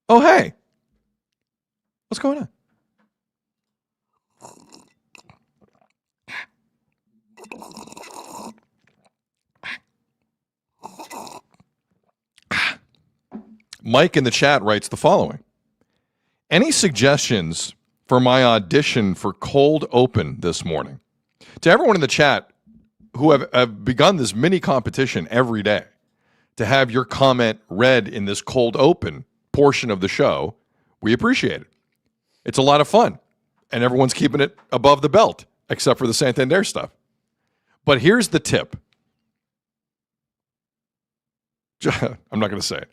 Oh, hey. What's going on? Mike in the chat writes the following. Any suggestions for my audition for Cold Open this morning? To everyone in the chat who have begun this mini competition every day to have your comment read in this Cold Open portion of the show, we appreciate it. It's a lot of fun, and everyone's keeping it above the belt, except for the Santander stuff. But here's the tip. I'm not going to say it.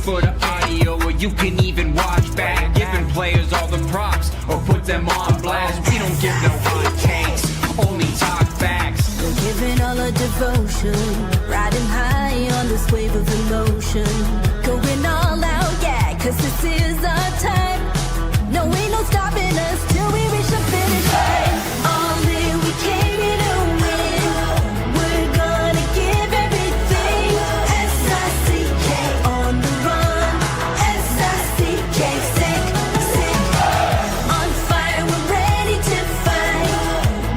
For the audio, or you can even watch back, giving players all the props or put them on blast. We don't give no hot takes, only talk facts. We're giving all our devotion, riding high on this wave of emotion, going all out, yeah, cause this is our time. No, ain't no stopping us till we reach the finish line. All in, we came here to win. We're gonna give everything. S-I-C-K on the run. S-I-C-K, sick. On fire, we're ready to fight.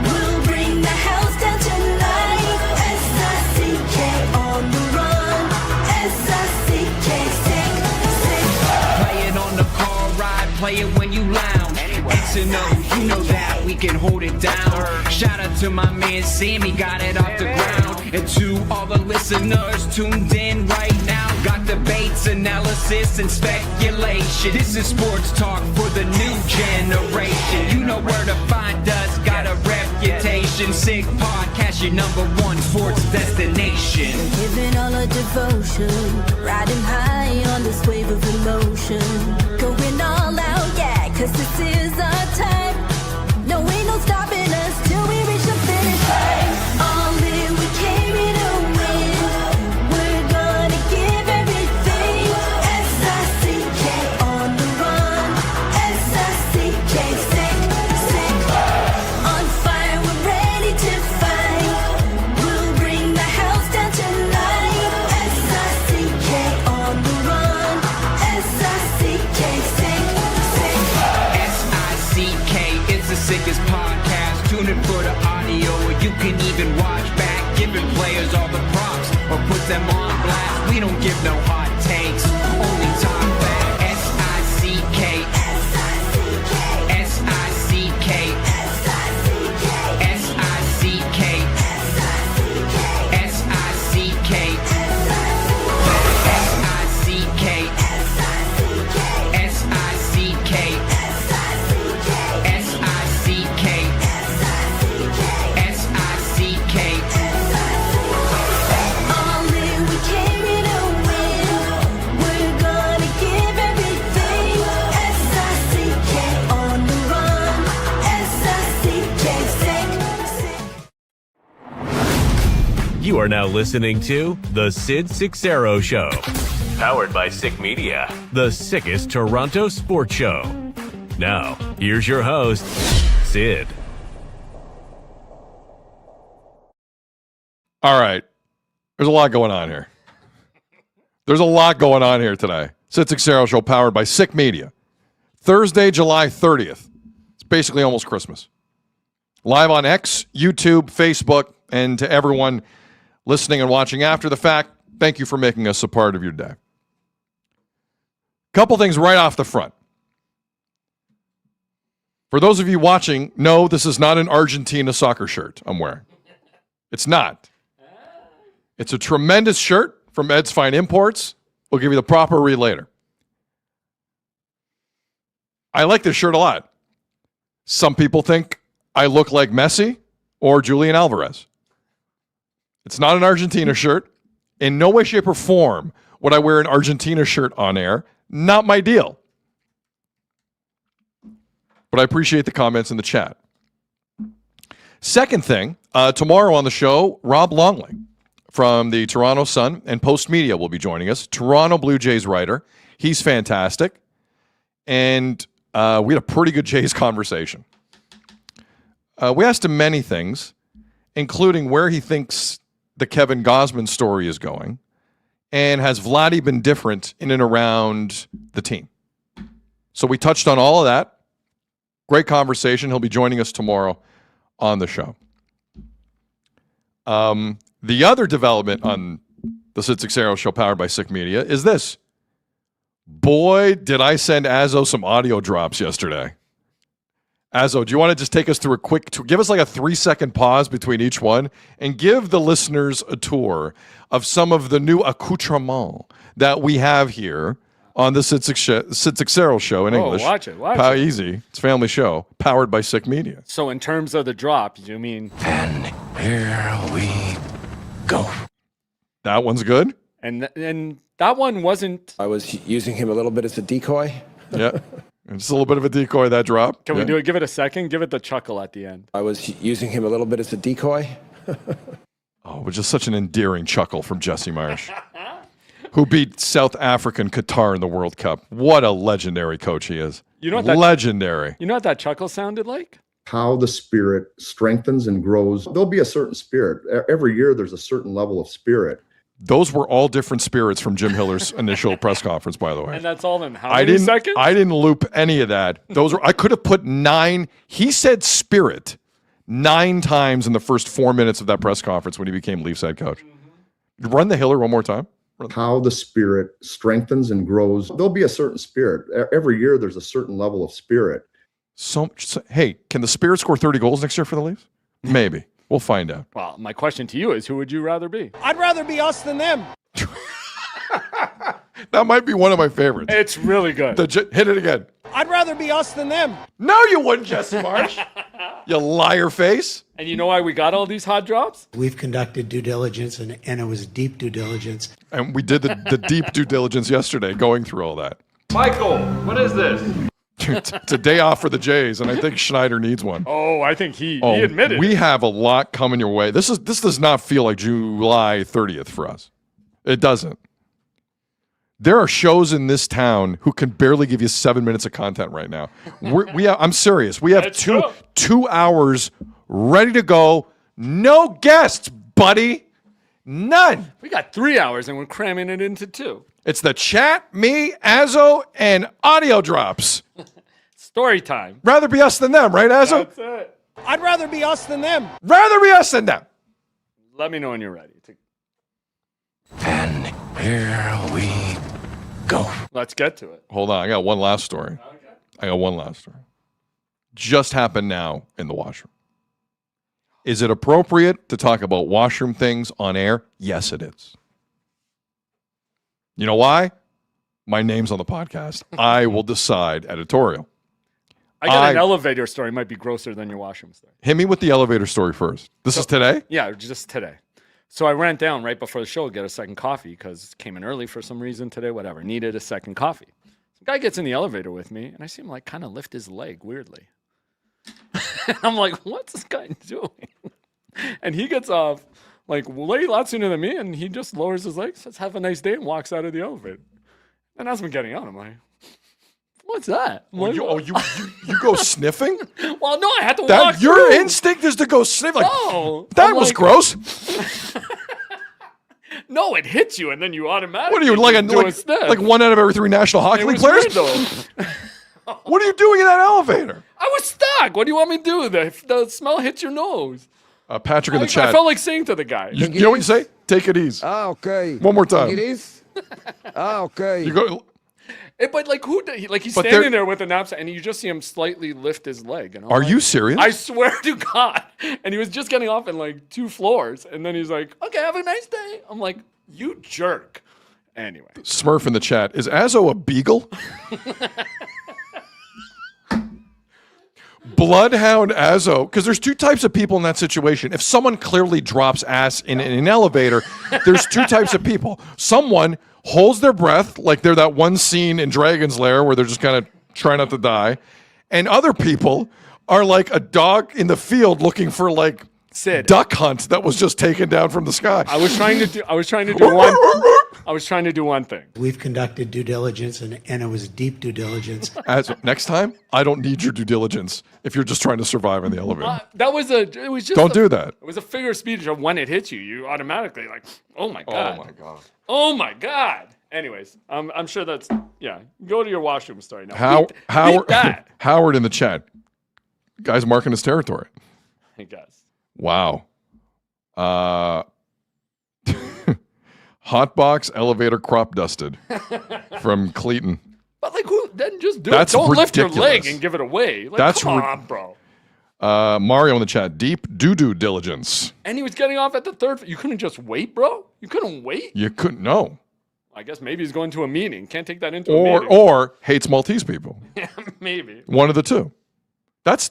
We'll bring the house down tonight. S-I-C-K on the run. S-I-C-K, sick. Play it on the car ride, play it when you lounge. X and O, you know that we can hold it down. Shout out to my man Sammy, got it off the ground. And to all the listeners tuned in right now, got debates, analysis, and speculation. This is sports talk for the new generation. You know where to find us, got a reputation. Sick podcast, your #1 sports destination. Giving all our devotion, riding high on this wave of emotion, going all out, yeah, cause this is our time. No, ain't no stopping us till we reach the finish line. All in, we came here to win. We're gonna give everything. S-I-C-K on the run. S-I-C-K, sick. On fire, we're ready to fight. We'll bring the house down tonight. S-I-C-K on the run. S-I-C-K, sick. S-I-C-K is the sickest podcast. Tune in for the audio, or you can even watch back, giving players all the props or put them on blast. We don't give no hot takes, only talk back. S-I-C-K, S-I-C-K, S-I-C-K, S-I-C-K, S-I-C-K, S-I-C-K, S-I-C-K, S-I-C-K, S-I-C-K, S-I-C-K. All in, we came here to win. We're gonna give everything. S-I-C-K on the run. S-I-C-K, sick. You are now listening to The Sid Seixeiro Show. Powered by Sick Media, the sickest Toronto sports show. Now, here's your host, Sid. All right. There's a lot going on here. There's a lot going on here today. Sid Seixeiro Show powered by Sick Media. Thursday, July 30th. It's basically almost Christmas. Live on X, YouTube, Facebook, and to everyone listening and watching after the fact, thank you for making us a part of your day. Couple things right off the front. For those of you watching, no, this is not an Argentina soccer shirt I'm wearing. It's not. It's a tremendous shirt from Ed's Fine Imports. We'll give you the proper read later. I like this shirt a lot. Some people think I look like Messi or Julian Alvarez. It's not an Argentina shirt. In no way, shape, or form would I wear an Argentina shirt on air. Not my deal. But I appreciate the comments in the chat. Second thing, tomorrow on the show, Rob Longley from the Toronto Sun and Post Media will be joining us. Toronto Blue Jays writer. He's fantastic. And we had a pretty good Jays conversation. We asked him many things, including where he thinks the Kevin Gausman story is going, and has Vladdy been different in and around the team? So we touched on all of that. Great conversation. He'll be joining us tomorrow on the show. The other development on the Sid Seixeiro Show, powered by Sick Media, is this. Boy, did I send Azzo some audio drops yesterday. Azzo, do you want to just take us through give us like a 3-second pause between each one and give the listeners a tour of some of the new accoutrements that we have here on the Sid Seixeiro Show in English. Watch it. Easy. It's a family show, powered by Sick Media. So in terms of the drop, you mean... And here we go. That one's good? And that one wasn't... I was using him a little bit as a decoy. Yeah. It's a little bit of a decoy, that drop. Can we do it? Give it a second. Give it the chuckle at the end. I was using him a little bit as a decoy. Oh, which is such an endearing chuckle from Jesse Marsh, who beat South African Qatar in the World Cup. What a legendary coach he is. You know what legendary. You know what that chuckle sounded like? How the spirit strengthens and grows. There'll be a certain spirit. Every year there's a certain level of spirit. Those were all different spirits from Jim Hiller's initial press conference, by the way. And that's all in how many seconds? I didn't loop any of that. I could have put 9. He said spirit 9 times in the first 4 minutes of that press conference when he became Leafs head coach. Run the Hiller one more time. How the spirit strengthens and grows. There'll be a certain spirit. Every year there's a certain level of spirit. So hey, can the Spirit score 30 goals next year for the Leafs? Maybe. We'll find out. Well, my question to you is, who would you rather be? I'd rather be us than them. That might be one of my favorites. It's really good. Hit it again. I'd rather be us than them. No, you wouldn't, Jesse Marsh. You liar face. And you know why we got all these hot drops? We've conducted due diligence, and it was deep due diligence. And we did the deep due diligence yesterday, going through all that. Michael, what is this? It's a day off for the Jays, and I think Schneider needs one. Oh, I think he admitted we it. have a lot coming your way. This does not feel like July 30th for us. It doesn't. There are shows in this town who can barely give you 7 minutes of content right now. I'm serious. We have two hours ready to go. No guests, buddy. None. We got 3 hours, and we're cramming it into 2. It's the chat, me, Azzo, and audio drops. Story time. Rather be us than them, right, Azzo? That's it. I'd rather be us than them. Rather be us than them. Let me know when you're ready. And here we go. Let's get to it. Hold on. I got one last story. Okay. Just happened now in the washroom. Is it appropriate to talk about washroom things on air? Yes, it is. You know why? My name's on the podcast. I will decide editorial. I got an elevator story. It might be grosser than your washroom story. Hit me with the elevator story first. This is today? Yeah, just today. So I ran down right before the show to get a second coffee because came in early for some reason today, whatever. Needed a second coffee. Some guy gets in the elevator with me, and I see him like kind of lift his leg weirdly. I'm like, what's this guy doing? And he gets off like way a lot sooner than me, and he just lowers his leg, says, "Have a nice day," and walks out of the elevator. And as I'm getting out, I'm like, what's that? You go sniffing? Well, no, I had to walk Your through. instinct is to go sniff. Like, No. that was gross. No, it hits you, and then you automatically What are you, like 1 out of every 3 National Hockey League players? What are you doing in that elevator? I was stuck. What do you want me to do? The smell hits your nose. Patrick in the chat. I felt like saying to the guy. You know what you say? Take it easy. Okay. One more time. Take it easy. Okay. You go. But like who? Like he's standing there with a knapsack, and you just see him slightly lift his leg. And Are you serious? I swear to God. And he was just getting off in like 2 floors, and then he's like, "Okay, have a nice day." I'm like, "You jerk." Anyway. Smurf in the chat. Is Azzo a beagle? Bloodhound Azzo, because there's 2 types of people in that situation. If someone clearly drops ass in an elevator, there's 2 types of people. Someone holds their breath, like they're that one scene in Dragon's Lair where they're just kind of trying not to die. And other people are like a dog in the field looking for like Sid. duck hunt that was just taken down from the sky. I was trying to do one thing. We've conducted due diligence, and it was deep due diligence. Next time, I don't need your due diligence if you're just trying to survive in the elevator. It was just Don't do that. It was a figure of speech of when it hits you. You automatically like, oh my god. Oh my god. Oh my god. Anyways, I'm sure that's Go to your washroom story now. Howard, beat that. Howard in the chat. Guy's marking his territory. I guess. Wow. Hotbox elevator crop dusted from Cleaton. But like, who then just do That's it? Don't lift your ridiculous. leg and give it away. Like, That's come on, bro. Mario in the chat. Deep doo-doo diligence. And he was getting off at the third. You couldn't just wait, bro. You couldn't wait. You couldn't know. I guess maybe he's going to a meeting. Can't take that into a meeting. Or hates Maltese people. Yeah, maybe. One of the two. That's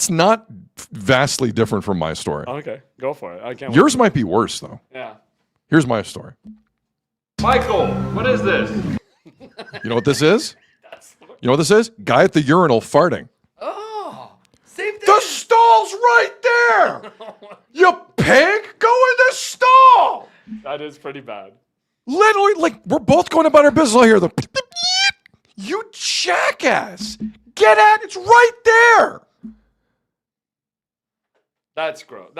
not vastly different from my story. Okay, go for it. I can't. Yours might be worse though. Yeah. Here's my story. Michael, what is this? You know what this is? You know what this is? Guy at the urinal farting. Oh, same thing. The stall's right there. You pig, go in the stall. That is pretty bad. Literally, like we're both going about our business. I hear the. You jackass! Get at it's right there. That's gross.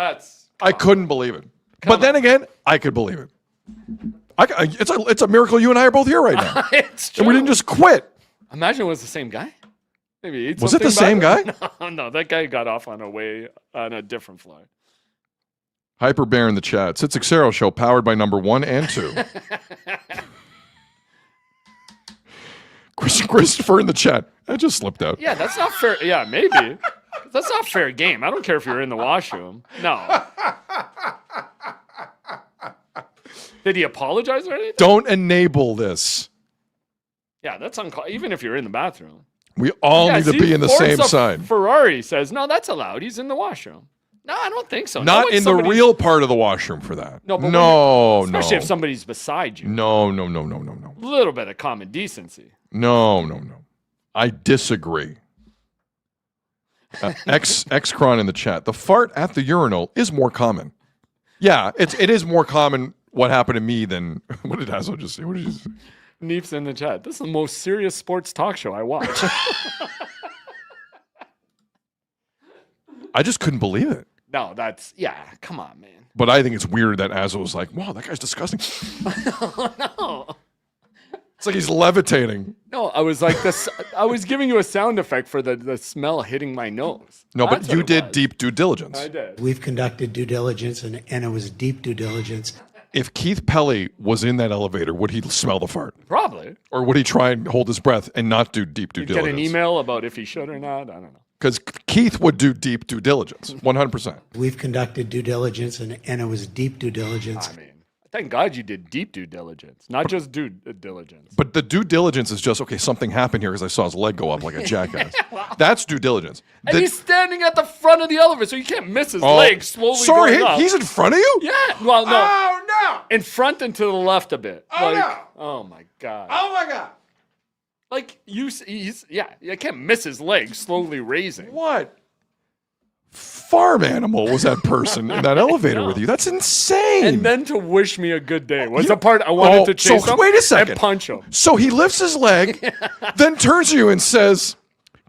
I couldn't believe it. But then again, I could believe it. It's a miracle you and I are both here right now. It's true. And we didn't just quit. Imagine it was the same guy. Maybe he ate Was it the something same bad. guy? No, that guy got off on a different fly. Hyper Bear in the chat. Sid Seixeiro Show powered by number 1 and 2. Christopher in the chat. I just slipped out. Yeah, that's not fair. Yeah, maybe. That's not fair game. I don't care if you're in the washroom. No. Did he apologize or anything? Don't enable this. Yeah, that's uncalled. Even if you're in the bathroom. We all need to be in the same side. Ferrari says, no, that's allowed. He's in the washroom. No, I don't think so. Not in the real part of the washroom for that. No, but no. Especially if somebody's beside you. No. A little bit of common decency. No. I disagree. X-Cron in the chat. The fart at the urinal is more common. Yeah, it is more common what happened to me than what did Hazel just say? What did you say? Neef's in the chat. This is the most serious sports talk show I watch. I just couldn't believe it. No, come on, man. But I think it's weird that Azza was like, wow, that guy's disgusting. No. It's like he's levitating. No, I was like this. I was giving you a sound effect for the smell hitting my nose. No, That's but you what it did was. deep due diligence. I did. We've conducted due diligence, and it was deep due diligence. If Keith Pelly was in that elevator, would he smell the fart? Probably. Or would he try and hold his breath and not do deep due You'd diligence? get an email about if he should or not. I don't know. Because Keith would do deep due diligence, 100%. We've conducted due diligence, and it was deep due diligence. I mean, thank God you did deep due diligence, not just due diligence. But the due diligence is just, okay, something happened here because I saw his leg go up like a jackass. That's due diligence. And he's standing at the front of the elevator, so you can't miss his leg slowly Sorry, going up. he's in front of you? Yeah. Well, no. Oh, no. In front and to the left a bit. Oh, no. Oh, my God. Oh, my God. Like, you can't miss his leg slowly raising. What farm animal was that person in that elevator with you? That's insane. And then to wish me a good day was the part I wanted to chase him wait a second. and punch him. So he lifts his leg, then turns to you and says,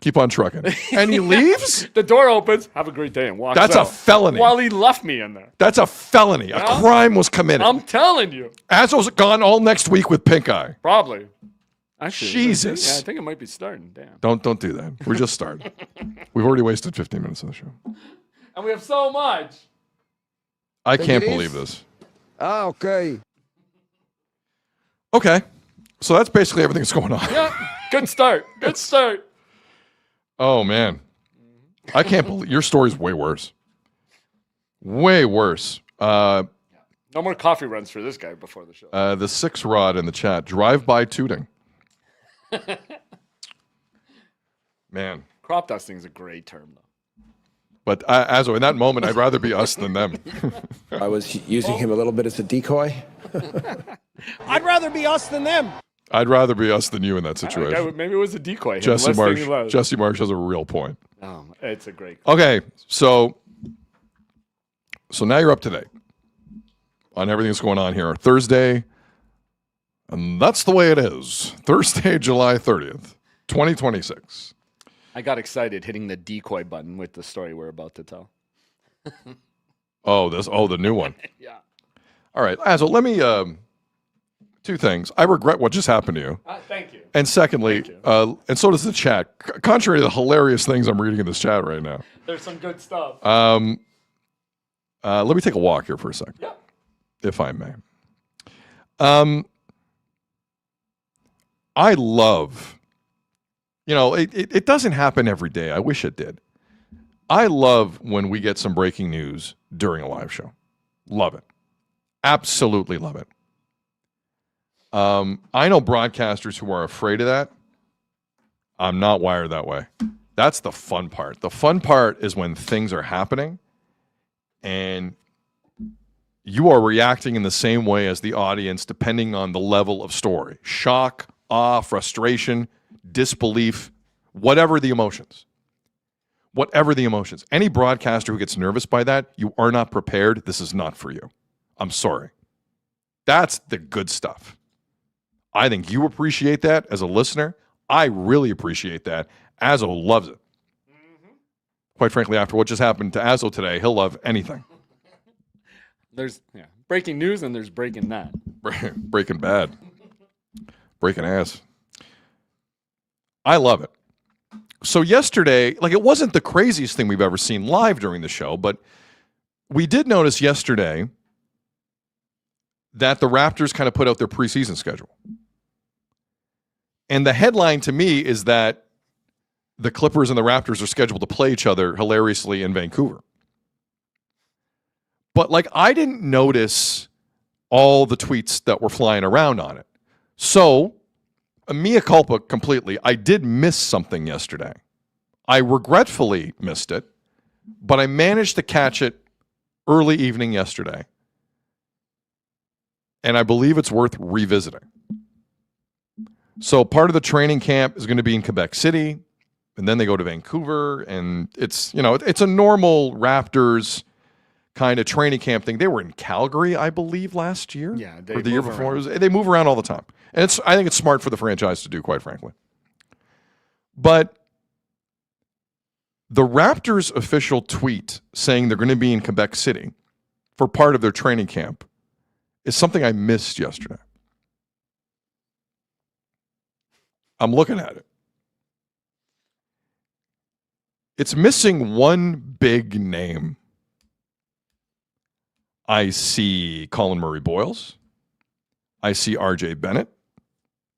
keep on trucking. And he leaves? The door opens, have a great day, and walks That's out. a felony. While he left me in there. That's a felony. A crime was committed. I'm telling you. Azzo's gone all next week with pink eye. Probably. Actually, Jesus. Yeah, I think it might be starting. Damn. Don't do that. We're just starting. We've already wasted 15 minutes of the show. And we have so much. I can't believe this. Okay. Okay. So that's basically everything that's going on. Yeah. Good start. Good start. Oh, man. I can't believe your story's way worse. Way worse. No more coffee runs for this guy before the show. The 6 Rod in the chat. Drive-by tooting. Man. Crop dusting is a great term, though. But Azzo, in that moment, I'd rather be us than them. I was using him a little bit as a decoy. I'd rather be us than them. I'd rather be us than you in that situation. Maybe it was a decoy. him Jesse listing he Marsh. loves. Jesse Marsh has a real point. Oh, it's a great. Okay, so So now you're up to date on everything that's going on here. Thursday, and that's the way it is. Thursday, July 30th, 2026. I got excited hitting the decoy button with the story we're about to tell. The new one. Yeah. All right, Azzo, let me, two things. I regret what just happened to you. Thank you. And secondly, and so does the chat. Contrary to the hilarious things I'm reading in this chat right now. There's some good stuff. Let me take a walk here for a second, Yeah. if I may. I love, it doesn't happen every day. I wish it did. I love when we get some breaking news during a live show. Love it. Absolutely love it. I know broadcasters who are afraid of that. I'm not wired that way. That's the fun part. The fun part is when things are happening and you are reacting in the same way as the audience depending on the level of story. Shock, awe, frustration, disbelief, whatever the emotions. Whatever the emotions. Any broadcaster who gets nervous by that, you are not prepared. This is not for you. I'm sorry. That's the good stuff. I think you appreciate that as a listener. I really appreciate that. Azzo loves it. Mm-hmm. Quite frankly, after what just happened to Azzo today, he'll love anything. There's breaking news and there's breaking that. Breaking bad. Breaking ass. I love it. So yesterday, it wasn't the craziest thing we've ever seen live during the show, but we did notice yesterday that the Raptors kind of put out their preseason schedule. And the headline to me is that the Clippers and the Raptors are scheduled to play each other hilariously in Vancouver. But I didn't notice all the tweets that were flying around on it. So, mea culpa completely. I did miss something yesterday. I regretfully missed it, but I managed to catch it early evening yesterday. And I believe it's worth revisiting. So part of the training camp is going to be in Quebec City, and then they go to Vancouver, and it's a normal Raptors kind of training camp thing. They were in Calgary, I believe, last year. Yeah, or the year before. They move around all the time. And I think it's smart for the franchise to do, quite frankly. But the Raptors official tweet saying they're going to be in Quebec City for part of their training camp is something I missed yesterday. I'm looking at it. It's missing one big name. I see Colin Murray Boyles. I see RJ Bennett.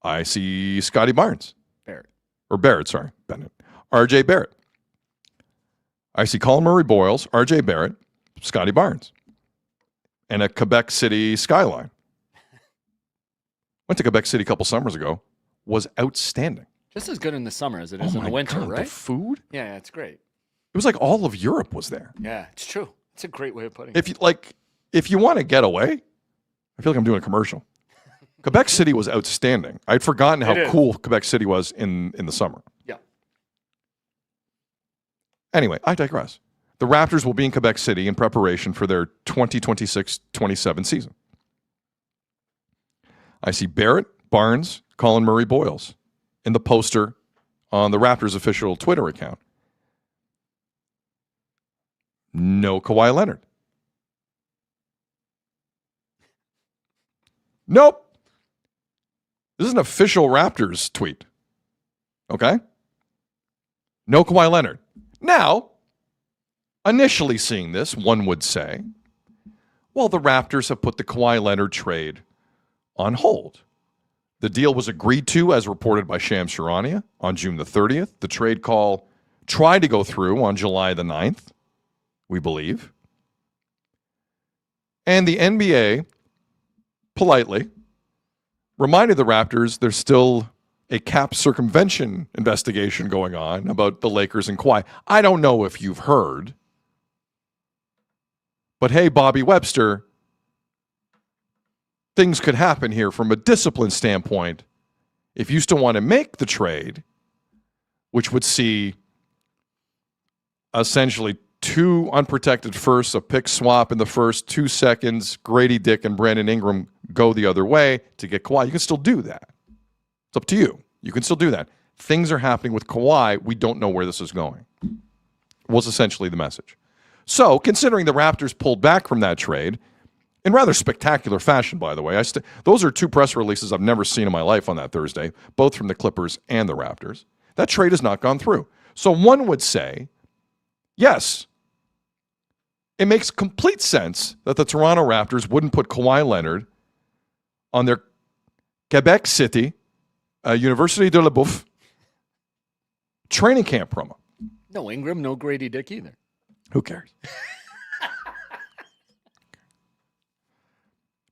I see Scotty Barnes. Barrett, sorry. Bennett. RJ Barrett. I see Colin Murray Boyles, RJ Barrett, Scotty Barnes. And a Quebec City skyline. Went to Quebec City a couple summers ago. Was outstanding. Just as good in the summer as it is in the winter, God, right? The food? Yeah, it's great. It was like all of Europe was there. Yeah, it's true. It's a great way of putting it. If you want to get away, I feel like I'm doing a commercial. Quebec City was outstanding. I'd forgotten how cool Quebec City was in the summer. Yeah. Anyway, I digress. The Raptors will be in Quebec City in preparation for their 2026-27 season. I see Barrett, Barnes, Colin Murray Boyles in the poster on the Raptors official Twitter account. No Kawhi Leonard. Nope. This is an official Raptors tweet. Okay? No Kawhi Leonard. Now, initially seeing this, one would say, well, the Raptors have put the Kawhi Leonard trade on hold. The deal was agreed to, as reported by Shams Charania, on June the 30th. The trade call tried to go through on July the 9th, we believe. And the NBA, politely, reminded the Raptors there's still a cap circumvention investigation going on about the Lakers and Kawhi. I don't know if you've heard, but hey, Bobby Webster, things could happen here from a discipline standpoint if you still want to make the trade, which would see essentially 2 2 unprotected firsts, a pick swap in the first 2 seconds, Grady Dick and Brandon Ingram go the other way to get Kawhi. You can still do that. It's up to you. You can still do that. Things are happening with Kawhi. We don't know where this is going, was essentially the message. So, considering the Raptors pulled back from that trade, in rather spectacular fashion, by the way. Those are 2 press releases I've never seen in my life on that Thursday, both from the Clippers and the Raptors. That trade has not gone through. So one would say, yes, it makes complete sense that the Toronto Raptors wouldn't put Kawhi Leonard on their Quebec City, Université de la Bouffe training camp promo. No Ingram, no Grady Dick either. Who cares?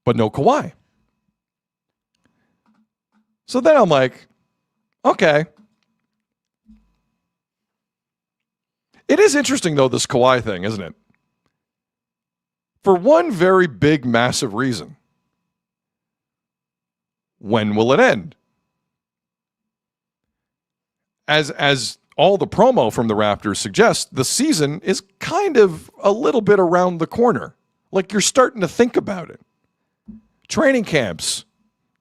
But no Kawhi. So then I'm like, okay. It is interesting, though, this Kawhi thing, isn't it? For one very big, massive reason. When will it end? As all the promo from the Raptors suggests, the season is kind of a little bit around the corner. Like you're starting to think about it. Training camps,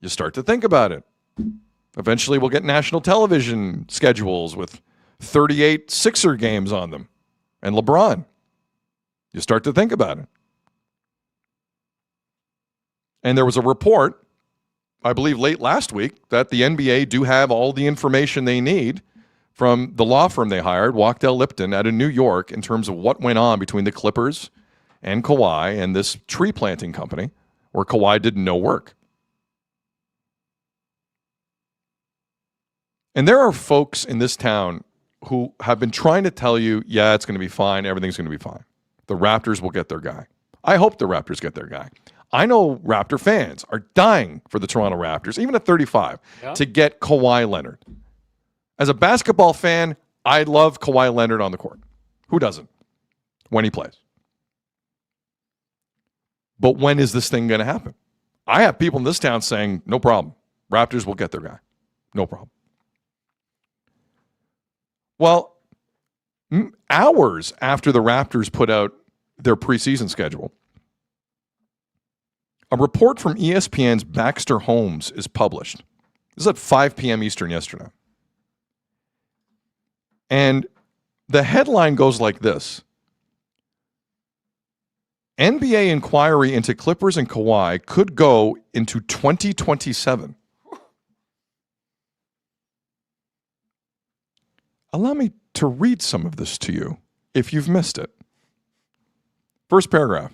you start to think about it. Eventually we'll get national television schedules with 38 Sixer games on them and LeBron. You start to think about it. And there was a report, I believe late last week, that the NBA do have all the information they need from the law firm they hired, Wachtell Lipton, out of New York, in terms of what went on between the Clippers and Kawhi and this tree planting company where Kawhi did no work. And there are folks in this town who have been trying to tell you, yeah, it's going to be fine. Everything's going to be fine. The Raptors will get their guy. I hope the Raptors get their guy. I know Raptor fans are dying for the Toronto Raptors, even at 35, to get Kawhi Leonard. As a basketball fan, I love Kawhi Leonard on the court. Who doesn't? When he plays. But when is this thing going to happen? I have people in this town saying, no problem. Raptors will get their guy. No problem. Well, hours after the Raptors put out their preseason schedule, a report from ESPN's Baxter Holmes is published. This is at 5 p.m. Eastern yesterday. And the headline goes like this. NBA inquiry into Clippers and Kawhi could go into 2027. Allow me to read some of this to you if you've missed it. First paragraph.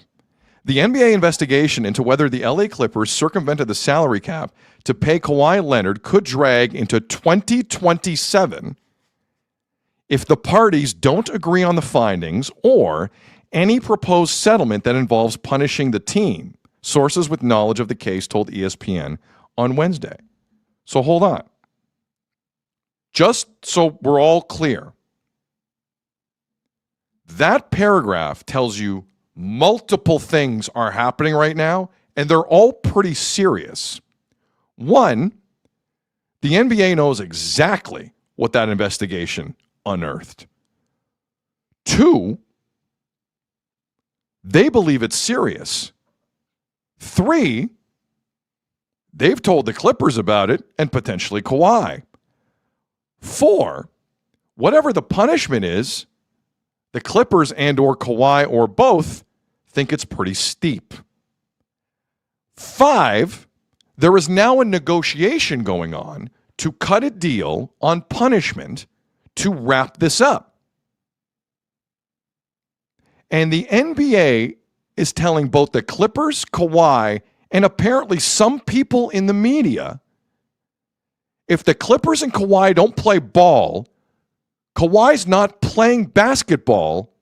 The NBA investigation into whether the LA Clippers circumvented the salary cap to pay Kawhi Leonard could drag into 2027 if the parties don't agree on the findings or any proposed settlement that involves punishing the team, sources with knowledge of the case told ESPN on Wednesday. So hold on. Just so we're all clear, that paragraph tells you multiple things are happening right now, and they're all pretty serious. One, the NBA knows exactly what that investigation unearthed. Two, they believe it's serious. Three, they've told the Clippers about it and potentially Kawhi. Four, whatever the punishment is, the Clippers and or Kawhi or both think it's pretty steep. Five, there is now a negotiation going on to cut a deal on punishment to wrap this up. And the NBA is telling both the Clippers, Kawhi, and apparently some people in the media, if the Clippers and Kawhi don't play ball, Kawhi's not playing basketball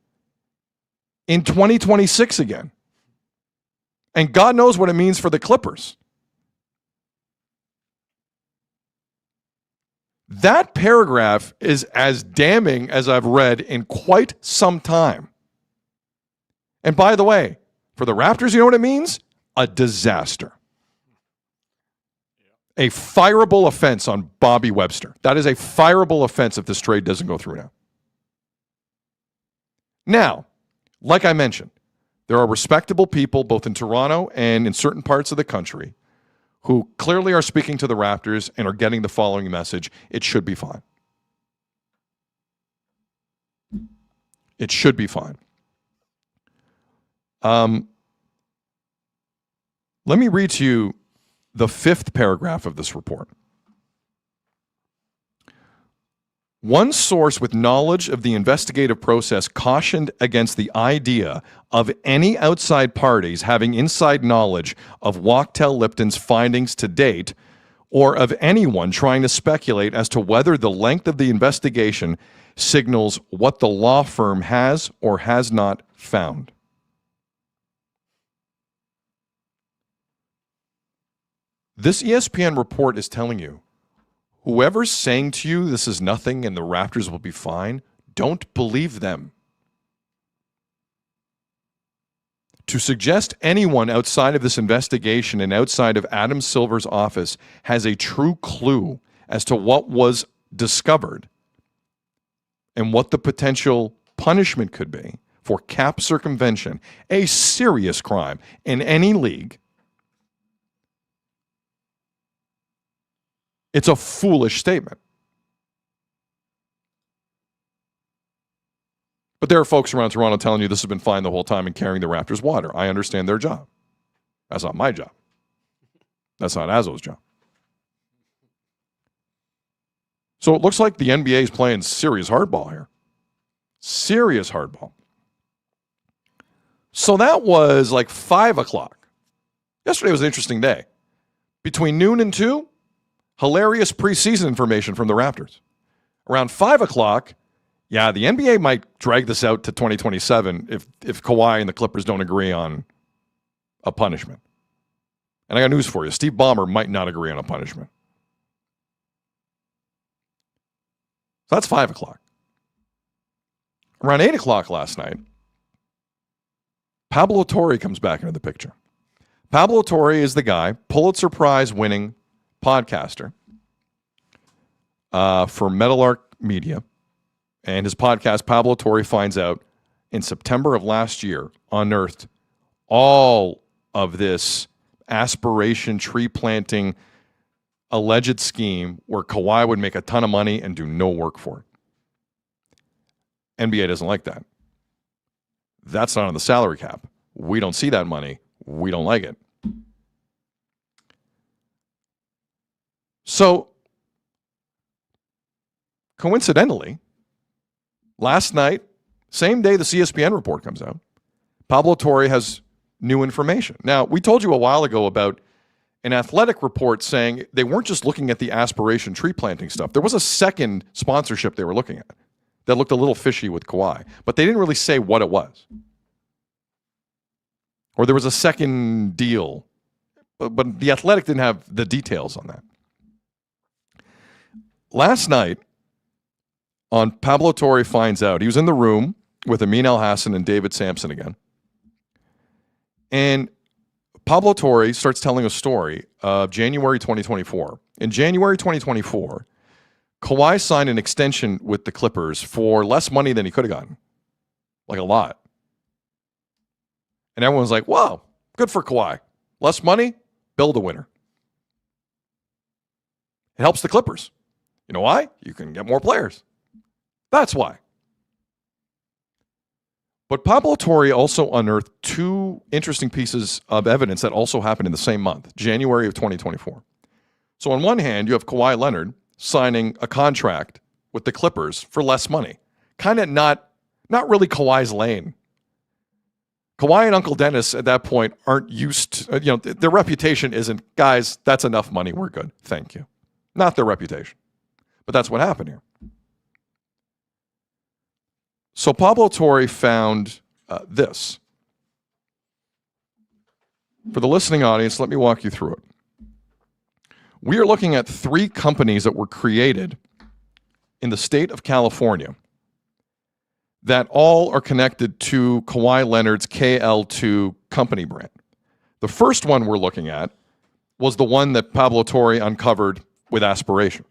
in 2026 again. And God knows what it means for the Clippers. That paragraph is as damning as I've read in quite some time. And by the way, for the Raptors, you know what it means? A disaster. A fireable offense on Bobby Webster. That is a fireable offense if this trade doesn't go through now. Now, Like I mentioned, there are respectable people both in Toronto and in certain parts of the country who clearly are speaking to the Raptors and are getting the following message: it should be fine. It should be fine. Let me read to you the 5th paragraph of this report. One source with knowledge of the investigative process cautioned against the idea of any outside parties having inside knowledge of Wachtell Lipton's findings to date, or of anyone trying to speculate as to whether the length of the investigation signals what the law firm has or has not found. This ESPN report is telling you, whoever's saying to you this is nothing and the Raptors will be fine, don't believe them. To suggest anyone outside of this investigation and outside of Adam Silver's office has a true clue as to what was discovered and what the potential punishment could be for cap circumvention, a serious crime in any league, it's a foolish statement. But there are folks around Toronto telling you this has been fine the whole time and carrying the Raptors water. I understand their job. That's not my job. That's not Azzo's job. So it looks like the NBA is playing serious hardball here. Serious hardball. So that was like 5 o'clock. Yesterday was an interesting day. Between noon and 2, hilarious preseason information from the Raptors. Around 5 o'clock, yeah, the NBA might drag this out to 2027 if Kawhi and the Clippers don't agree on a punishment. And I got news for you. Steve Ballmer might not agree on a punishment. So that's 5 o'clock. Around 8 o'clock last night, Pablo Torre comes back into the picture. Pablo Torre is the guy, Pulitzer Prize winning podcaster for Meadowlark Media. And his podcast, Pablo Torre Finds Out, in September of last year, unearthed all of this aspiration tree planting alleged scheme where Kawhi would make a ton of money and do no work for it. NBA doesn't like that. That's not on the salary cap. We don't see that money. We don't like it. So, coincidentally, last night, same day the ESPN report comes out, Pablo Torre has new information. Now, we told you a while ago about an Athletic report saying they weren't just looking at the aspiration tree planting stuff. There was a second sponsorship they were looking at that looked a little fishy with Kawhi, but they didn't really say what it was. Or there was a second deal, but the Athletic didn't have the details on that. Last night, on Pablo Torre Finds Out, he was in the room with Amin Al-Hassan and David Sampson again. And Pablo Torre starts telling a story of January 2024. In January 2024, Kawhi signed an extension with the Clippers for less money than he could have gotten. Like a lot. And everyone's like, wow, good for Kawhi. Less money, build a winner. It helps the Clippers. You know why? You can get more players. That's why. But Pablo Torre also unearthed 2 interesting pieces of evidence that also happened in the same month, January of 2024. So on one hand, you have Kawhi Leonard signing a contract with the Clippers for less money. Kind of not really Kawhi's lane. Kawhi and Uncle Dennis at that point aren't used to, their reputation isn't, guys, that's enough money, we're good, thank you. Not their reputation. But that's what happened here. So Pablo Torre found this. For the listening audience, let me walk you through it. We are looking at 3 companies that were created in the state of California that all are connected to Kawhi Leonard's KL2 company brand. The first one we're looking at was the one that Pablo Torre uncovered with Aspiration.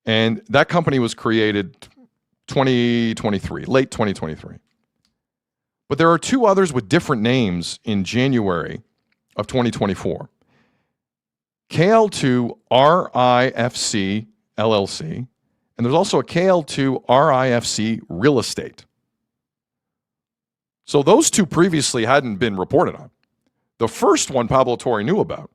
And that company was created 2023, late 2023. But there are two others with different names in January of 2024. KL2 RIFC LLC, and there's also a KL2 RIFC Real Estate. So those two previously hadn't been reported on. The first one Pablo Torre knew about.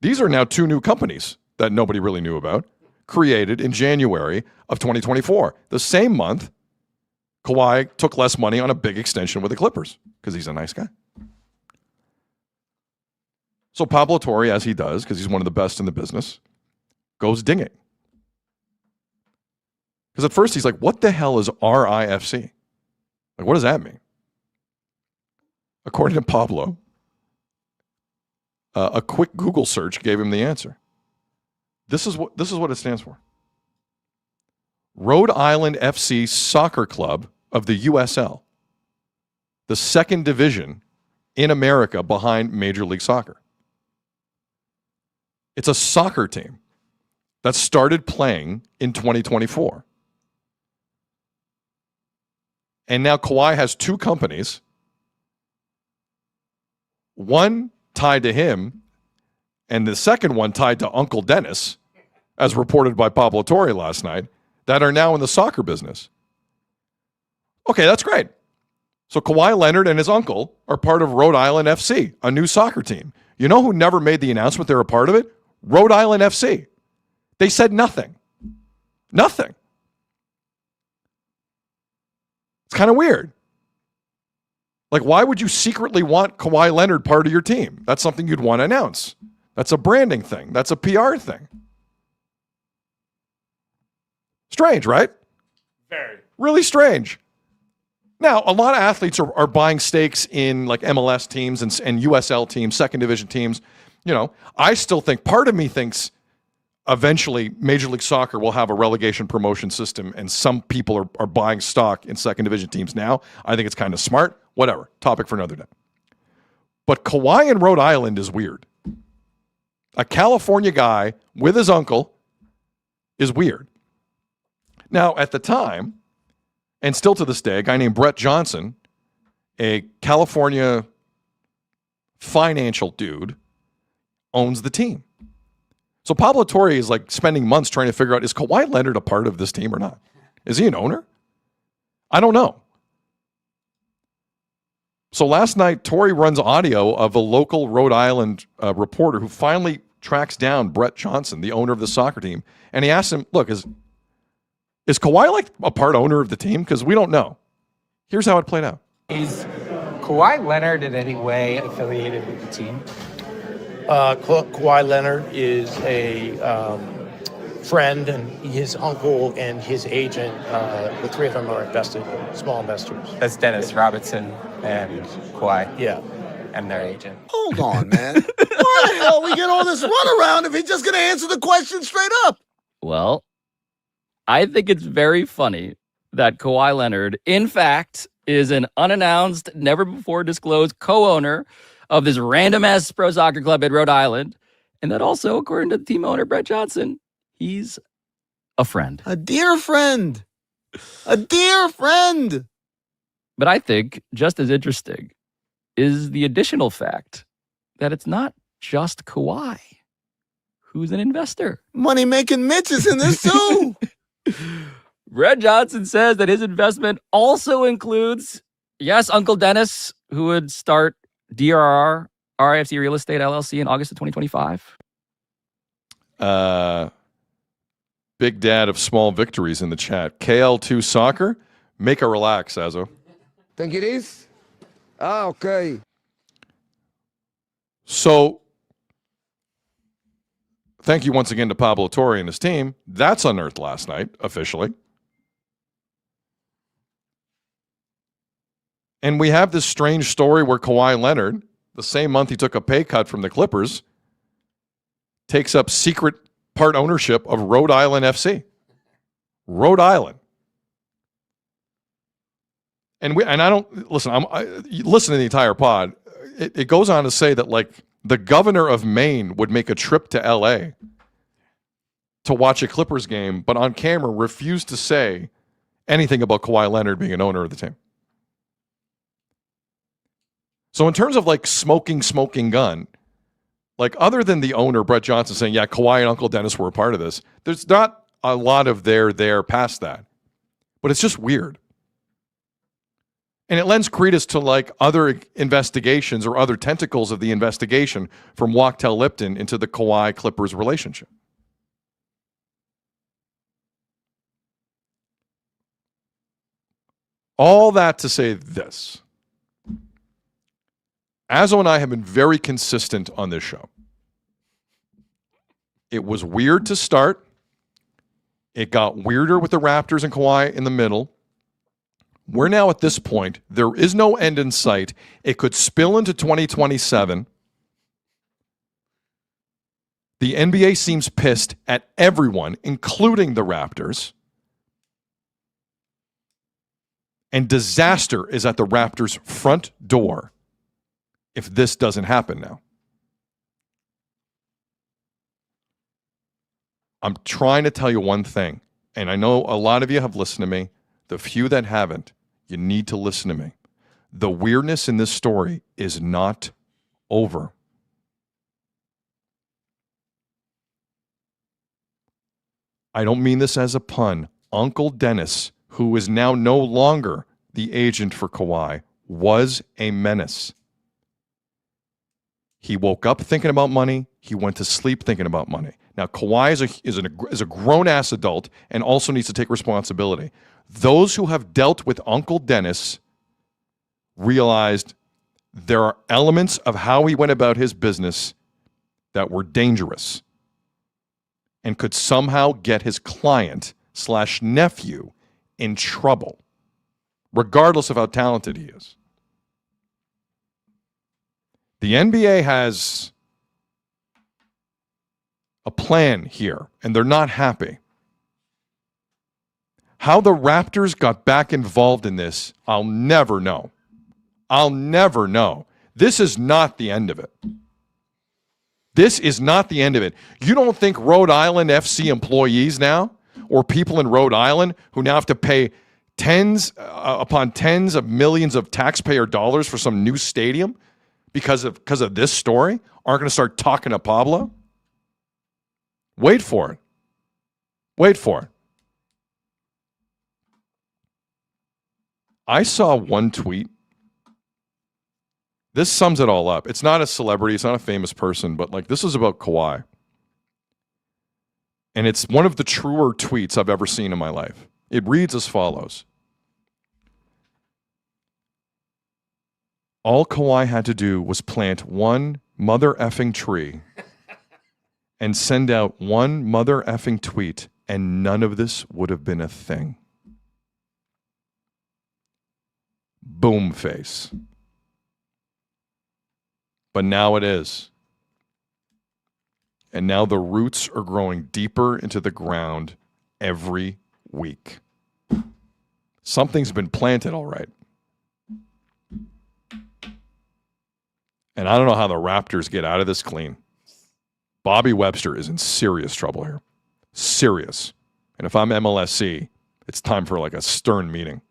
These are now two new companies that nobody really knew about, created in January of 2024. The same month, Kawhi took less money on a big extension with the Clippers because he's a nice guy. So Pablo Torre, as he does, because he's one of the best in the business, goes dinging. Because at first he's like, what the hell is RIFC? Like, what does that mean? According to Pablo, a quick Google search gave him the answer. This is what it stands for. Rhode Island FC Soccer Club of the USL, the second division in America behind Major League Soccer. It's a soccer team that started playing in 2024. And now Kawhi has two companies, one tied to him, and the second one tied to Uncle Dennis, as reported by Pablo Torre last night, that are now in the soccer business. Okay, that's great. So Kawhi Leonard and his uncle are part of Rhode Island FC, a new soccer team. You know who never made the announcement they're a part of it? Rhode Island FC. They said nothing. Nothing. It's kind of weird. Like, why would you secretly want Kawhi Leonard part of your team? That's something you'd want to announce. That's a branding thing. That's a PR thing. Strange, right? Very. Really strange. Now, a lot of athletes are buying stakes in like MLS teams and USL teams, second division teams. You know, I still think, part of me thinks eventually Major League Soccer will have a relegation promotion system, and some people are buying stock in second division teams now. I think it's kind of smart. Whatever. Topic for another day. But Kawhi in Rhode Island is weird. A California guy with his uncle is weird. Now, at the time, and still to this day, a guy named Brett Johnson, a California financial dude, owns the team. So Pablo Torre is like spending months trying to figure out, is Kawhi Leonard a part of this team or not? Is he an owner? I don't know. So last night, Torre runs audio of a local Rhode Island reporter who finally tracks down Brett Johnson, the owner of the soccer team, and he asks him, look, is Kawhi like a part owner of the team? Because we don't know. Here's how it played out. Is Kawhi Leonard in any way affiliated with the team? Kawhi Leonard is a friend, and his uncle and his agent, the three of them are small investors. That's Dennis Robinson and Kawhi. Yeah. And their agent. Hold on, man. Why the hell we get all this runaround if he's just going to answer the question straight up? Well, I think it's very funny that Kawhi Leonard, in fact, is an unannounced, never-before-disclosed co-owner of this random-ass pro soccer club in Rhode Island, and that also, according to the team owner, Brett Johnson, he's a friend. A dear friend. A dear friend. But I think just as interesting is the additional fact that it's not just Kawhi who's an investor. Money-making Mitch is in this too. Brett Johnson says that his investment also includes, yes, Uncle Dennis, who would start DRR, RIFC Real Estate LLC in August of 2025. Big dad of small victories in the chat. KL2 Soccer, make a relax, Azo. Think it is? Ah, okay. So, thank you once again to Pablo Torre and his team. That's unearthed last night, officially. And we have this strange story where Kawhi Leonard, the same month he took a pay cut from the Clippers, takes up secret part ownership of Rhode Island FC. Rhode Island. And I don't listen. Listen to the entire pod. It goes on to say that like the governor of Maine would make a trip to L.A. to watch a Clippers game, but on camera refused to say anything about Kawhi Leonard being an owner of the team. So in terms of like smoking gun, like other than the owner, Brett Johnson, saying, yeah, Kawhi and Uncle Dennis were a part of this, there's not a lot of there past that. But it's just weird. And it lends credence to like other investigations or other tentacles of the investigation from Wachtell Lipton into the Kawhi Clippers relationship. All that to say this. Azzo and I have been very consistent on this show. It was weird to start. It got weirder with the Raptors and Kawhi in the middle. We're now at this point. There is no end in sight. It could spill into 2027. The NBA seems pissed at everyone, including the Raptors. And disaster is at the Raptors' front door if this doesn't happen now. I'm trying to tell you one thing, and I know a lot of you have listened to me. The few that haven't, you need to listen to me. The weirdness in this story is not over. I don't mean this as a pun. Uncle Dennis, who is now no longer the agent for Kawhi, was a menace. He woke up thinking about money. He went to sleep thinking about money. Now, Kawhi is a grown-ass adult and also needs to take responsibility. Those who have dealt with Uncle Dennis realized there are elements of how he went about his business that were dangerous and could somehow get his client/nephew in trouble, regardless of how talented he is. The NBA has a plan here, and they're not happy. How the Raptors got back involved in this, I'll never know. I'll never know. This is not the end of it. This is not the end of it. You don't think Rhode Island FC employees now, or people in Rhode Island who now have to pay tens upon tens of millions of taxpayer dollars for some new stadium because of this story, aren't going to start talking to Pablo? Wait for it. Wait for it. I saw one tweet. This sums it all up. It's not a celebrity. It's not a famous person, but like this is about Kawhi. And it's one of the truer tweets I've ever seen in my life. It reads as follows. All Kawhi had to do was plant one mother effing tree and send out one mother effing tweet, and none of this would have been a thing. Boom face. But now it is. And now the roots are growing deeper into the ground every week. Something's been planted, all right. And I don't know how the Raptors get out of this clean. Bobby Webster is in serious trouble here. Serious. And if I'm MLSC, it's time for like a stern meeting.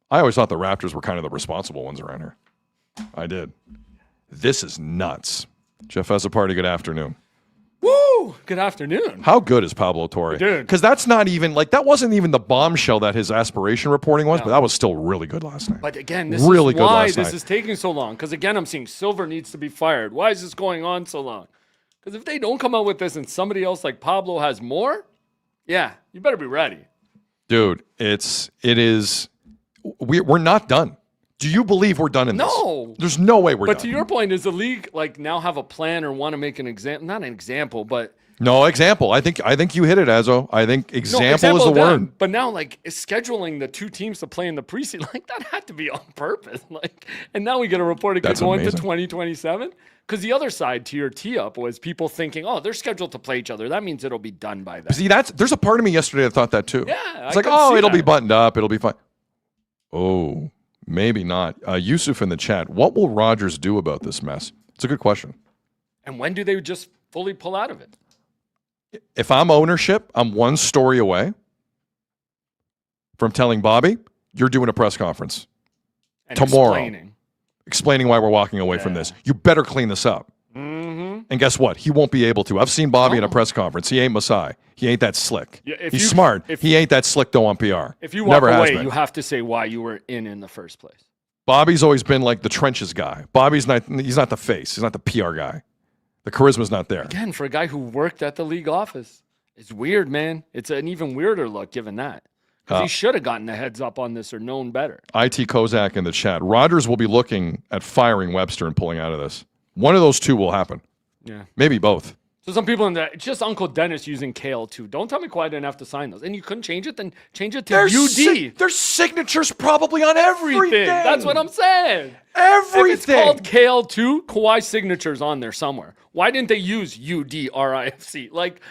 I always thought the Raptors were kind of the responsible ones around here. I did. This is nuts. Jeff has a party. Good afternoon. Woo! Good afternoon. How good is Pablo Torre? Dude. Because that's not even, like, that wasn't even the bombshell that his aspiration reporting was, but that was still really good last night. But again, this really is good why last this night. is taking so long. Because again, I'm seeing Silver needs to be fired. Why is this going on so long? Because if they don't come out with this and somebody else like Pablo has more, yeah, you better be ready. Dude, we're not done. Do you believe we're done in this? No. There's no way we're done. But to your point, does the league like now have a plan or want to make an example? Not an example, but no example. I think you hit it, Azzo. I think example is the word. But now, like, scheduling the two teams to play in the preseason, like that had to be on purpose. Like, and now we get a report it could go into 2027. Because the other side to your tee up was people thinking, oh, they're scheduled to play each other. That means it'll be done by then. See, there's a part of me yesterday that thought that too. Yeah, it's like, oh, it'll be buttoned up. It'll be fine. Oh, maybe not. Yusuf in the chat, what will Rodgers do about this mess? It's a good question. And when do they just fully pull out of it? If I'm ownership, I'm one story away from telling Bobby, you're doing a press conference And tomorrow explaining why we're walking away from this. You better clean this up. Mm-hmm. And guess what? He won't be able to. I've seen Bobby at a press conference. He ain't Masai. He ain't that slick. Yeah, He's smart. He ain't that slick though on PR. If you walk Never has away, been. you have to say why you were in the first place. Bobby's always been like the trenches guy. He's not the face. He's not the PR guy. The charisma's not there. Again, for a guy who worked at the league office, it's weird, man. It's an even weirder look given that. Because he should have gotten a heads up on this or known better. IT Kozak in the chat. Rodgers will be looking at firing Webster and pulling out of this. One of those two will happen. Yeah. Maybe both. So some people in that, it's just Uncle Dennis using Kale too. Don't tell me Kawhi didn't have to sign those. And you couldn't change it, then change it to UD. There's signatures probably on everything. That's what I'm saying. Everything. If it's called Kale too, Kawhi signature's on there somewhere. Why didn't they use UDRIFC? Like,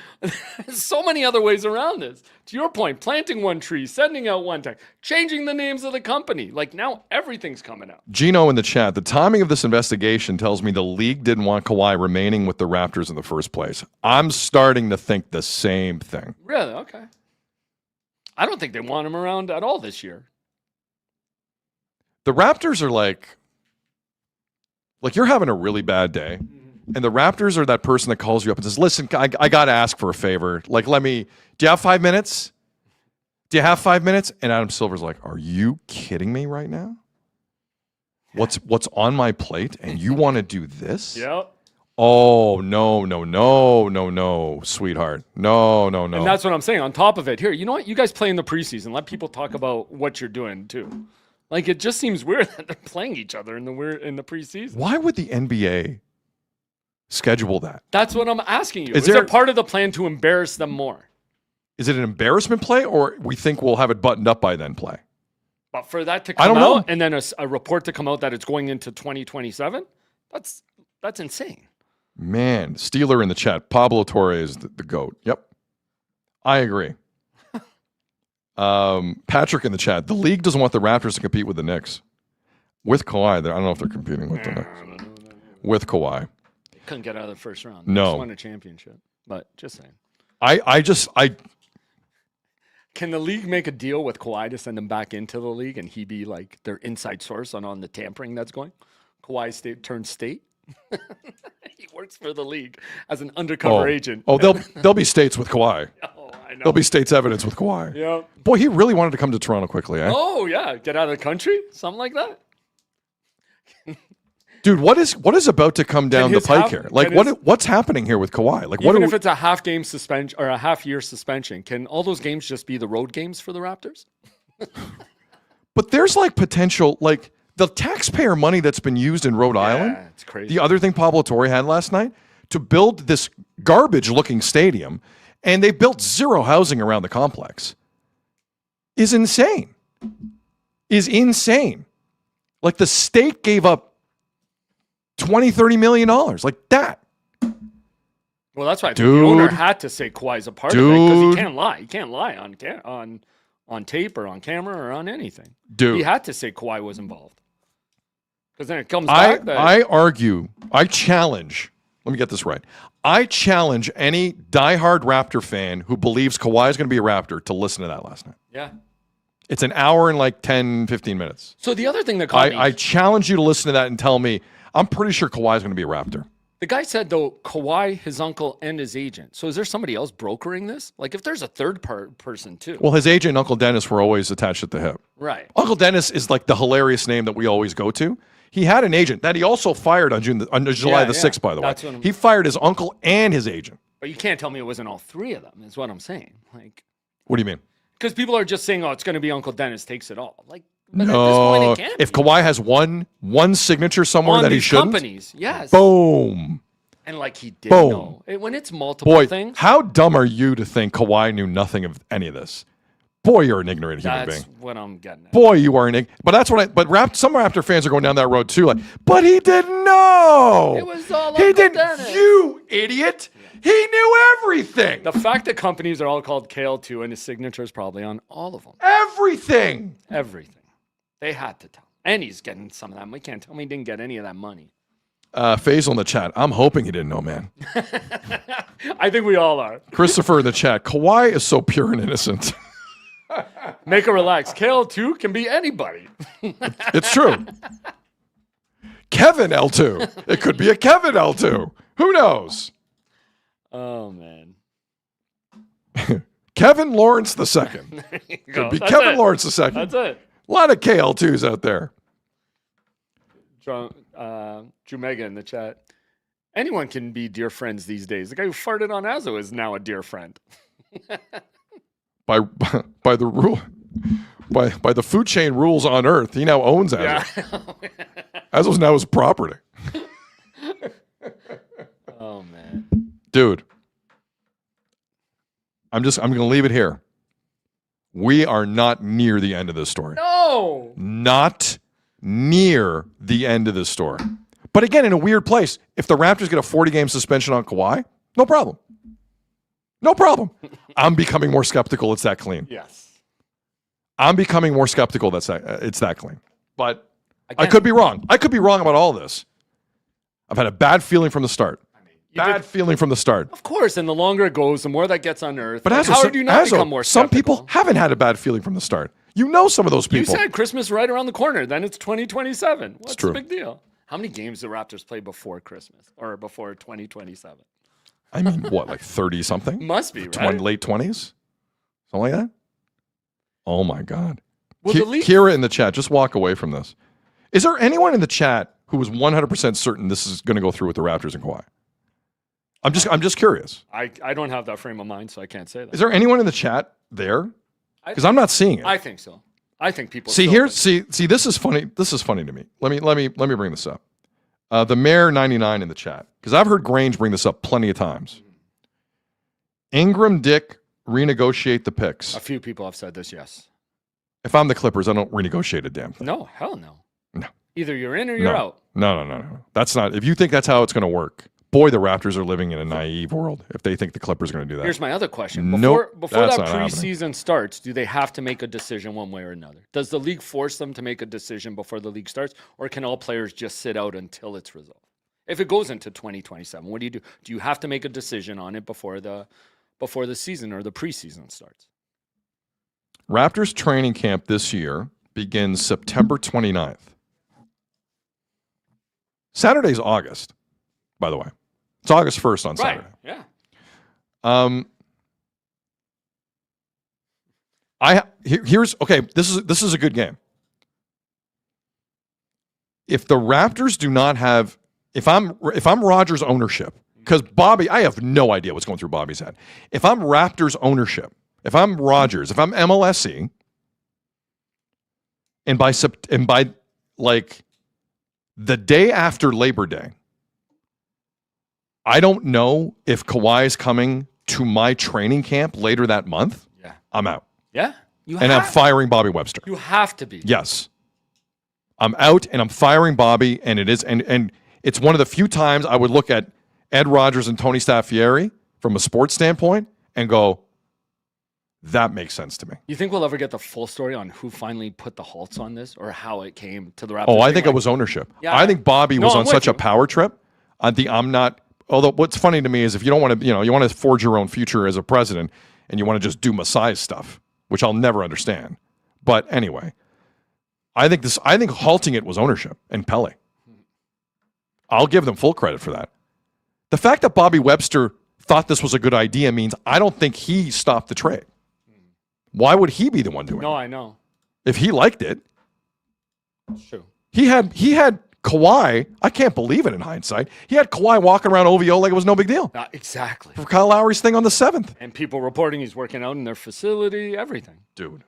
so many other ways around this. To your point, planting one tree, sending out one text, changing the names of the company. Like, now everything's coming out. Gino in the chat. The timing of this investigation tells me the league didn't want Kawhi remaining with the Raptors in the first place. I'm starting to think the same thing. Really? Okay. I don't think they want him around at all this year. The Raptors are like you're having a really bad day. And the Raptors are that person that calls you up and says, listen, I got to ask for a favor. Like, do you have 5 minutes? Do you have 5 minutes? And Adam Silver's like, are you kidding me right now? What's on my plate? And you want to do this? Yep. Oh, no, sweetheart. No. And that's what I'm saying. On top of it, here, you know what? You guys play in the preseason. Let people talk about what you're doing, too. Like, it just seems weird that they're playing each other in the preseason. Why would the NBA schedule that? That's what I'm asking you. Is there part of the plan to embarrass them more? Is it an embarrassment play, or we think we'll have it buttoned up by then play? But for that to come out and then a report to come out that it's going into 2027, that's insane. Man, Steeler in the chat. Pablo Torre is the GOAT. Yep. I agree. Patrick in the chat. The league doesn't want the Raptors to compete with the Knicks. With Kawhi, I don't know if they're competing with the Knicks. With Kawhi. Couldn't get out of the first round. No. Just won a championship. But just saying. I Can the league make a deal with Kawhi to send him back into the league and he be like their inside source on the tampering that's going? Kawhi turned state? He works for the league as an undercover agent. Oh, there'll be states with Kawhi. Oh, I know. There'll be states evidence with Kawhi. Yeah. Boy, he really wanted to come to Toronto quickly, eh? Oh, yeah. Get out of the country? Something like that? Dude, what is about to come down the pike here? Like, what's happening here with Kawhi? Like, even if it's a half-game suspension or a half-year suspension, can all those games just be the road games for the Raptors? But there's like potential, like the taxpayer money that's been used in Rhode Island. It's crazy. The other thing Pablo Torre had last night to build this garbage-looking stadium, and they built zero housing around the complex, is insane. Like the state gave up $20-30 million like that. Well, that's why the owner had to say Kawhi's a part of it because he can't lie. He can't lie on tape or on camera or on anything. Dude, he had to say Kawhi was involved because then it comes back. I challenge. Let me get this right. I challenge any diehard Raptor fan who believes Kawhi is going to be a Raptor to listen to that last night. Yeah. It's an hour and like 10, 15 minutes. So the other thing that caught me, I challenge you to listen to that and tell me. I'm pretty sure Kawhi is going to be a Raptor. The guy said, though, Kawhi, his uncle, and his agent. So is there somebody else brokering this? Like, if there's a third person, too. Well, his agent and Uncle Dennis were always attached at the hip. Right. Uncle Dennis is like the hilarious name that we always go to. He had an agent that he also fired on July the 6th, by the way. He fired his uncle and his agent. But you can't tell me it wasn't all three of them, is what I'm saying. Like, what do you mean? Because people are just saying, oh, it's going to be Uncle Dennis takes it all. Like, but no, at this point, it can't if be. Kawhi has one signature somewhere on that he these shouldn't, companies, yes. Boom. And like he did Boom. know. When it's multiple Boy, things. how dumb are you to think Kawhi knew nothing of any of this? Boy, you're an ignorant human being. That's what I'm getting at. Boy, you are an ignorant. But that's what some Raptor fans are going down that road too. Like, but he didn't know. It was all he Uncle didn't. Dennis. You idiot. He knew everything. The fact that companies are all called Kale too, and his signature is probably on all of them. Everything. They had to tell. And he's getting some of that. We can't tell me he didn't get any of that money. Faisal in the chat. I'm hoping he didn't know, man. I think we all are. Christopher in the chat. Kawhi is so pure and innocent. Make her relax. KL2 can be anybody. It's true. Kevin L2. It could be a Kevin L2. Who knows? Oh, man. Kevin Lawrence II. Could be Kevin Lawrence II. That's it. A lot of KL2s out there. Drew Mega in the chat. Anyone can be dear friends these days. The guy who farted on Azzo is now a dear friend. by the rule, by the food chain rules on Earth, he now owns Azzo. Yeah. Azzo's now his property. Oh man, dude. I'm going to leave it here. We are not near the end of this story. No. Not near the end of this story. But again, in a weird place, if the Raptors get a 40-game suspension on Kawhi, no problem. No problem. I'm becoming more skeptical it's that clean. Yes. I'm becoming more skeptical it's that clean. But Again, I could be wrong. I could be wrong about all this. I've had a bad feeling from the start. Feeling from the start. Of course, and the longer it goes, the more that gets unearthed. But how do you not become more some skeptical? people haven't had a bad feeling from the start. You know some of those people. You said Christmas right around the corner. Then it's 2027. What's true. the big deal? How many games do the Raptors play before Christmas or before 2027? I mean, what, like 30-something? Must be, right? Late 20s? Something like that? Oh, my God. Well, the league- Kira in the chat, just walk away from this. Is there anyone in the chat who is 100% certain this is going to go through with the Raptors and Kawhi? I'm just curious. I don't have that frame of mind, so I can't say that. Is there anyone in the chat there? Because I'm not seeing it. I think so. I think people see this is funny. This is funny to me. Let me bring this up. The Mayor 99 in the chat, because I've heard Grange bring this up plenty of times. Ingram, Dick renegotiate the picks. A few people have said this. Yes. If I'm the Clippers, I don't renegotiate a damn thing. No, hell no. No. Either you're in or you're out. No. That's not. If you think that's how it's going to work, boy, the Raptors are living in a naive world if they think the Clippers are going to do that. Here's my other question. Nope, Before that's that not happening. preseason starts, do they have to make a decision one way or another? Does the league force them to make a decision before the league starts, or can all players just sit out until it's resolved? If it goes into 2027, what do you do? Do you have to make a decision on it before the season or the preseason starts? Raptors training camp this year begins September 29th. Saturday's August, by the way. It's August 1st on Saturday. Yeah. This is a good game. If the Raptors do not have, if I'm Rodgers ownership, because Bobby, I have no idea what's going through Bobby's head. If I'm Raptors ownership, if I'm Rodgers, if I'm MLSE, and by like the day after Labor Day, I don't know if Kawhi is coming to my training camp later that month. Yeah. I'm out. Yeah. I'm firing Bobby Webster. You have to be. Yes. I'm out and I'm firing Bobby, and it is and it's one of the few times I would look at Ed Rodgers and Tony Staffieri from a sports standpoint and go, that makes sense to me. You think we'll ever get the full story on who finally put the halts on this or how it came to the Raptors? Oh, I think it was ownership. Yeah, I think Bobby was on such a power trip. I'm not. Although what's funny to me is if you don't want to, you want to forge your own future as a president and you want to just do Masai's stuff, which I'll never understand. But anyway, I think halting it was ownership and Pele. I'll give them full credit for that. The fact that Bobby Webster thought this was a good idea means I don't think he stopped the trade. Why would he be the one doing it? No, I know. If he liked it. It's true. He had Kawhi, I can't believe it in hindsight. He had Kawhi walking around OVO like it was no big deal. Exactly. For Kyle Lowry's thing on the 7th. And people reporting he's working out in their facility, everything. Dude.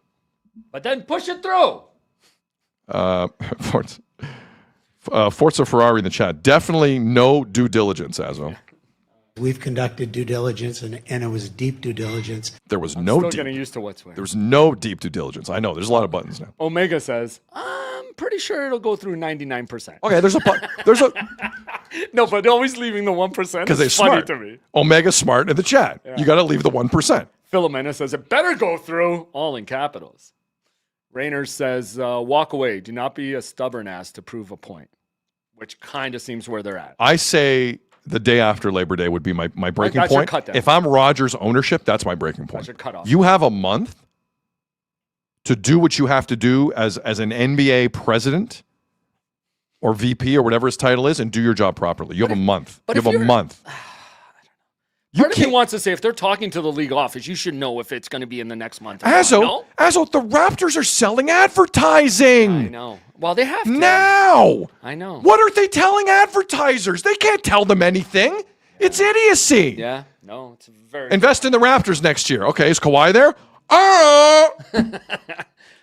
But then push it through. Forza Ferrari in the chat. Definitely no due diligence, Azzo. We've conducted due diligence, and it was deep due diligence. There was I'm no still deep. getting used to what's where. There was no deep due diligence. I know. There's a lot of buttons now. Omega says, I'm pretty sure it'll go through 99%. Okay, there's a No, but always leaving the 1% because they're is funny smart. to me. Omega's smart in the chat. Yeah. You got to leave the 1%. Philomena says, it better go through, all in capitals. Rainer says, walk away. Do not be a stubborn ass to prove a point, which kind of seems where they're at. I say the day after Labor Day would be my breaking That's your point. cut down. If I'm Rodgers ownership, that's my breaking point. That's your cutoff. You have a month to do what you have to do as an NBA president or VP or whatever his title is and do your job properly. You have a month. You have a month. Part of me wants to say if they're talking to the league office, you should know if it's going to be in the next month. Azzo, the Raptors are selling advertising. I know. Well, they have to. Now. I know. What are they telling advertisers? They can't tell them anything. It's idiocy. Yeah. No, it's very. Invest in the Raptors next year. Okay, is Kawhi there?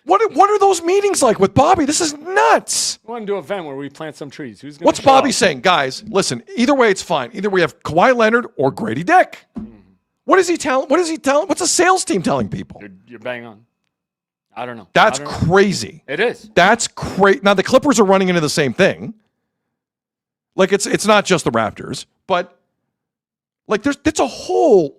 What are those meetings like with Bobby? This is nuts. We want to do an event where we plant some trees. Who's going What's Bobby saying? Guys, listen, either way it's fine. Either we have Kawhi Leonard or Grady Dick. What is he telling? What's the sales team telling people? You're bang on. I don't know. That's crazy. It is. That's crazy. Now the Clippers are running into the same thing. Like it's not just the Raptors, but like it's a whole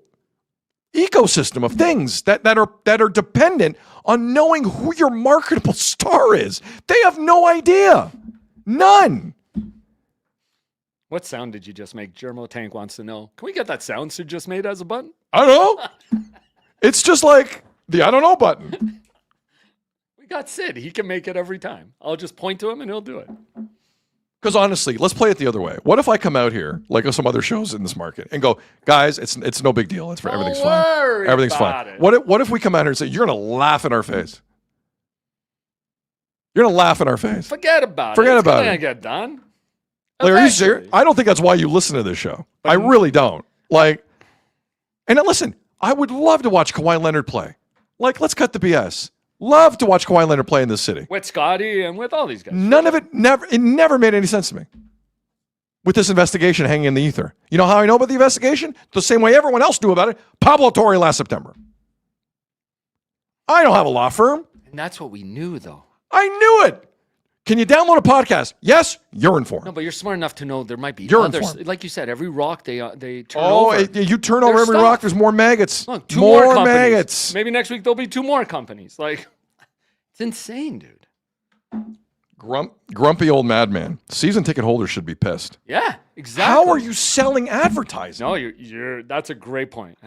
ecosystem of things that are dependent on knowing who your marketable star is. They have no idea. None. What sound did you just make? Germo Tank wants to know. Can we get that sound Sid just made as a button? I don't know. It's just like the I don't know button. We got Sid. He can make it every time. I'll just point to him and he'll do it. Because honestly, let's play it the other way. What if I come out here, like some other shows in this market, and go, guys, it's no big deal. Everything's fine. Everything's fine. What if we come out here and say, you're going to laugh in our face? You're going to laugh in our face. Forget about it. Forget about it. it. Get done. Like, are you serious? I don't think that's why you listen to this show. I really don't. Like, and then listen, I would love to watch Kawhi Leonard play. Like, let's cut the BS. Love to watch Kawhi Leonard play in this city. With Scotty and with all these guys. None of it never made any sense to me. With this investigation hanging in the ether. You know how I know about the investigation? The same way everyone else knew about it. Pablo Torre last September. I don't have a law firm. And that's what we knew, though. I knew it. Can you download a podcast? Yes, you're informed. No, but you're smart enough to know there might be you're others. Informed. Like you said, every rock they turn over. Oh, you turn over every rock, there's more maggots. Look, two more companies. maggots. Maybe next week there'll be 2 more companies. Like, it's insane, dude. Grumpy old madman. Season ticket holders should be pissed. Yeah, exactly. How are you selling advertising? No, you're. That's a great point.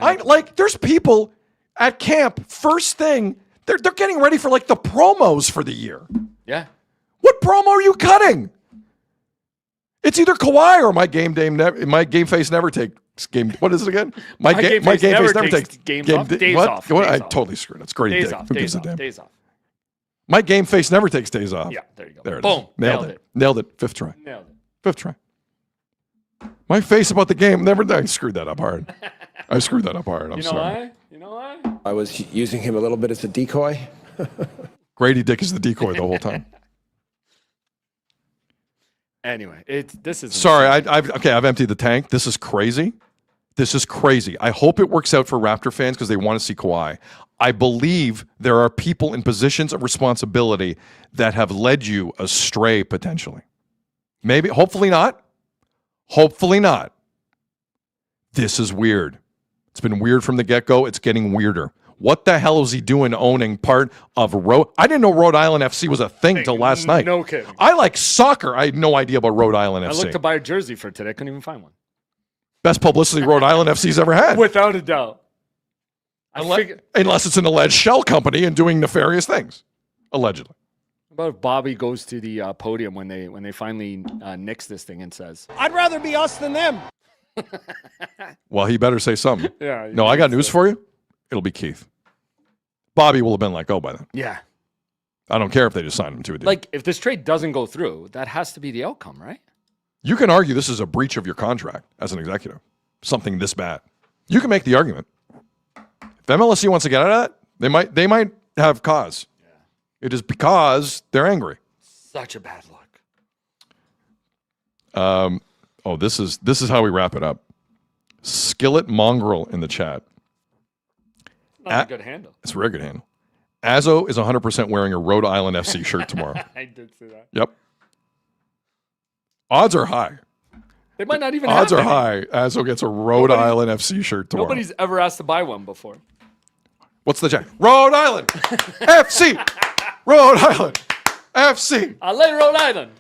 There's people at camp. First thing, they're getting ready for like the promos for the year. Yeah. What promo are you cutting? It's either Kawhi or my game face never takes game. What is it again? My game face never takes games off. Days what? off. What? Days I off. totally screwed it. It's Grady Days Dick. off. Who Days gives a off. damn? Days off. My game face never takes days off. Yeah, there you go. There it Boom. is. Nailed it. Nailed it. 5th try. Nailed it. 5th try. My face about the game never. I screwed that up hard. I'm sorry. Why? You know why? I was using him a little bit as a decoy. Grady Dick is the decoy the whole time. Anyway, this is sorry. I've emptied the tank. This is crazy. I hope it works out for Raptor fans because they want to see Kawhi. I believe there are people in positions of responsibility that have led you astray potentially. Maybe, hopefully not. Hopefully not. This is weird. It's been weird from the get-go. It's getting weirder. What the hell is he doing owning part of I didn't know Rhode Island FC was a thing till last night. No kidding. I like soccer. I had no idea about Rhode Island FC. I looked to buy a jersey for today. I couldn't even find one. Best publicity Rhode Island FC's ever had. Without a doubt. Unless it's an alleged shell company and doing nefarious things. Allegedly. How about if Bobby goes to the podium when they finally nix this thing and says, I'd rather be us than them. Well, he better say something. Yeah. No, I got news for you. It'll be Keith. Bobby will have been let go by then. Yeah. I don't care if they just signed him to a deal. Like, if this trade doesn't go through, that has to be the outcome, right? You can argue this is a breach of your contract as an executive. Something this bad. You can make the argument. If MLSE wants to get out of that, they might have cause. Yeah. It is because they're angry. Such a bad look. This is how we wrap it up. Skillet Mongrel in the chat. Not a good handle. It's a very good handle. Azzo is 100% wearing a Rhode Island FC shirt tomorrow. I did see that. Yep. Odds are high. They might not even Odds have are any. high. Azzo gets a Rhode Island FC shirt tomorrow. Nobody's ever asked to buy one before. What's the jacket? Rhode Island FC. Rhode Island FC. I lay Rhode Island.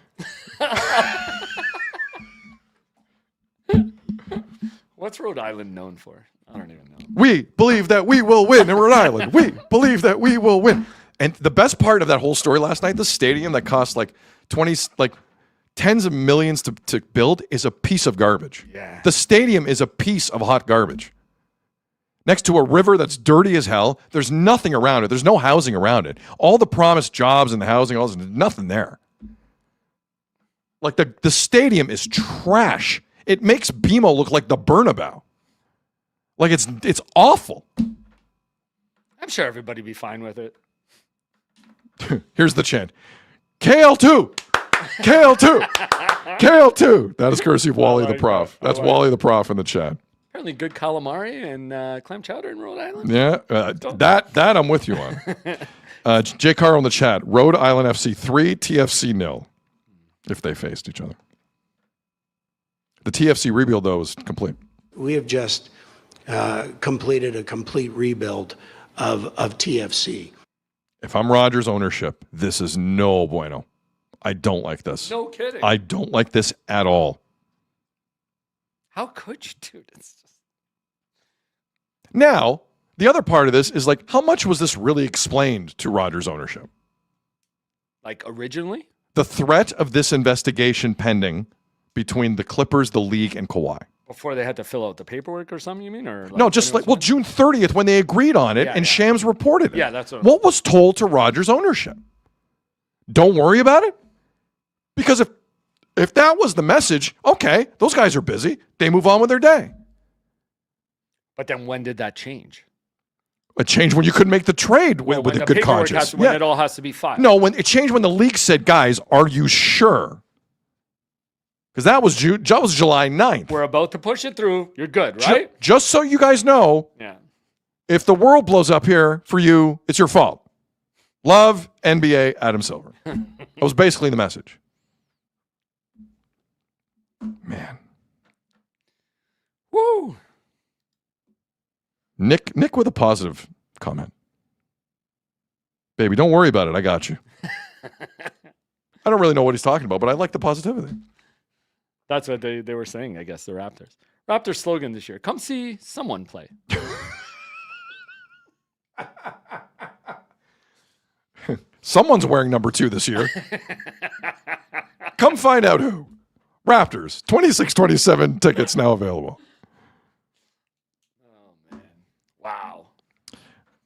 What's Rhode Island known for? I don't even know. We believe that we will win in Rhode Island. We believe that we will win. And the best part of that whole story last night, the stadium that cost like tens of millions to build is a piece of garbage. Yeah. The stadium is a piece of hot garbage. Next to a river that's dirty as hell. There's nothing around it. There's no housing around it. All the promised jobs and the housing, all this, nothing there. Like the stadium is trash. It makes BMO look like the Bernabeu. Like it's awful. I'm sure everybody be fine with it. Here's the chant. KL2! KL2! KL2! That is courtesy of Wally the Prof. That's Wally the Prof in the chat. Apparently good calamari and clam chowder in Rhode Island. Yeah, that I'm with you on. Jay Carr in the chat. Rhode Island FC 3, TFC 0. If they faced each other. The TFC rebuild, though, is complete. We have just completed a complete rebuild of TFC. If I'm Rogers ownership, this is no bueno. I don't like this. No kidding. I don't like this at all. How could you do this? Now, the other part of this is like, how much was this really explained to Rogers ownership? Like originally? The threat of this investigation pending between the Clippers, the league, and Kawhi. Before they had to fill out the paperwork or something, you mean? Or No, just like, June 30th when they agreed on it and Shams reported it. Yeah, that's what was told to Rogers ownership. Don't worry about it. Because if that was the message, okay, those guys are busy. They move on with their day. But then when did that change? It changed when you couldn't make the trade with a good conscience. When it all has to be filed. No, when it changed when the league said, guys, are you sure? Because that was July 9th. We're about to push it through. You're good, right? Just so you guys know, if the world blows up here for you, it's your fault. Love, NBA, Adam Silver. That was basically the message. Man. Woo. Nick with a positive comment. Baby, don't worry about it. I got you. I don't really know what he's talking about, but I like the positivity. That's what they were saying, I guess, the Raptors. Raptors slogan this year, come see someone play. Someone's wearing number 2 this year. Come find out who. Raptors, 26-27 tickets now available. Oh, man.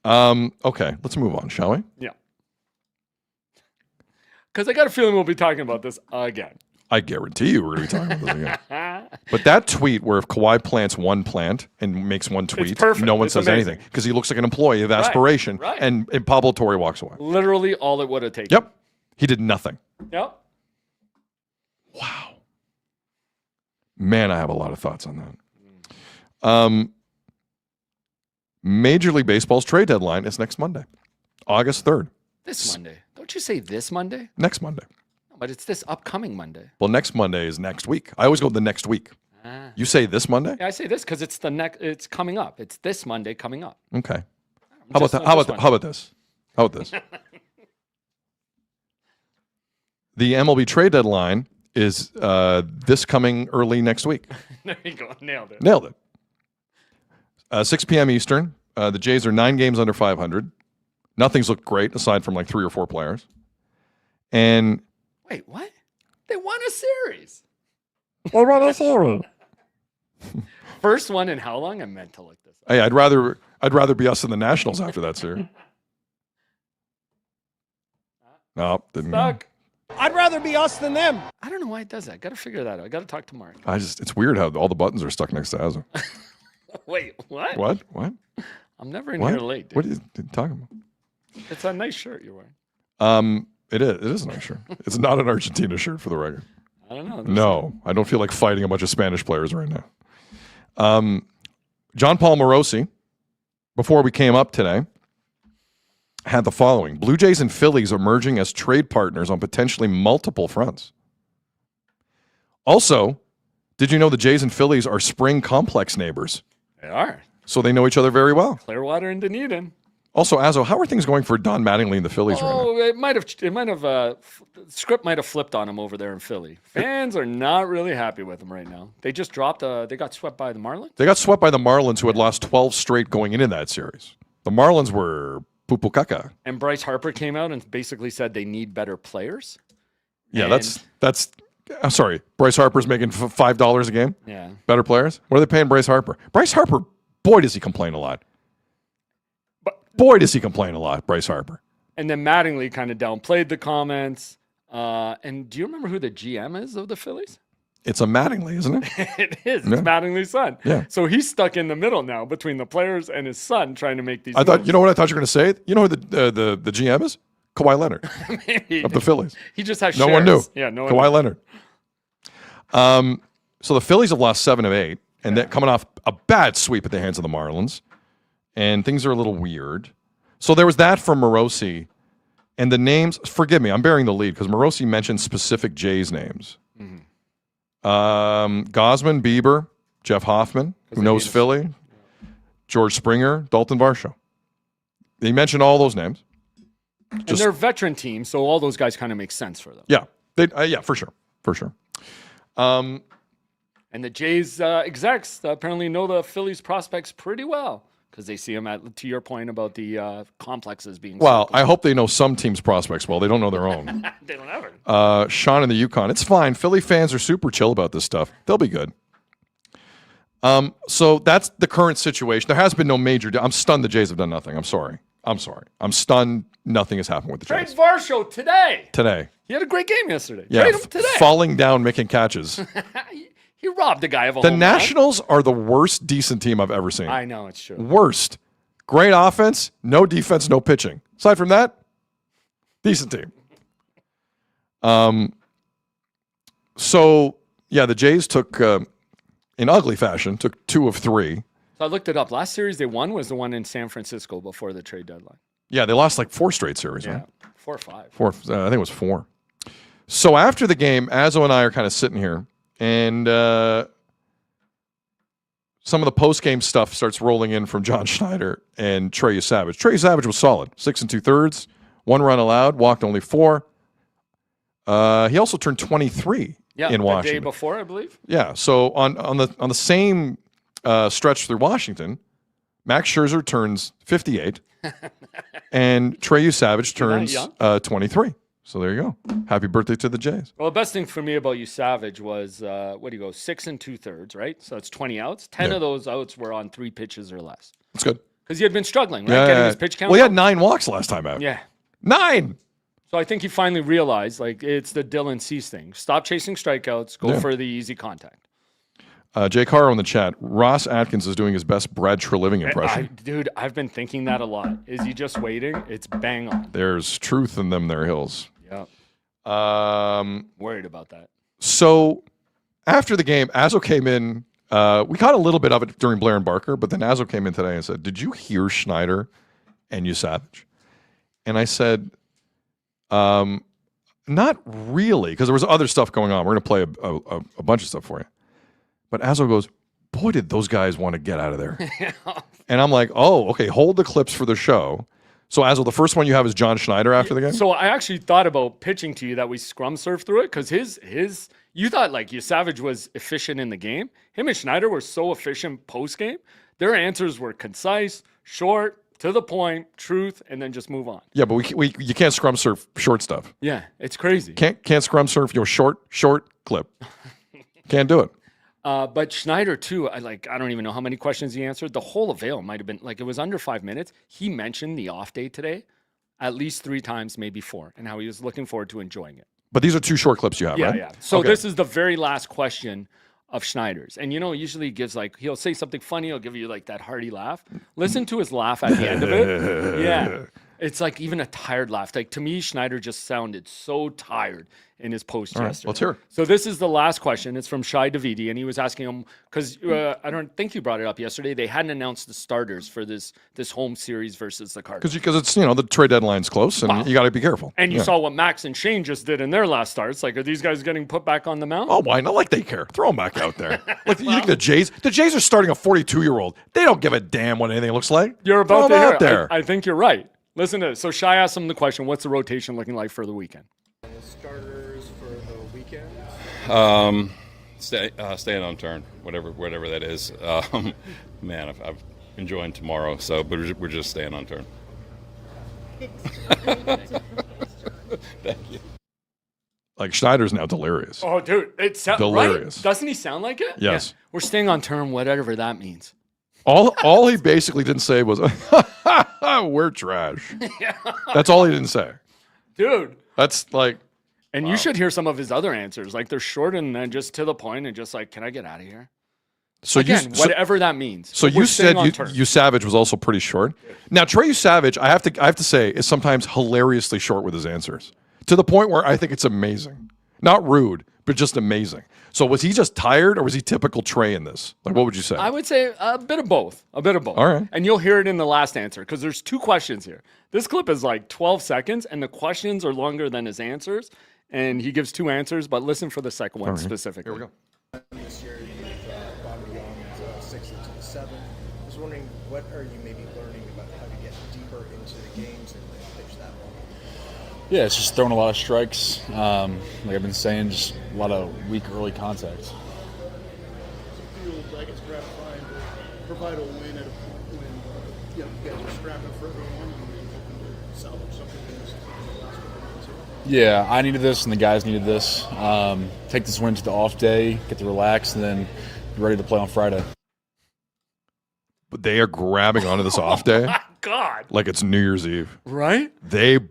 Wow. Okay, let's move on, shall we? Yeah. Because I got a feeling we'll be talking about this again. I guarantee you we're going to be talking about this again. But that tweet where if Kawhi plants one plant and makes one tweet, no one says anything because he looks like an employee of aspiration, and Pablo Torre walks away. Literally all it would have taken. Yep. He did nothing. Yep. Wow. Man, I have a lot of thoughts on that. Major League Baseball's trade deadline is next Monday, August 3rd. This Monday. Don't you say this Monday? Next Monday. But it's this upcoming Monday. Well, next Monday is next week. I always go the next week. You say this Monday? Yeah, I say this because it's it's coming up. It's this Monday coming up. Okay. How about this? How about this? The MLB trade deadline is this coming early next week. There you go. Nailed it. Nailed it. 6 p.m. Eastern. The Jays are 9 games under 500. Nothing's looked great aside from like 3 or 4 players. And wait, what? They won a series. They won a series. First one in how long? I meant to look this up. Hey, I'd rather be us than the Nationals after that series. No, didn't. Stuck. I'd rather be us than them. I don't know why it does that. Got to figure that out. I got to talk to Mark. It's weird how all the buttons are stuck next to Azza. Wait, what? What? I'm never in here late, dude. What are you talking about? It's a nice shirt you're wearing. It is a nice shirt. It's not an Argentina shirt for the record. I don't know. No, I don't feel like fighting a bunch of Spanish players right now. John Paul Morosi, before we came up today, had the following. Blue Jays and Phillies emerging as trade partners on potentially multiple fronts. Also, did you know the Jays and Phillies are spring complex neighbors? They are. So they know each other very well. Clearwater and Dunedin. Also, Azzo, how are things going for Don Mattingly and the Phillies right now? Oh, it might have. The script might have flipped on him over there in Philly. Fans are not really happy with him right now. They just dropped. They got swept by the Marlins. They got swept by the Marlins, who had lost 12 straight going into that series. The Marlins were Pupukaka. And Bryce Harper came out and basically said they need better players. Yeah, And- that's. I'm sorry. Bryce Harper's making $5 a game. Yeah. Better players. What are they paying Bryce Harper? Bryce Harper. Boy, does he complain a lot. Boy, does he complain a lot. Bryce Harper. And then Mattingly kind of downplayed the comments. And do you remember who the GM is of the Phillies? It's a Mattingly, isn't it? It is. Yeah. It's Mattingly's son. Yeah. So he's stuck in the middle now between the players and his son trying to make these. I thought. moves. You know what I thought you were going to say? You know who the GM is? Kawhi Leonard Maybe. of the Phillies. He just has No one knew. shares. Yeah, no one Kawhi knew. Leonard. So the Phillies have lost 7 of 8, and they're coming off a bad sweep at the hands of the Marlins, and things are a little weird. So there was that from Morosi, and the names. Forgive me, I'm bearing the lead because Morosi mentioned specific Jays names. Gosman, Bieber, Jeff Hoffman, who knows Philly, George Springer, Dalton Varsho. He mentioned all those names. And they're a veteran team, so all those guys kind of make sense for them. Yeah, yeah, for sure. And the Jays execs apparently know the Phillies prospects pretty well because they see them at, to your point about the complexes being. Well, I hope they know some teams' prospects well. They don't know their own. They don't ever. Sean in the Yukon. It's fine. Philly fans are super chill about this stuff. They'll be good. So that's the current situation. There has been no major. I'm stunned the Jays have done nothing. I'm sorry. I'm stunned nothing has happened with the Trade Jays. Varsho today. Today. He had a great game yesterday. Yeah, Trade him today. falling down, making catches. He robbed a guy of a The home run. Nationals are the worst decent team I've ever seen. I know, it's true. Worst. Great offense, no defense, no pitching. Aside from that, decent team. So, yeah, the Jays took, in ugly fashion, took 2 of 3. So I looked it up. Last series they won was the one in San Francisco before the trade deadline. Yeah, they lost like 4 straight series, right? 4 or 5. 4, I think it was 4. So after the game, Azzo and I are kind of sitting here, and some of the post-game stuff starts rolling in from John Schneider and Trey Savage. Trey Savage was solid, 6 2/3, 1 run allowed, walked only 4. He also turned 23 in the Washington. day before, I believe. Yeah, so on the same stretch through Washington, Max Scherzer turns 58, and Trey Savage turns 23. So there you go. Happy birthday to the Jays. Well, the best thing for me about you, Savage, was what do you go 6 2/3, right? So it's 20 outs. 10 of those outs were on 3 pitches or less. That's good. Because he had been struggling, right? Getting his pitch count. Well, he had up. 9 walks last time out. Yeah. 9. So I think he finally realized, like, it's the Dylan Cease thing. Stop chasing strikeouts. Go for the easy contact. Jake Harrow in the chat. Ross Atkins is doing his best Brad Treliving impression. Dude, I've been thinking that a lot. Is he just waiting? It's bang on. There's truth in them there hills. Yeah. Worried about that. So after the game, Azzo came in. We caught a little bit of it during Blair and Barker, but then Azzo came in today and said, "Did you hear Schneider and you Savage?" And I said, "Not really," because there was other stuff going on. We're going to play a bunch of stuff for you. But Azzo goes, "Boy, did those guys want to get out of there." And I'm like, "Oh, okay, hold the clips for the show." So, Azzo, the first one you have is John Schneider after the game? So I actually thought about pitching to you that we scrum surf through it because you thought like your Savage was efficient in the game. Him and Schneider were so efficient post game. Their answers were concise, short, to the point, truth, and then just move on. Yeah, but you can't scrum surf short stuff. Yeah, it's crazy. Can't scrum surf your short clip. Can't do it. But Schneider too, I don't even know how many questions he answered. The whole avail might have been like it was under 5 minutes. He mentioned the off day today at least 3 times, maybe 4, and how he was looking forward to enjoying it. But these are 2 short clips you have, right? Yeah. So this is the very last question of Schneider's. And usually he gives he'll say something funny, he'll give you like that hearty laugh. Listen to his laugh at the end of it. Yeah. It's like even a tired laugh. Like to me, Schneider just sounded so tired in his post yesterday. Let's hear it. So this is the last question. It's from Shai Davidi, and he was asking him because I don't think you brought it up yesterday. They hadn't announced the starters for this home series versus the Cardinals. Because it's the trade deadline's close, and you got to be careful. And you saw what Max and Shane just did in their last starts. Like, are these guys getting put back on the mound? Oh, why not? Like they care. Throw them back out there. Like you think the Jays are starting a 42-year-old. They don't give a damn what anything looks like. You're about to Throw 'em hear out there. I think you're right. Listen to this. So Shai asked him the question, what's the rotation looking like for the weekend? Starters for the weekend? Staying on turn, whatever that is. Man, I've enjoying tomorrow, but we're just staying on turn. Thank you. Like Schneider's now delirious. Oh, dude, it sounds Delirious. right? Doesn't he sound like it? Yes. Yeah. We're staying on term, whatever that means. All he basically didn't say was, we're trash. Yeah. That's all he didn't say. Dude. That's like. And you should hear some of his other answers. Like they're short and then just to the point and just like, can I get out of here? So Again, whatever that means. So But we're you said staying on term. you Savage was also pretty short. Now Trey Savage, I have to say, is sometimes hilariously short with his answers, to the point where I think it's amazing. Not rude, but just amazing. So was he just tired, or was he typical Trey in this? Like, what would you say? I would say a bit of both. A bit of both. All right. And you'll hear it in the last answer because there's 2 questions here. This clip is like 12 seconds, and the questions are longer than his answers. And he gives 2 answers, but listen for the second one specifically. Here we go. This year, you've gone beyond 6 into 7. I was wondering, what are you maybe learning about how to get deeper into the games and pitch that ball? Yeah, it's just throwing a lot of strikes. Like I've been saying, just a lot of weak early contacts. Does it feel like it's gratifying to provide a win at a point when you guys are scrapping for everyone and you're hoping to salvage something in this last couple of months here? Yeah, I needed this, and the guys needed this. Take this win to the off day, get to relax, and then be ready to play on Friday. But they are grabbing onto this off day. God. Like it's New Year's Eve. Right?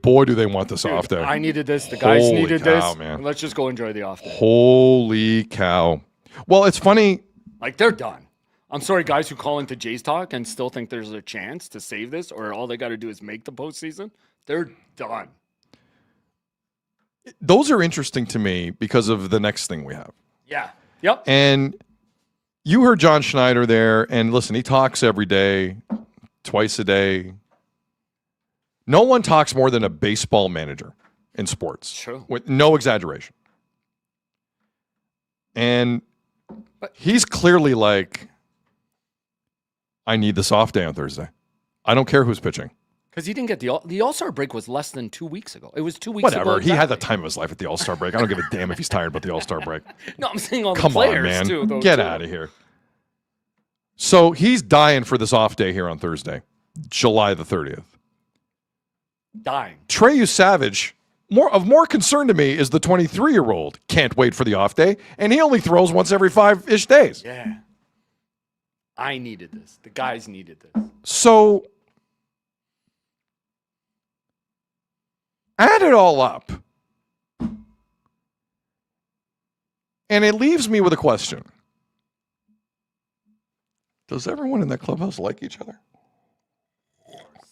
Boy, do they want this off day. I needed this. The guys Holy needed cow, this. Man. Let's just go enjoy the off day. Holy cow. Well, it's funny. Like they're done. I'm sorry, guys who call into Jay's Talk and still think there's a chance to save this, or all they got to do is make the postseason. They're done. Those are interesting to me because of the next thing we have. Yeah. Yep. And you heard John Schneider there, and listen, he talks every day, twice a day. No one talks more than a baseball manager in sports. True. With no exaggeration. And he's clearly like, I need this off day on Thursday. I don't care who's pitching. Because he didn't get the All-Star break was less than 2 weeks ago. It was 2 weeks Whatever. ago. He had the time of his life at the All-Star break. I don't give a damn if he's tired about the All-Star break. No, I'm saying all the Come players on, man. too. Though, Get too. out of here. So he's dying for this off day here on Thursday, July the 30th. Dying. Trey Savage, more concern to me is the 23-year-old can't wait for the off day, and he only throws once every 5-ish days. Yeah. I needed this. The guys needed this. So add it all up, and it leaves me with a question. Does everyone in that clubhouse like each other?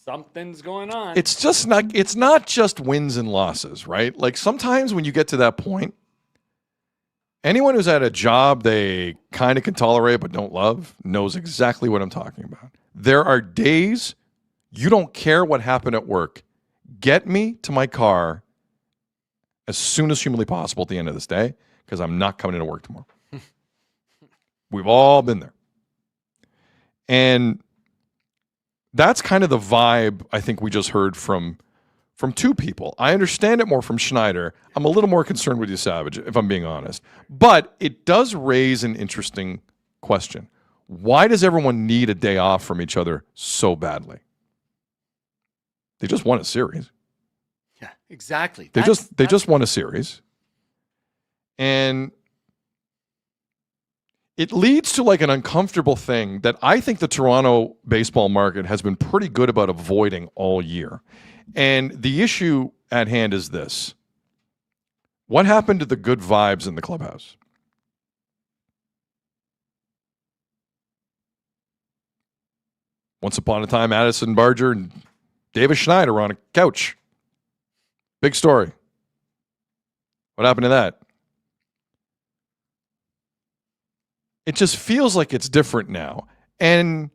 Something's going on. It's not just wins and losses, right? Like sometimes when you get to that point, anyone who's at a job they kind of can tolerate but don't love knows exactly what I'm talking about. There are days you don't care what happened at work. Get me to my car as soon as humanly possible at the end of this day, because I'm not coming into work tomorrow. We've all been there. And that's kind of the vibe I think we just heard from 2 people. I understand it more from Schneider. I'm a little more concerned with you, Savage, if I'm being honest. But it does raise an interesting question. Why does everyone need a day off from each other so badly? They just won a series. Yeah, exactly. They just won a series. And it leads to like an uncomfortable thing that I think the Toronto baseball market has been pretty good about avoiding all year. And the issue at hand is this. What happened to the good vibes in the clubhouse? Once upon a time, Addison Barger and Davis Schneider were on a couch. Big story. What happened to that? It just feels like it's different now. And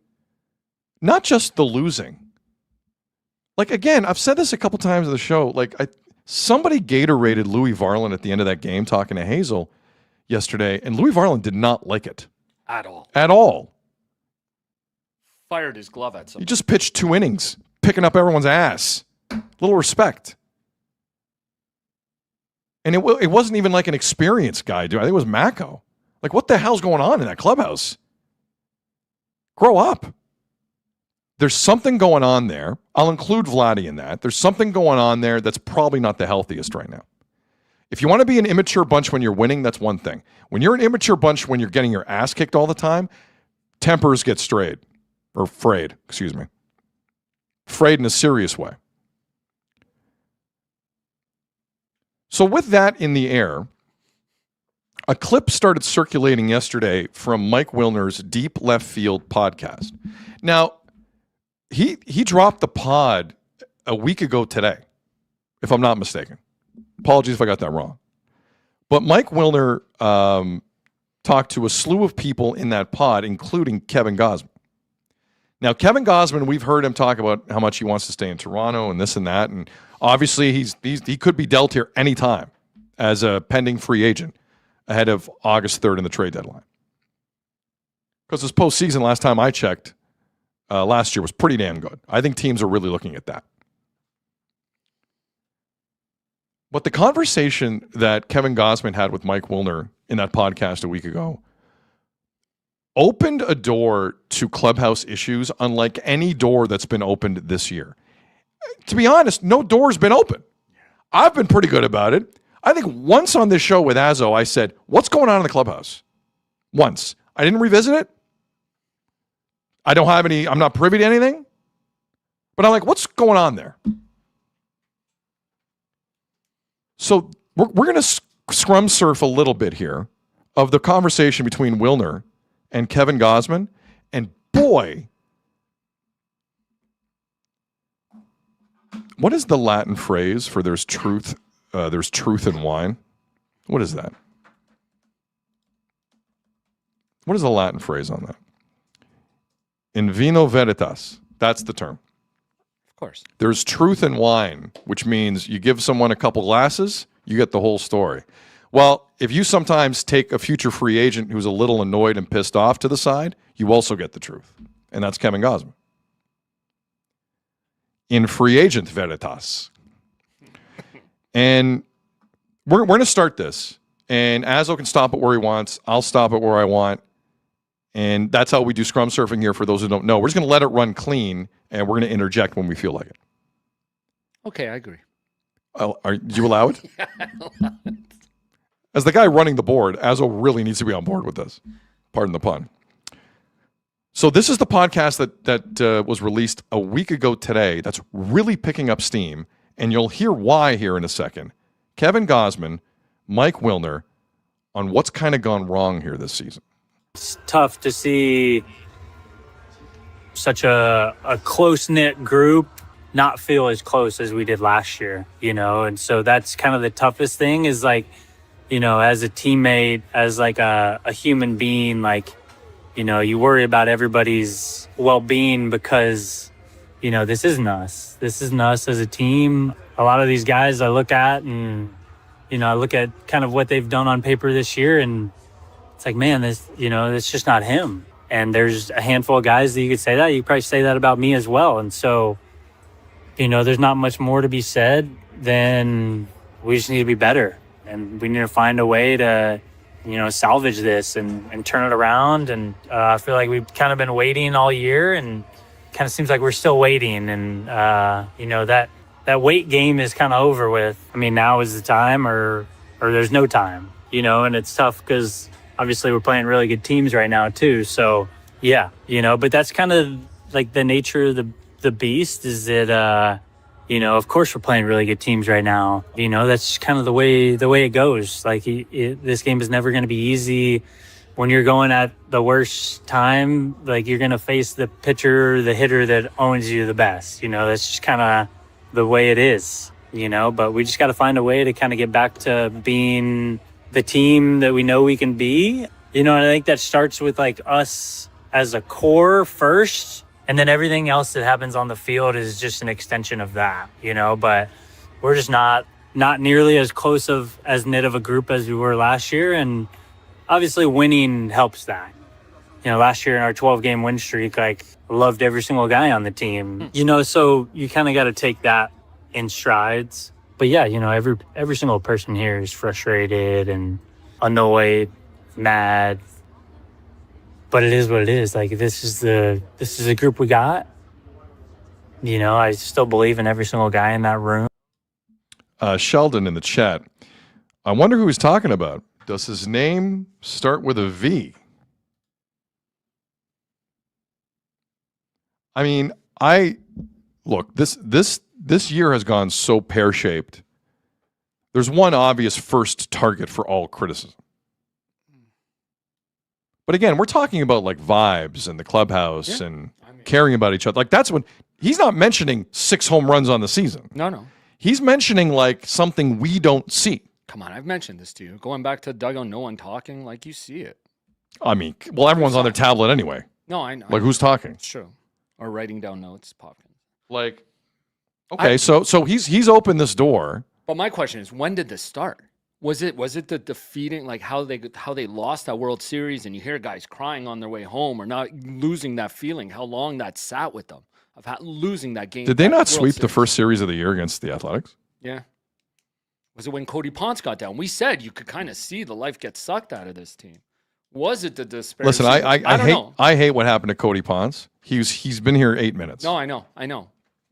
not just the losing. Like, again, I've said this a couple times on the show. Like, somebody Gator-rated Louis Varland at the end of that game talking to Hazel yesterday, and Louis Varland did not like it. At all. At all. Fired his glove at somebody. He just pitched 2 innings, picking up everyone's ass. Little respect. And it wasn't even like an experienced guy, dude. I think it was Mako. Like, what the hell's going on in that clubhouse? Grow up. There's something going on there. I'll include Vladdy in that. There's something going on there that's probably not the healthiest right now. If you want to be an immature bunch when you're winning, that's one thing. When you're an immature bunch when you're getting your ass kicked all the time, tempers get frayed, excuse me. Frayed in a serious way. So with that in the air, a clip started circulating yesterday from Mike Wilner's Deep Left Field podcast. Now, he dropped the pod a week ago today, if I'm not mistaken. Apologies if I got that wrong. But Mike Wilner talked to a slew of people in that pod, including Kevin Gausman. Now, Kevin Gausman, we've heard him talk about how much he wants to stay in Toronto and this and that. And obviously, he could be dealt here anytime as a pending free agent ahead of August 3rd in the trade deadline. Because this postseason, last time I checked, last year was pretty damn good. I think teams are really looking at that. But the conversation that Kevin Gausman had with Mike Wilner in that podcast a week ago opened a door to clubhouse issues unlike any door that's been opened this year. To be honest, no door's been open. I've been pretty good about it. I think once on this show with Azzo, I said, what's going on in the clubhouse? Once. I didn't revisit it. I don't have any, I'm not privy to anything. But I'm like, what's going on there? So we're going to scrum surf a little bit here of the conversation between Wilner and Kevin Gausman. And boy, what is the Latin phrase for there's truth in wine? What is that? What is the Latin phrase on that? In vino veritas. That's the term. Of course. There's truth in wine, which means you give someone a couple glasses, you get the whole story. Well, if you sometimes take a future free agent who's a little annoyed and pissed off to the side, you also get the truth. And that's Kevin Gausman. In free agent veritas. And we're going to start this. And Azzo can stop it where he wants. I'll stop it where I want. And that's how we do scrum surfing here for those who don't know. We're just going to let it run clean, and we're going to interject when we feel like it. Okay, I agree. Do you allow it? Yeah, I allow it. As the guy running the board, Azzo really needs to be on board with this. Pardon the pun. So this is the podcast that was released a week ago today that's really picking up steam, and you'll hear why here in a second. Kevin Gausman, Mike Wilner, on what's kind of gone wrong here this season. It's tough to see such a close-knit group not feel as close as we did last year, you know? And so that's kind of the toughest thing is like, you know, as a teammate, as like a human being, like, you know, you worry about everybody's well-being because, you know, this isn't us. This isn't us as a team. A lot of these guys I look at and, you know, I look at kind of what they've done on paper this year and it's like, man, this, you know, it's just not him. And there's a handful of guys that you could say that. You could probably say that about me as well. And so, you know, there's not much more to be said than we just need to be better. And we need to find a way to, you know, salvage this and turn it around. And I feel like we've kind of been waiting all year and kind of seems like we're still waiting. And, you know, that wait game is kind of over with. I mean, now is the time or there's no time, you know, and it's tough because obviously we're playing really good teams right now too. So, yeah, you know, but that's kind of like the nature of the beast is that, you know, of course we're playing really good teams right now. You know, that's kind of the way it goes. Like this game is never going to be easy. When you're going at the worst time, like you're going to face the pitcher, the hitter that owns you the best. You know, that's just kind of the way it is, you know, but we just got to find a way to kind of get back to being the team that we know we can be. You know, and I think that starts with like us as a core first. And then everything else that happens on the field is just an extension of that, you know, but we're just not nearly as close as knit of a group as we were last year. And obviously winning helps that. You know, last year in our 12-game win streak, like loved every single guy on the team, you know, so you kind of got to take that in strides. But yeah, you know, every single person here is frustrated and annoyed, mad. But it is what it is. Like this is the group we got, You know, I still believe in every single guy in that room. Sheldon in the chat. I wonder who he's talking about. Does his name start with a V? I mean, look, this year has gone so pear-shaped. There's one obvious first target for all criticism. But again, we're talking about like vibes and the clubhouse and caring about each other. Like that's when he's not mentioning 6 home runs on the season. No. He's mentioning like something we don't see. Come on, I've mentioned this to you. Going back to dugout, no one talking, like you see it. I mean, well, everyone's on their tablet anyway. No, I know. Like who's talking? It's true. Or writing down notes, popping. Like, okay, so he's opened this door. But my question is, when did this start? Was it the defeating, like how they lost that World Series, and you hear guys crying on their way home, or not losing that feeling? How long that sat with them of losing that game? Did they not sweep the first series of the year against the Athletics? Yeah. Was it when Cody Ponce got down? We said you could kind of see the life get sucked out of this team. Was it the despair? Listen, I hate what happened to Cody Ponce. He's been here 8 minutes. No, I know.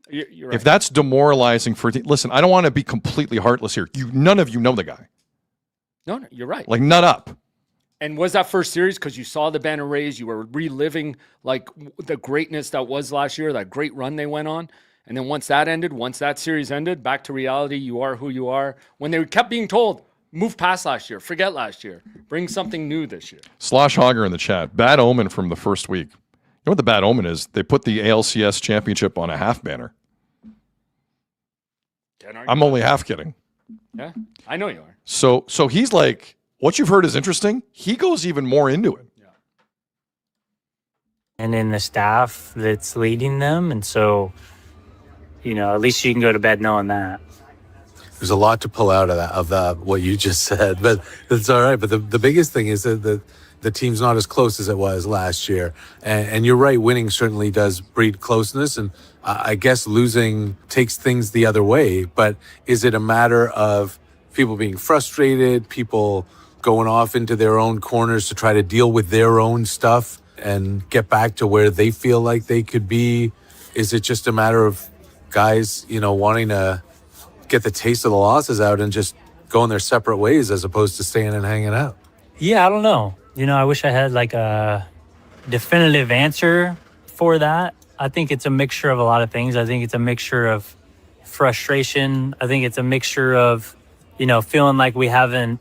You're right. If that's demoralizing for listen, I don't want to be completely heartless here. None of you know the guy. No, you're right. Like nut up. And was that first series because you saw the banner raised? You were reliving like the greatness that was last year, that great run they went on. And then once that series ended, back to reality, you are who you are. When they kept being told, move past last year, forget last year, bring something new this year. Slosh Hogger in the chat. Bad omen from the first week. You know what the bad omen is? They put the ALCS championship on a half banner. I'm only half kidding. Yeah, I know you are. So he's like, what you've heard is interesting. He goes even more into it. Yeah. And in the staff that's leading them. And so, at least you can go to bed knowing that. There's a lot to pull out of that what you just said, but that's all right. But the biggest thing is that the team's not as close as it was last year. And you're right, winning certainly does breed closeness. And I guess losing takes things the other way. But is it a matter of people being frustrated, people going off into their own corners to try to deal with their own stuff and get back to where they feel like they could be? Is it just a matter of guys, wanting to get the taste of the losses out and just going their separate ways as opposed to staying and hanging out? Yeah, I don't know. I wish I had like a definitive answer for that. I think it's a mixture of a lot of things. I think it's a mixture of frustration. I think it's a mixture of, feeling like we haven't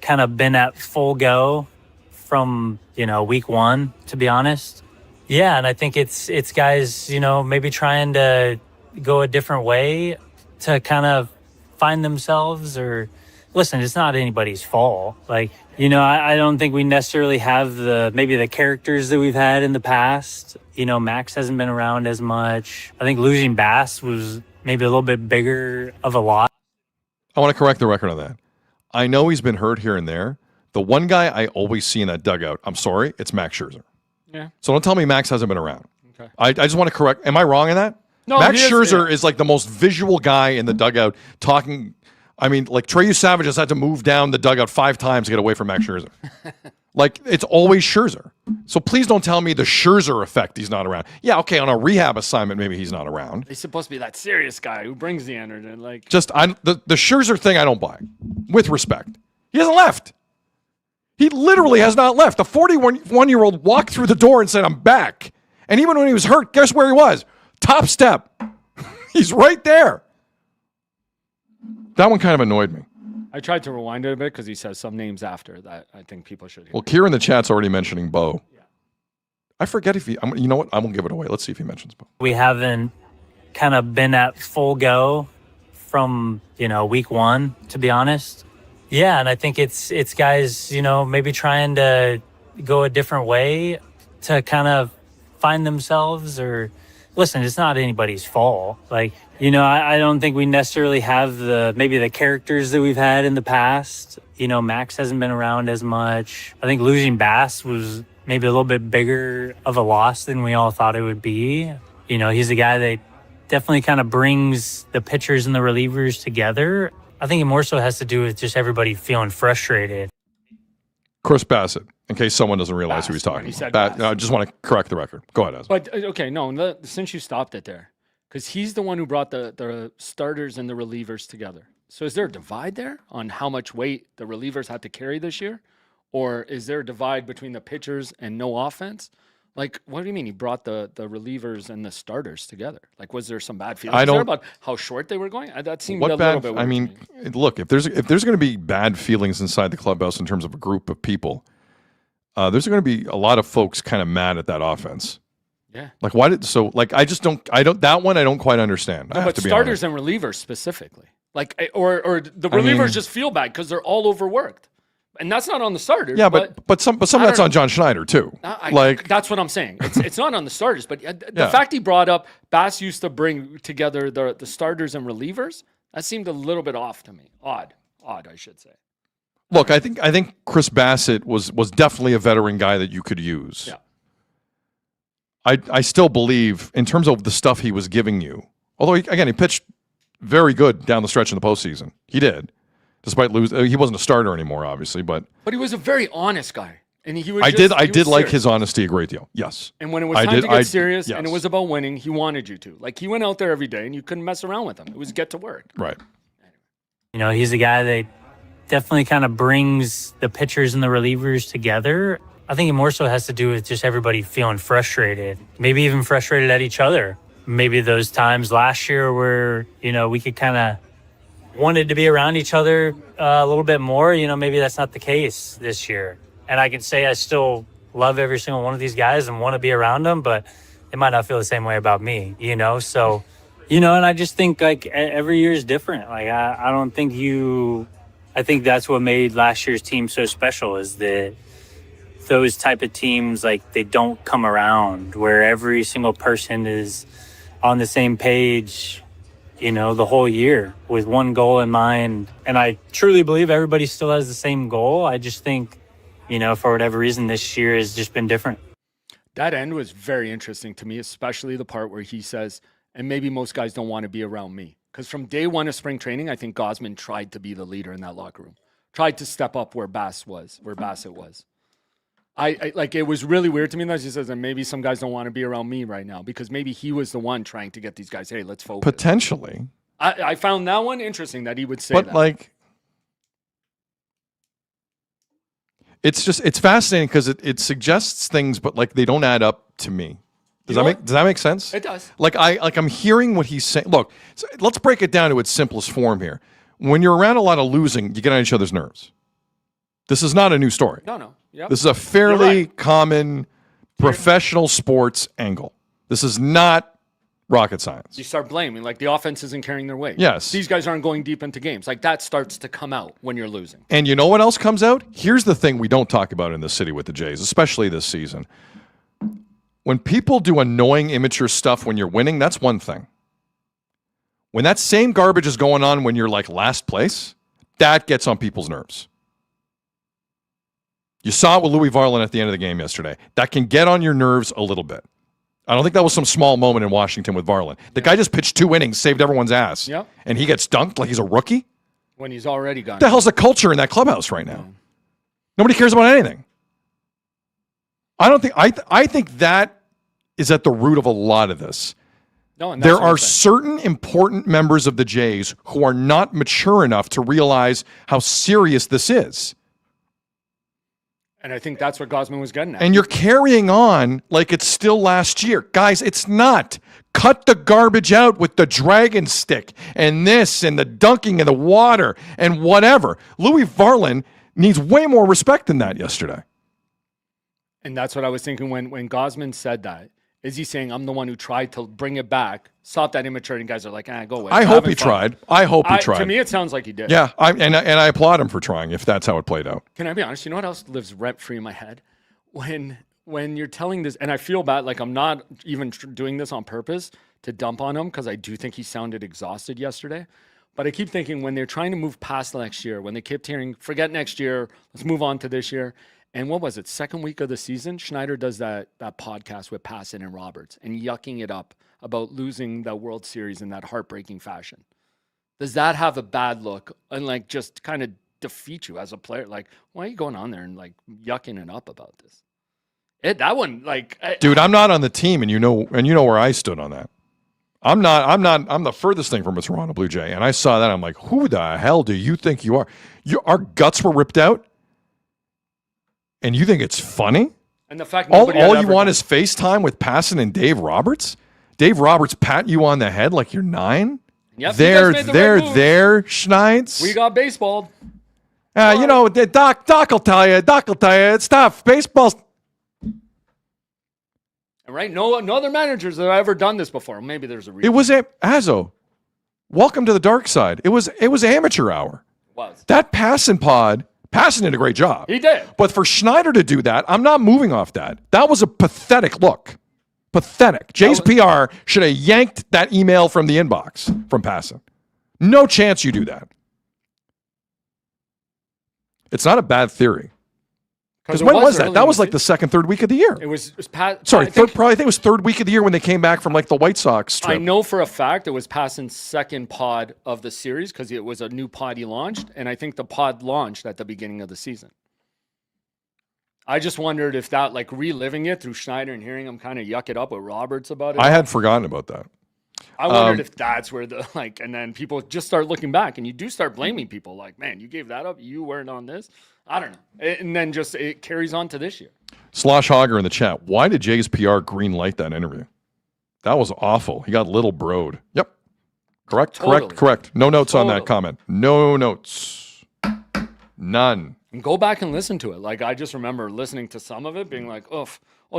kind of been at full go from, week one, to be honest. Yeah, and I think it's guys, maybe trying to go a different way to kind of find themselves. Or listen, it's not anybody's fault. Like, I don't think we necessarily have the characters that we've had in the past. Max hasn't been around as much. I think losing Bass was maybe a little bit bigger of a loss. I want to correct the record on that. I know he's been hurt here and there. The one guy I always see in that dugout, I'm sorry, it's Max Scherzer. Yeah. So don't tell me Max hasn't been around. Okay. I just want to correct. Am I wrong in that? No, Max Scherzer is like the most visual guy in the dugout talking. I mean, like Treyu Savage has had to move down the dugout 5 times to get away from Max Scherzer. Like, it's always Scherzer. So please don't tell me the Scherzer effect he's not around. Yeah, okay, on a rehab assignment, maybe he's not around. He's supposed to be that serious guy who brings the energy. Like, the Scherzer thing I don't buy, with respect. He hasn't left. He literally has not left. The 41-year-old walked through the door and said, I'm back. And even when he was hurt, guess where he was? Top step. He's right there. That one kind of annoyed me. I tried to rewind it a bit because he says some names after that I think people should hear. Well, Kier in the chat's already mentioning Bo. Yeah. I forget if he, you know what? I won't give it away. Let's see if he mentions Bo. We haven't kind of been at full go from, week one, to be honest. Yeah, and I think it's guys, maybe trying to go a different way to kind of find themselves. Or listen, it's not anybody's fault. Like, I don't think we necessarily have the characters that we've had in the past. Max hasn't been around as much. I think losing Bass was maybe a little bit bigger of a loss than we all thought it would be. He's a guy that definitely kind of brings the pitchers and the relievers together. I think it more so has to do with just everybody feeling frustrated. Chris Bassett, in case someone doesn't realize who he's talking about. I just want to correct the record. Go ahead, Az. But, okay, no, since you stopped it there, because he's the one who brought the starters and the relievers together. So is there a divide there on how much weight the relievers had to carry this year? Or is there a divide between the pitchers and no offense? Like, what do you mean he brought the relievers and the starters together? Like, was there some bad feelings there about how short they were going? That seemed a little bit weird. I mean, look, if there's going to be bad feelings inside the clubhouse in terms of a group of people, there's going to be a lot of folks kind of mad at that offense. Yeah. Like, why did that one I don't quite understand. No, but starters and relievers specifically. Like, or the relievers just feel bad because they're all overworked. And that's not on the starters. Yeah, but some of that's on John Schneider too. That's what I'm saying. It's not on the starters, but the fact he brought up Bass used to bring together the starters and relievers, that seemed a little bit off to me. Odd, I should say. Look, I think Chris Bassett was definitely a veteran guy that you could use. Yeah. I still believe in terms of the stuff he was giving you. Although he pitched very good down the stretch in the postseason. He did. Despite losing, he wasn't a starter anymore, obviously, but he was a very honest guy, and he was. I did like his honesty a great deal. Yes, and when it was time to get serious, and it was about winning, he wanted you to. Like, he went out there every day, and you couldn't mess around with him. It was get to work. Right. You know, he's a guy that definitely kind of brings the pitchers and the relievers together. I think it more so has to do with just everybody feeling frustrated, maybe even frustrated at each other. Maybe those times last year where, you know, we could kind of wanted to be around each other a little bit more, you know, maybe that's not the case this year. And I can say I still love every single one of these guys and want to be around them, but they might not feel the same way about me, you know? So, you know, and I just think like every year is different. Like, I don't think I think that's what made last year's team so special, is that those type of teams, like, they don't come around where every single person is on the same page, you know, the whole year with one goal in mind. And I truly believe everybody still has the same goal. I just think, you know, for whatever reason, this year has just been different. That end was very interesting to me, especially the part where he says, and maybe most guys don't want to be around me. Because from day one of spring training, I think Gausman tried to be the leader in that locker room, tried to step up where Bassett was. I like, it was really weird to me that he says that maybe some guys don't want to be around me right now, because maybe he was the one trying to get these guys, hey, let's focus. Potentially. I found that one interesting that he would say but that. But like, it's fascinating because it suggests things, but like they don't add up to me. Does that make sense? It does. I'm hearing what he's saying. Look, so let's break it down to its simplest form here. When you're around a lot of losing, you get on each other's nerves. This is not a new story. No. Yep. This is a fairly common professional sports angle. This is not rocket science. You start blaming, like, the offense isn't carrying their weight. Yes. These guys aren't going deep into games. Like, that starts to come out when you're losing. And you know what else comes out? Here's the thing we don't talk about in this city with the Jays, especially this season. When people do annoying, immature stuff when you're winning, that's one thing. When that same garbage is going on when you're like last place, that gets on people's nerves. You saw it with Louis Varland at the end of the game yesterday. That can get on your nerves a little bit. I don't think that was some small moment in Washington with Varland. The guy just pitched 2 innings, saved everyone's ass. Yep. And he gets dunked like he's a rookie? When he's already gone. What the hell's the culture in that clubhouse right now? Nobody cares about anything. I think that is at the root of a lot of this. No, and there are certain important members of the Jays who are not mature enough to realize how serious this is. And I think that's what Gausman was getting at. And you're carrying on like it's still last year. Guys, it's not. Cut the garbage out with the dragon stick and this and the dunking in the water and whatever. Louis Varland needs way more respect than that yesterday. And that's what I was thinking when Gausman said that. Is he saying, I'm the one who tried to bring it back, stop that immaturity, and guys are like, go away. I hope he tried. To me, it sounds like he did. Yeah, and I applaud him for trying, if that's how it played out. Can I be honest? You know what else lives rent-free in my head? When you're telling this, and I feel bad, like I'm not even doing this on purpose to dump on him, because I do think he sounded exhausted yesterday. But I keep thinking when they're trying to move past next year, when they kept hearing, forget next year, let's move on to this year. And what was it, second week of the season? Schneider does that podcast with Passan and Roberts and yucking it up about losing the World Series in that heartbreaking fashion. Does that have a bad look and like just kind of defeat you as a player? Like, why are you going on there and like yucking it up about this? That one, like, dude, I'm not on the team, and you know where I stood on that. I'm the furthest thing from a Toronto Blue Jay. And I saw that. I'm like, who the hell do you think you are? Our guts were ripped out. And you think it's funny? And the fact all you want is FaceTime with Passon and Dave Roberts? Dave Roberts pat you on the head like you're 9? Yep, there, Schneids. We got baseballed. Doc will tell you. Doc will tell you. It's tough. Baseball's... Right? No other managers have ever done this before. Maybe there's a reason. It was Azzo. Welcome to the dark side. It was amateur hour. That Passon pod... Passon did a great job. He did. But for Schneider to do that, I'm not moving off that. That was a pathetic look. Pathetic. Jay's PR should have yanked that email from the inbox from Passon. No chance you do that. It's not a bad theory. Because when was that? That was like the second, third week of the year. It was I think it was third week of the year when they came back from like the White Sox trip. I know for a fact it was Passon's second pod of the series because it was a new pod he launched, and I think the pod launched at the beginning of the season. I just wondered if that, like reliving it through Schneider and hearing him kind of yuck it up with Roberts about it. I had forgotten about that. I wondered if that's where and then people just start looking back, and you do start blaming people like, man, you gave that up, you weren't on this. I don't know. And then it carries on to this year. Slosh Hogger in the chat. Why did Jay's PR green light that interview? That was awful. He got little broed. Yep. Correct. No notes on that comment. No notes. None. And go back and listen to it. Like, I just remember listening to some of it being like, oh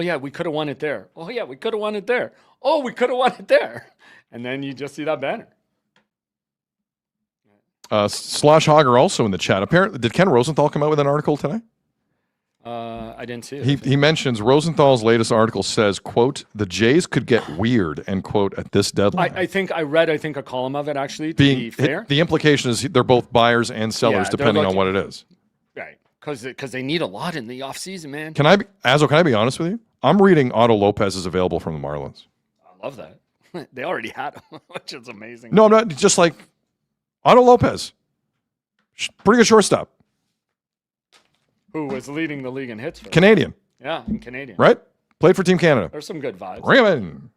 yeah, we could have won it there. Oh yeah, we could have won it there. Oh, we could have won it there. And then you just see that banner. Slosh Hogger also in the chat. Apparently, did Ken Rosenthal come out with an article today? I didn't see it. He mentions Rosenthal's latest article says, quote, the Jays could get weird, end quote, at this deadline. I think I read a column of it, actually, to be fair. The implication is they're both buyers and sellers, depending on what it is. Right, because they need a lot in the offseason, man. Can I be honest with you? I'm reading Otto Lopez is available from the Marlins. I love that. They already had him, which is amazing. No, I'm not. Just like Otto Lopez. Pretty good shortstop. Who was leading the league in hits? Canadian. Yeah, Canadian. Right? Played for Team Canada. There's some good vibes. Raymond.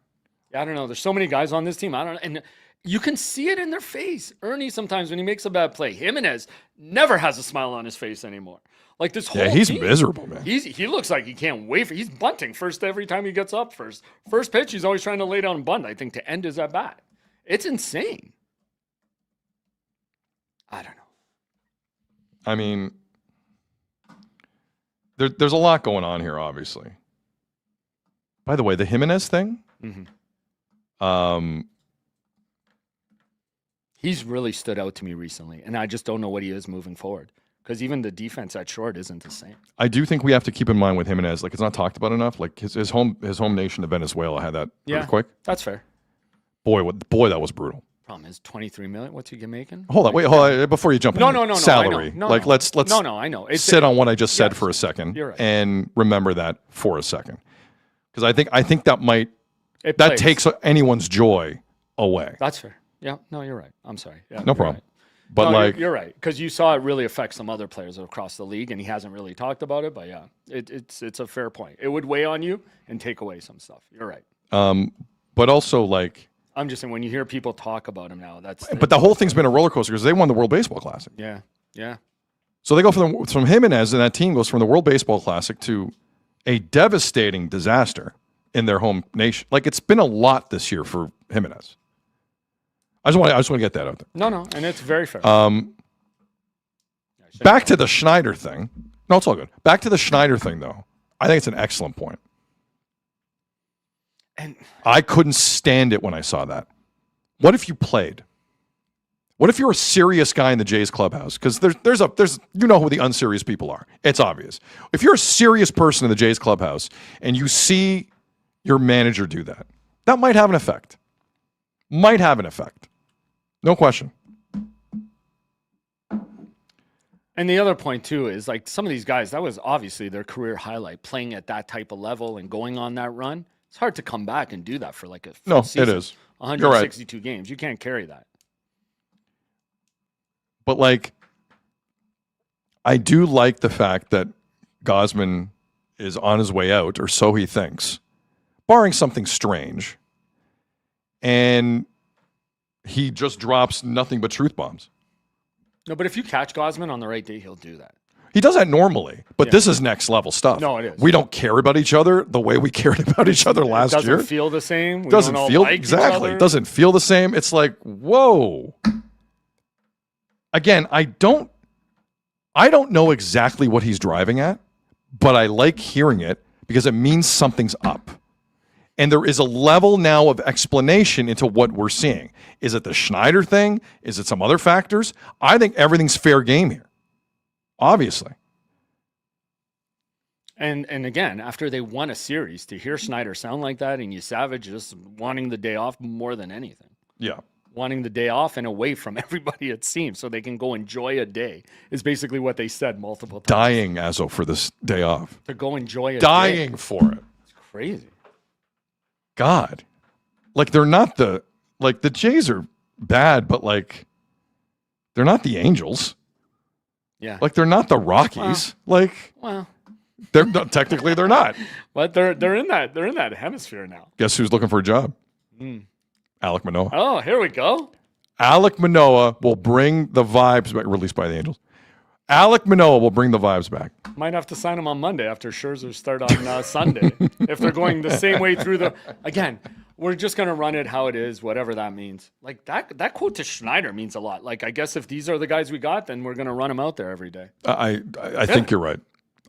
Yeah, I don't know. There's so many guys on this team. I don't know. And you can see it in their face. Ernie, sometimes when he makes a bad play, Jimenez never has a smile on his face anymore. Like this whole he's team, miserable, man. He looks like he can't wait he's bunting first every time he gets up first. First pitch, he's always trying to lay down and bunt, I think, to end his at bat. It's insane. I don't know. I mean, there's a lot going on here, obviously. By the way, the Jimenez thing, he's really stood out to me recently, and I just don't know what he is moving forward. Because even the defense at short isn't the same. I do think we have to keep in mind with Jimenez, like it's not talked about enough. Like his home nation of Venezuela had that earthquake. That's fair. Boy, that was brutal. Problem is $23 million. What's he making? Hold on, before you jump in. No. Salary. Let's I sit on what I just said for a second. You're right. And remember that for a second, because I think that plays. takes anyone's joy away. That's fair. Yeah. No, you're right. I'm sorry. Yeah, no problem. Right. But no, you're right, because you saw it really affect some other players across the league, and he hasn't really talked about it. But yeah, it's a fair point. It would weigh on you and take away some stuff. You're right. But also like I'm just saying when you hear people talk about him now, But the whole thing's been a roller coaster because they won the World Baseball Classic. Yeah. So they go from Jimenez, and that team goes from the World Baseball Classic to a devastating disaster in their home nation. Like it's been a lot this year for Jimenez. I just want to get that out there. No, and it's very fair. Back to the Schneider thing. No, it's all good. Back to the Schneider thing, though. I think it's an excellent point. And I couldn't stand it when I saw that. What if you played? What if you're a serious guy in the Jays clubhouse? Because there's you know who the unserious people are. It's obvious. If you're a serious person in the Jays clubhouse and you see your manager do that, that might have an effect. Might have an effect. No question. And the other point, too, is like some of these guys, that was obviously their career highlight, playing at that type of level and going on that run. It's hard to come back and do that for like a full season. It is. 162 games. You can't carry that. But like, I do like the fact that Gausman is on his way out, or so he thinks, barring something strange. and he just drops nothing but truth bombs. No, but if you catch Gosman on the right day, he'll do that. He does that normally, but this is next level stuff. No, it is. We don't care about each other the way we cared about each other last year. Doesn't feel the same. We Doesn't don't all feel like exactly. Each other. Doesn't feel the same. It's like, whoa. Again, I don't know exactly what he's driving at, but I like hearing it because it means something's up. And there is a level now of explanation into what we're seeing. Is it the Schneider thing? Is it some other factors? I think everything's fair game here. Obviously. And again, after they won a series, to hear Schneider sound like that and you Savage just wanting the day off more than anything. Yeah. Wanting the day off and away from everybody, it seems, so they can go enjoy a day is basically what they said multiple times. Dying, Azzo, for this day off. To go enjoy a day. Dying for it. It's crazy. God. Like, they're not the Jays are bad, but like, they're not the Angels. Yeah. Like, they're not the Rockies. Well, they're not, technically they're not. But they're in that hemisphere now. Guess who's looking for a job? Mm. Alek Manoah. Oh, here we go. Alek Manoah will bring the vibes back. Released by the Angels. Alek Manoah will bring the vibes back. Might have to sign him on Monday after Scherzer start on Sunday. If they're going the same way through the... Again, we're just going to run it how it is, whatever that means. Like, that quote to Schneider means a lot. Like, I guess if these are the guys we got, then we're going to run them out there every day. I think you're right.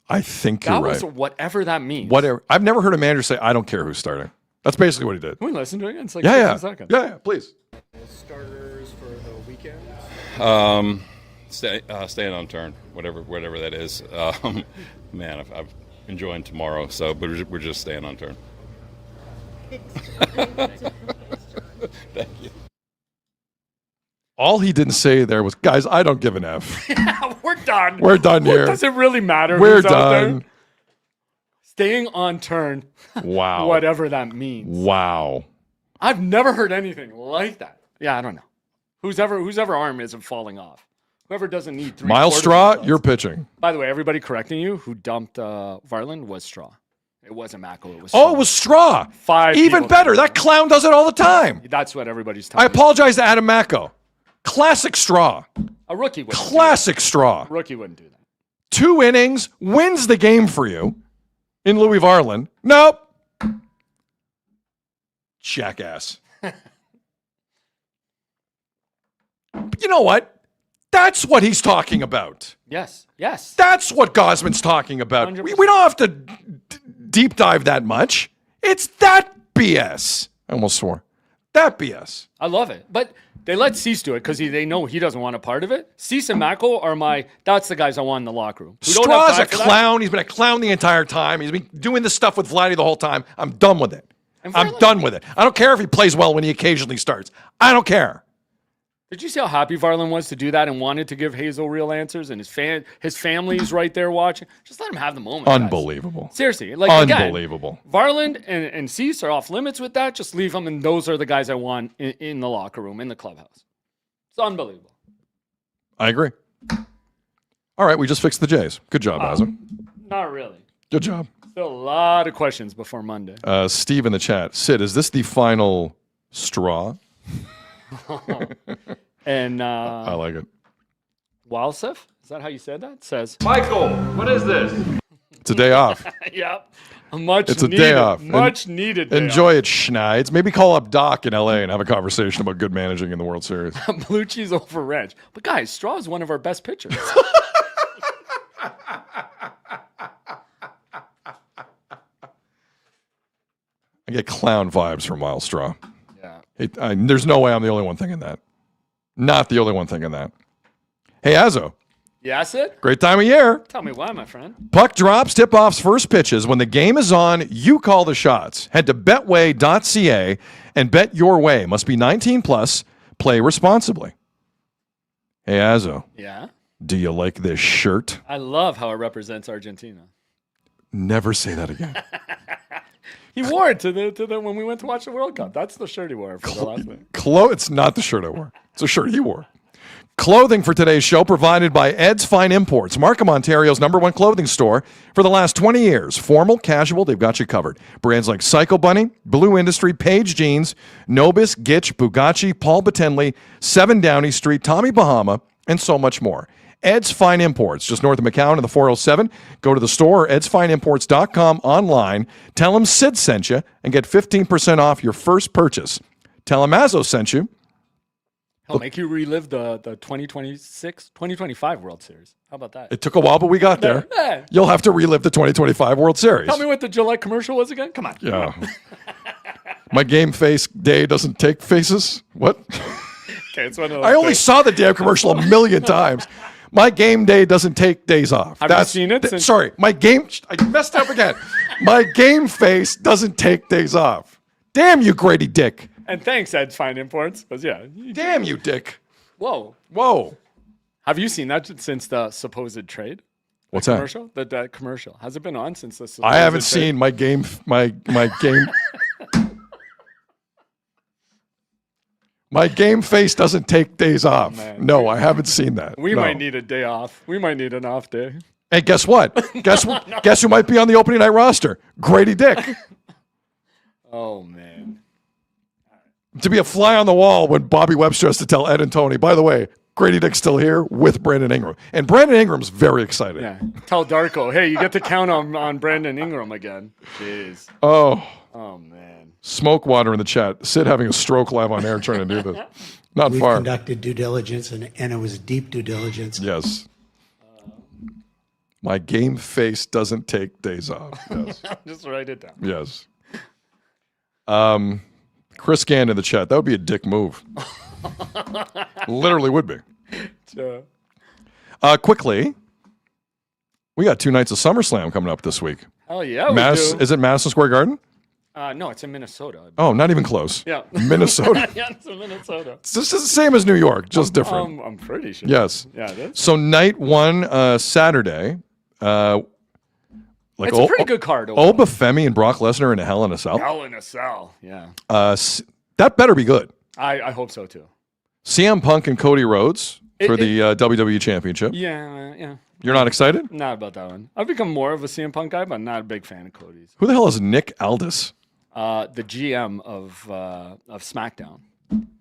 I think you're right. That was whatever that means. Whatever. I've never heard a manager say, I don't care who's starting. That's basically what he did. Can we listen to it again? It's like yeah, 15 seconds. Yeah, please. Starters for the weekend? Staying on turn, whatever that is. Man, I'm enjoying tomorrow, so but we're just staying on turn. Thank you. All he didn't say there was, guys, I don't give an F. Yeah, we're done. We're done here. Does it really matter? We're who's out there? done. Staying on turn. Wow. Whatever that means. Wow. I've never heard anything like that. Yeah, I don't know. Whose arm isn't falling off. Whoever doesn't need 3 Miles Straw, you're pitching. By the way, everybody correcting you, who dumped Varland was Straw. It wasn't Mako. It was Straw. Oh, it was Straw. 5 Even people better. That clown does it all the time. That's what everybody's telling I apologize to Adam Mako. Classic Straw. A rookie wouldn't Classic Straw. A rookie wouldn't do that. 2 innings, wins the game for you in Louis Varland. Nope. Jackass. But you know what? That's what he's talking about. Yes. Yes. That's what Gosman's talking about. We don't have to deep dive that much. It's that BS. I almost swore. That BS. I love it. But they let Cease do it because they know he doesn't want a part of it. Cease and Mako are that's the guys I want in the locker room. Straw's a clown. He's been a clown the entire time. He's been doing this stuff with Vladdy the whole time. I'm done with it. I'm done with it. I don't care if he plays well when he occasionally starts. I don't care. Did you see how happy Varland was to do that and wanted to give Hazel real answers, and his family's right there watching? Just let him have the moment. Unbelievable. Guys. Seriously. Unbelievable. Again, Varland and Cease are off limits with that. Just leave them, and those are the guys I want in the locker room, in the clubhouse. It's unbelievable. I agree. All right, we just fixed the Jays. Good job, Azza. Not really. Good job. Still a lot of questions before Monday. Steve in the chat. Sid, is this the final straw? And I like it. Walsef, is that how you said that? Says Michael, what is this? It's a day off. Yep. It's a day off. Much needed day Enjoy it, Schneids. Maybe call up Doc in LA and have a conversation about good managing in the World Series. Blue cheese over ranch. But guys, Straw is one of our best pitchers. I get clown vibes from Miles Straw. Yeah. There's no way I'm the only one thinking that. Not the only one thinking that. Hey, Azzo. Yeah, Sid? Great time of year. Tell me why, my friend. Puck drops, tip-offs, first pitches. When the game is on, you call the shots. Head to betway.ca and bet your way. Must be 19 plus. Play responsibly. Hey, Azzo. Yeah? Do you like this shirt? I love how it represents Argentina. Never say that again. He wore it to the when we went to watch the World Cup. That's the shirt he wore for the last thing. It's not the shirt I wore. It's a shirt he wore. Clothing for today's show provided by Ed's Fine Imports, Markham, Ontario's #1 clothing store for the last 20 years. Formal, casual, they've got you covered. Brands like Psycho Bunny, Blue Industry, Page Jeans, Nobis, Gitch, Bugatti, Paul Batenley, 7 Downey Street, Tommy Bahama, and so much more. Ed's Fine Imports, just north of McCowan in the 407. Go to the store or edsfineimports.com online. Tell them Sid sent you and get 15% off your first purchase. Tell them Mazzo sent you. He'll make you relive the 2025 World Series. How about that? It took a while, but we got there. Yeah. You'll have to relive the 2025 World Series. Tell me what the Gillette commercial was again. Come on. Yeah. My game face day doesn't take faces. What? Okay, it's one of those I only things. saw the damn commercial a million times. My game day doesn't take days off. Have you seen it? Since- sorry, I messed up again. My game face doesn't take days off. Damn you, Grady Dick. And thanks, Ed's Fine Imports. Because yeah. Damn you, Dick. Whoa. Whoa. Have you seen that since the supposed trade? What's that? Commercial? That commercial. Has it been on since the supposed I haven't trade? seen my game. My game. My game face doesn't take days off. man. No, I haven't seen that. We No. might need a day off. We might need an off day. Hey, guess what? Guess who might be on the opening night roster? Grady Dick. Oh, man. To be a fly on the wall when Bobby Webster has to tell Ed and Tony, by the way, Grady Dick's still here with Brandon Ingram. And Brandon Ingram's very excited. Yeah. Tell Darko, hey, you get to count on Brandon Ingram again. Jeez. Oh, man. smoke water in the chat. Sid having a stroke live on air trying to do this. Not We've far. conducted due diligence, and it was deep due diligence. Yes. My game face doesn't take days off. Yes. Just write it down. Yes. Chris Gann in the chat. That would be a dick move. Literally would be. Quickly, we got 2 nights of SummerSlam coming up this week. Oh, yeah, we do. Is it Madison Square Garden? No, it's in Minnesota. Oh, not even close. Yeah. Minnesota. Yeah, it's in Minnesota. It's just the same as New York, just different. I'm pretty sure. Yes. Yeah, it is. So night 1, Saturday. It's a pretty good card overall. Oba Femi and Brock Lesnar in a Hell in a Cell. Hell in a Cell. Yeah. That better be good. I hope so, too. CM Punk and Cody Rhodes for the WWE Championship. Yeah. You're not excited? Not about that one. I've become more of a CM Punk guy, but not a big fan of Cody's. Who the hell is Nick Aldis? The GM of SmackDown.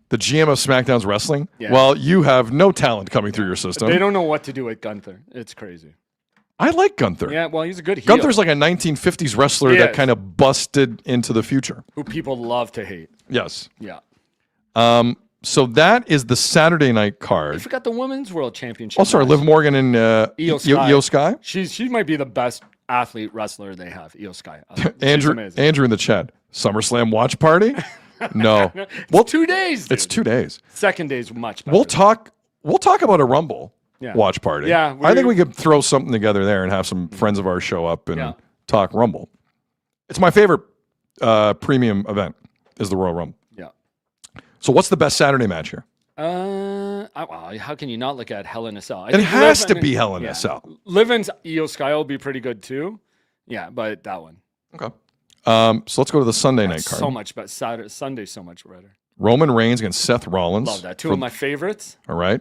The GM of SmackDown's wrestling? Yeah. Well, you have no talent coming through your system. They don't know what to do with Gunther. It's crazy. I like Gunther. Yeah, well, he's a good heel. Gunther's like a 1950s wrestler that kind of busted into the future. Who people love to hate. Yes. Yeah. So that is the Saturday night card. I forgot the Women's World Championship. Oh, sorry, Liv Morgan and Io Sky. She might be the best athlete wrestler they have. Io Sky. Andrew in the chat. SummerSlam watch party? No. It's 2 days. Dude. It's 2 days. Second day's much better. We'll talk about a Rumble watch party. Yeah, I think we could throw something together there and have some friends of ours show up and talk Rumble. It's my favorite premium event is the Royal Rumble. Yeah. So what's the best Saturday match here? How can you not look at Hell in a Cell? It has to be Hell in a Cell. Livin's Io Sky will be pretty good too. Yeah, but that one. Okay. So let's go to the Sunday night card. So much better. Sunday's so much better. Roman Reigns against Seth Rollins. Love that. Two of my favorites. All right.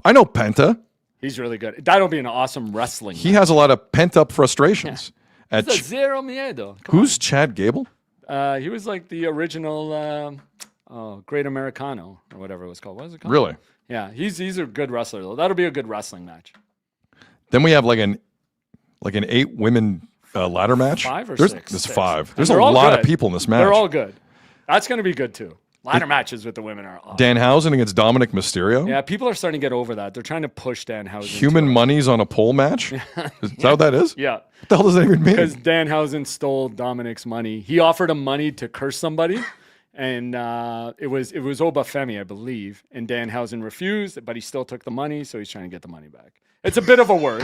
I know Penta. He's really good. That'll be an awesome wrestling. He has a lot of pent-up frustrations. It's a zero miedo. Who's Chad Gable? He was like the original Great Americano or whatever it was called. What was it called? Really? Yeah, he's a good wrestler though. That'll be a good wrestling match. Then we have like an 8-women ladder match. 5 or There's 6? There's Six. 5. There's And a they're all lot good. of people in this match. They're all good. That's going to be good too. Ladder matches with the women are awesome. Danhausen against Dominic Mysterio. Yeah, people are starting to get over that. They're trying to push Danhausen. Human Money's on a pole match. Is that what that is? Yeah. What the hell does that even mean? Because Danhausen stole Dominic's money. He offered him money to curse somebody, and it was Oba Femi, I believe. And Danhausen refused, but he still took the money, so he's trying to get the money back. It's a bit of a work.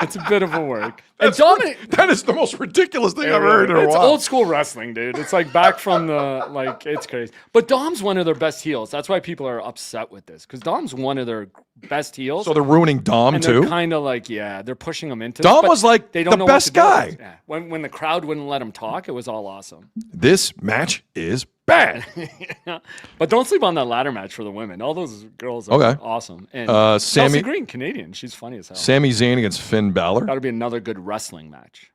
It's a bit of a work. And Dominic, that is the most ridiculous thing I've heard in a It's while. old school wrestling, dude. It's like back from it's crazy. But Dom's one of their best heels. That's why people are upset with this, because Dom's one of their best heels. So they're ruining Dom and too? They're kind of like, they're pushing him into Dom this, was like they don't the know best what to do. guy. Yeah. When the crowd wouldn't let him talk, it was all awesome. This match is Bad. But don't sleep on that ladder match for the women. All those girls are Okay. awesome. And Sammy Chelsea Green, Canadian. She's funny as hell. Sami Zayn against Finn Balor. That'll be another good wrestling match.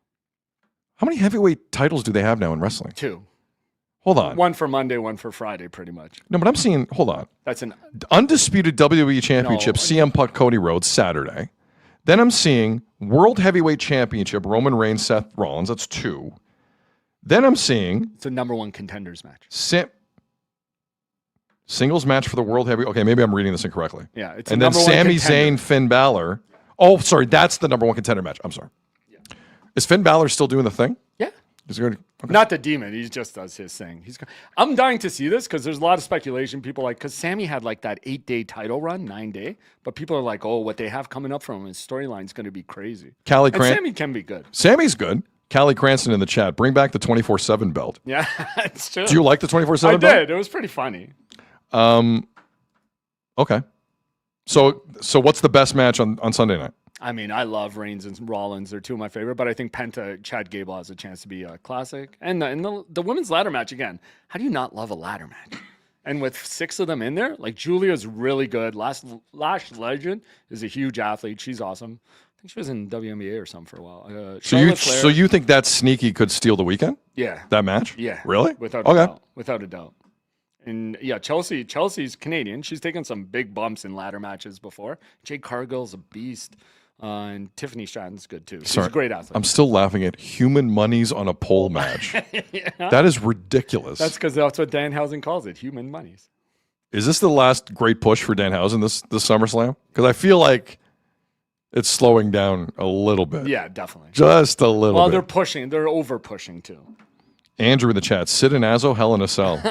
How many heavyweight titles do they have now in wrestling? 2. Hold on. One for Monday, one for Friday, pretty much. No, but I'm seeing. Hold on. That's an Undisputed WWE Championship, CM Punk, Cody Rhodes, Saturday. Then I'm seeing World Heavyweight Championship, Roman Reigns, Seth Rollins. That's 2. Then I'm seeing it's a number 1 contenders match. Singles match for the World Heavyweight. Okay, maybe I'm reading this incorrectly. Yeah, it's and a then number 1 Sami contender. Zayn, Finn Balor. Oh, sorry, that's the number 1 contender match. I'm sorry. Yeah. Is Finn Balor still doing the thing? Yeah. Is he going to, okay. Not the demon. He just does his thing. I'm dying to see this because there's a lot of speculation. People like, because Sammy had like that 8-day title run, 9-day. But people are like, oh, what they have coming up from him, his storyline is going to be crazy. Callie And Sammy can be good. Sammy's good. Callie Cranston in the chat. Bring back the 24/7 belt. Yeah, it's true. Do you like the 24/7 I belt? did. It was pretty funny. Okay. So what's the best match on Sunday night? I mean, I love Reigns and Rollins. They're 2 of my favorite, but I think Penta, Chad Gable has a chance to be a classic. And the women's ladder match, again, how do you not love a ladder match? And with 6 of them in there, like Julia's really good. Lash Legend is a huge athlete. She's awesome. I think she was in WNBA or something for a while. So you think that sneaky could steal the weekend? Yeah. That match? Yeah. Really? Without a doubt. Without a doubt. And yeah, Chelsea's Canadian. She's taken some big bumps in ladder matches before. Jade Cargill's a beast. And Tiffany Stratton's good too. She's a great athlete. I'm still laughing at human monies on a pole match. Yeah. That is ridiculous. That's because that's what Danhausen calls it, human monies. Is this the last great push for Danhausen this SummerSlam? Because I feel like it's slowing down a little bit. Yeah, definitely. Just a little Well, bit. they're pushing. They're over pushing too. Andrew in the chat. Sid and Azzo, Hell in a Cell.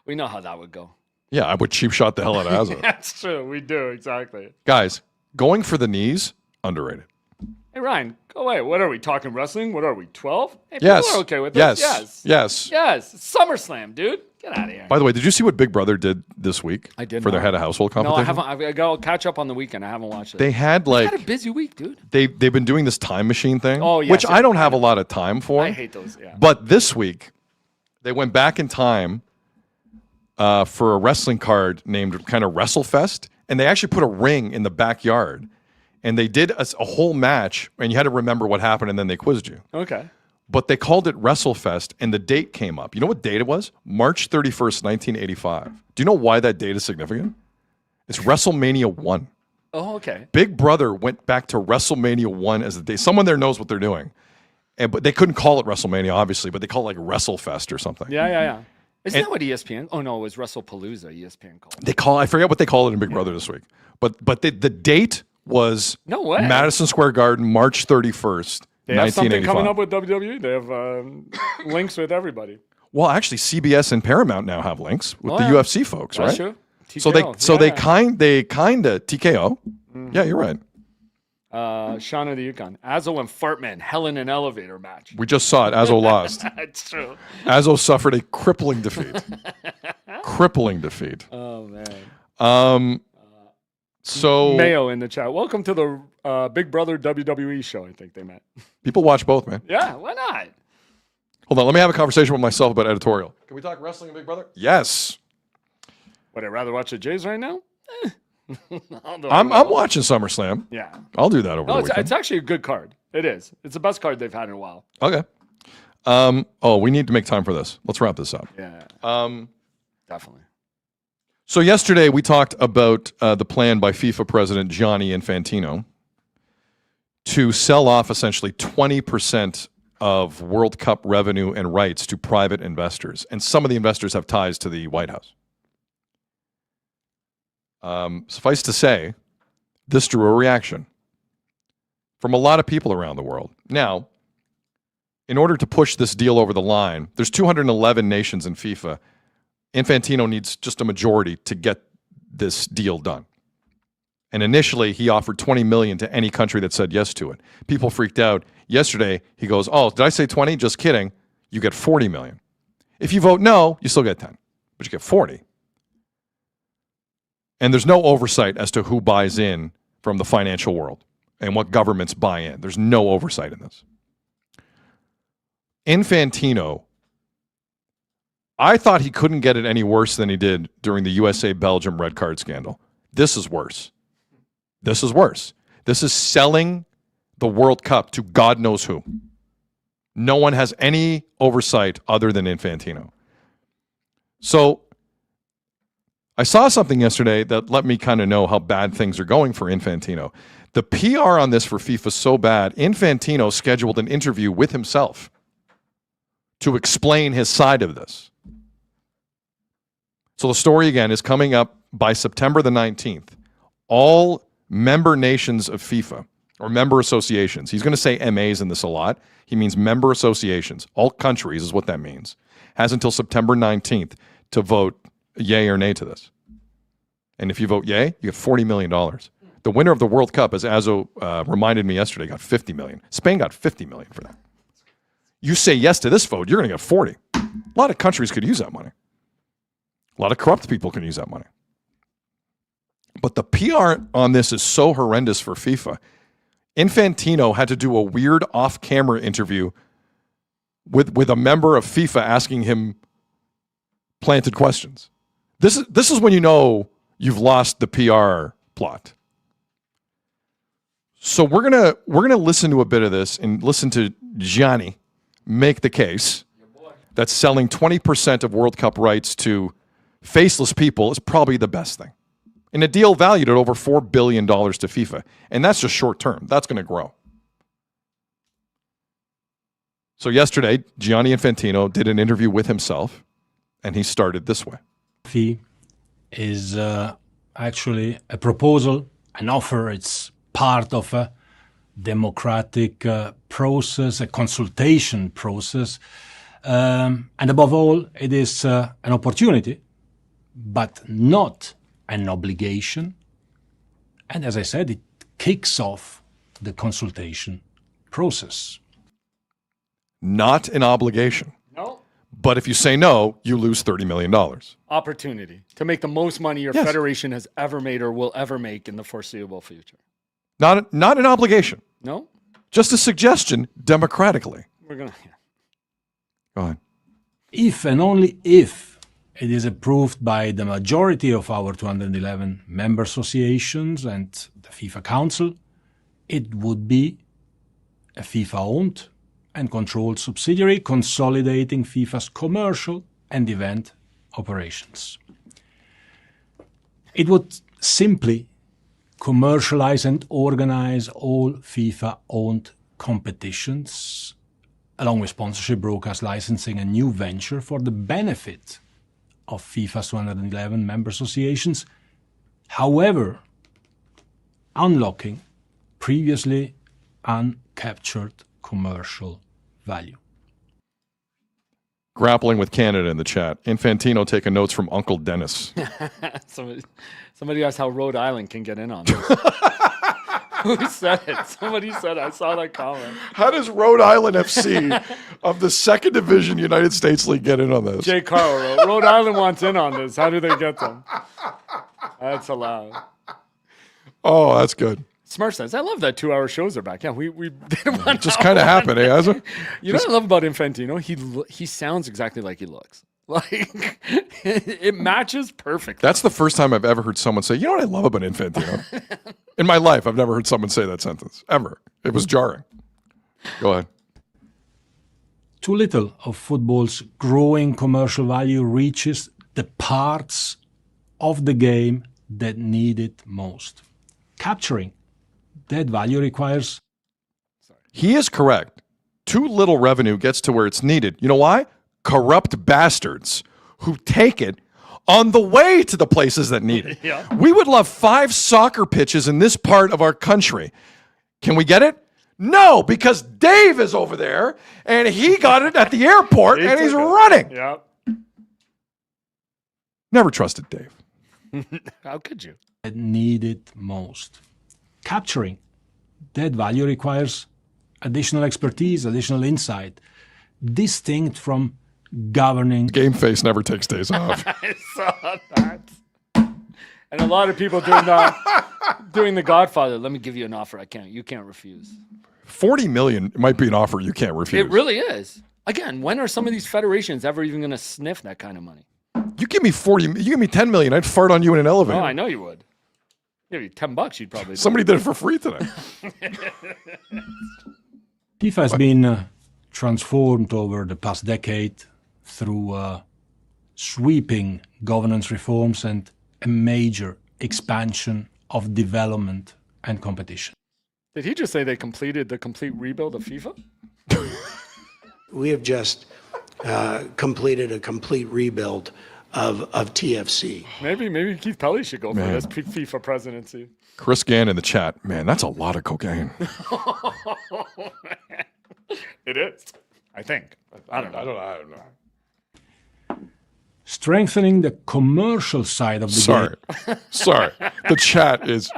We know how that would go. Yeah, I would cheap shot the hell out of Azzo. That's true. We do, exactly. Guys, going for the knees, underrated. Hey, Ryan, go away. What are we talking wrestling? What are we, 12? Hey, Yes. people are okay with Yes. this. Yes. Yes. It's SummerSlam, dude. Get out of here. By the way, did you see what Big Brother did this week? I did for their not. head of household No, competition? I haven't. I got to catch up on the weekend. I haven't watched it. They had They've like had a busy week, dude. they've been doing this time machine thing, Oh, yes, which yes, I don't have a lot of time for. I hate those, yeah. But this week, they went back in time for a wrestling card named kind of WrestleFest, and they actually put a ring in the backyard, and they did a whole match, and you had to remember what happened, and then they quizzed you. Okay. But they called it WrestleFest, and the date came up. You know what date it was? March 31st, 1985. Do you know why that date is significant? It's WrestleMania 1. Oh, okay. Big Brother went back to WrestleMania 1 as the day. Someone there knows what they're doing. But they couldn't call it WrestleMania, obviously, but they call it like WrestleFest or something. Yeah. Isn't that what ESPN? Oh, no, it was WrestlePalooza, ESPN called it. I forget what they call it in Big Brother this week. But the date was No way. Madison Square Garden, March 31st, They have something 1985. coming up with WWE. They have links with everybody. Well, actually, CBS and Paramount now have links with the yeah. UFC folks, That's right? true. So they TKO, kind of TKO. Yeah, you're right. Sean of the Yukon. Azzo and Fartman, hell in an elevator match. We just saw it. Azzo lost. That's true. Azzo suffered a crippling defeat. Crippling defeat. Oh, man. So Mayo in the chat. Welcome to the Big Brother WWE show, I think they meant. people watch both, man. Yeah, why not? Hold on, let me have a conversation with myself about editorial. Can we talk wrestling and Big Brother? Yes. Would I rather watch the Jays right now? I'm watching SummerSlam. Yeah. I'll do that over No, the it's weekend. actually a good card. It is. It's the best card they've had in a while. Okay. We need to make time for this. Let's wrap this up. Yeah. Definitely. So yesterday we talked about the plan by FIFA President Gianni Infantino to sell off essentially 20% of World Cup revenue and rights to private investors. And some of the investors have ties to the White House. Suffice to say, this drew a reaction from a lot of people around the world. Now, in order to push this deal over the line, there's 211 nations in FIFA. Infantino needs just a majority to get this deal done. And initially, he offered $20 million to any country that said yes to it. People freaked out. Yesterday, he goes, oh, did I say 20? Just kidding. You get $40 million. If you vote no, you still get 10, but you get 40. And there's no oversight as to who buys in from the financial world and what governments buy in. There's no oversight in this. Infantino, I thought he couldn't get it any worse than he did during the USA-Belgium red card scandal. This is worse. This is worse. This is selling the World Cup to God knows who. No one has any oversight other than Infantino. So I saw something yesterday that let me kind of know how bad things are going for Infantino. The PR on this for FIFA is so bad, Infantino scheduled an interview with himself to explain his side of this. So the story again is coming up by September the 19th. All member nations of FIFA, or member associations, he's going to say MAs in this a lot. He means member associations. All countries is what that means. Has until September 19th to vote yay or nay to this. And if you vote yay, you get $40 million. The winner of the World Cup, as Azo reminded me yesterday, got $50 million. Spain got $50 million for that. You say yes to this vote, you're going to get 40. A lot of countries could use that money. A lot of corrupt people can use that money. But the PR on this is so horrendous for FIFA. Infantino had to do a weird off-camera interview with a member of FIFA asking him planted questions. This is when you know you've lost the PR plot. So we're gonna listen to a bit of this and listen to Gianni make the case that selling 20% of World Cup rights to faceless people is probably the best thing. In a deal valued at over $4 billion to FIFA. And that's just short term. That's going to grow. So yesterday, Gianni Infantino did an interview with himself, and he started this way. Fee is actually a proposal, an offer. It's part of a democratic process, a consultation process. And above all, it is an opportunity, but not an obligation. And as I said, it kicks off the consultation process. Not an obligation. No. But if you say no, you lose $30 million. Opportunity to make the most money your federation has ever made or will ever make in the foreseeable future. Not an obligation. No. Just a suggestion democratically. We're going to... Go ahead. If and only if it is approved by the majority of our 211 member associations and the FIFA Council, it would be a FIFA-owned and controlled subsidiary consolidating FIFA's commercial and event operations. It would simply commercialize and organize all FIFA-owned competitions, along with sponsorship, broadcast licensing, and new venture for the benefit of FIFA's 211 member associations, however, unlocking previously uncaptured commercial value. Grappling with Canada in the chat. Infantino taking notes from Uncle Dennis. Somebody asked how Rhode Island can get in on this. Who said it? Somebody said it. I saw that comment. How does Rhode Island FC of the second division United States League get in on this? Jay Carl wrote, Rhode Island wants in on this. How do they get them? That's allowed. Oh, that's good. Smurf says, I love that 2-hour shows are back. Yeah, we did one. Just kind of happened, eh? Hasn't it? You know what I love about Infantino? He sounds exactly like he looks. Like, it matches perfectly. That's the first time I've ever heard someone say, you know what I love about Infantino? In my life, I've never heard someone say that sentence, ever. It was jarring. Go ahead. Too little of football's growing commercial value reaches the parts of the game that need it most. Capturing that value requires... He is correct. Too little revenue gets to where it's needed. You know why? Corrupt bastards who take it on the way to the places that need it. Yeah. We would love 5 soccer pitches in this part of our country. Can we get it? No, because Dave is over there and he got it at the airport and he's running. Yep. Never trusted Dave. How could you? That need it most. Capturing that value requires additional expertise, additional insight, distinct from governing. Game face never takes days off. I saw that. And a lot of people doing the Godfather. Let me give you an offer. You can't refuse. 40 million might be an offer you can't refuse. It really is. Again, when are some of these federations ever even going to sniff that kind of money? You give me 40, you give me 10 million, I'd fart on you in an elevator. Oh, I know you would. Give you $10, you'd probably. Somebody did it for free today. FIFA has been transformed over the past decade through sweeping governance reforms and a major expansion of development and competition. Did he just say they completed the complete rebuild of FIFA? We have just completed a complete rebuild of TFC. Maybe Keith Pelly should go for this FIFA presidency. Chris Gann in the chat. Man, that's a lot of cocaine. It is. I think. I don't know. Strengthening the commercial side of the game. Sorry. The chat is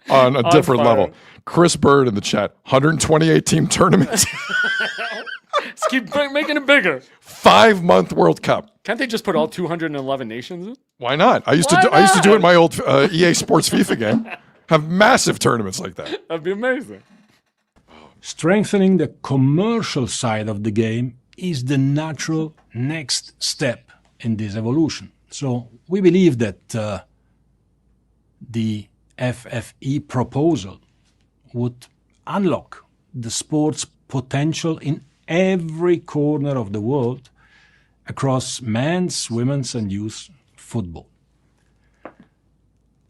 on a different level. Chris Bird in the chat. 128 team tournament. Let's keep making it bigger. 5-month World Cup. Can't they just put all 211 nations in? Why not? I used to do it in my old EA Sports FIFA game. Have massive tournaments like that. That'd be amazing. Strengthening the commercial side of the game is the natural next step in this evolution. So we believe that the FFE proposal would unlock the sport's potential in every corner of the world across men's, women's, and youth football.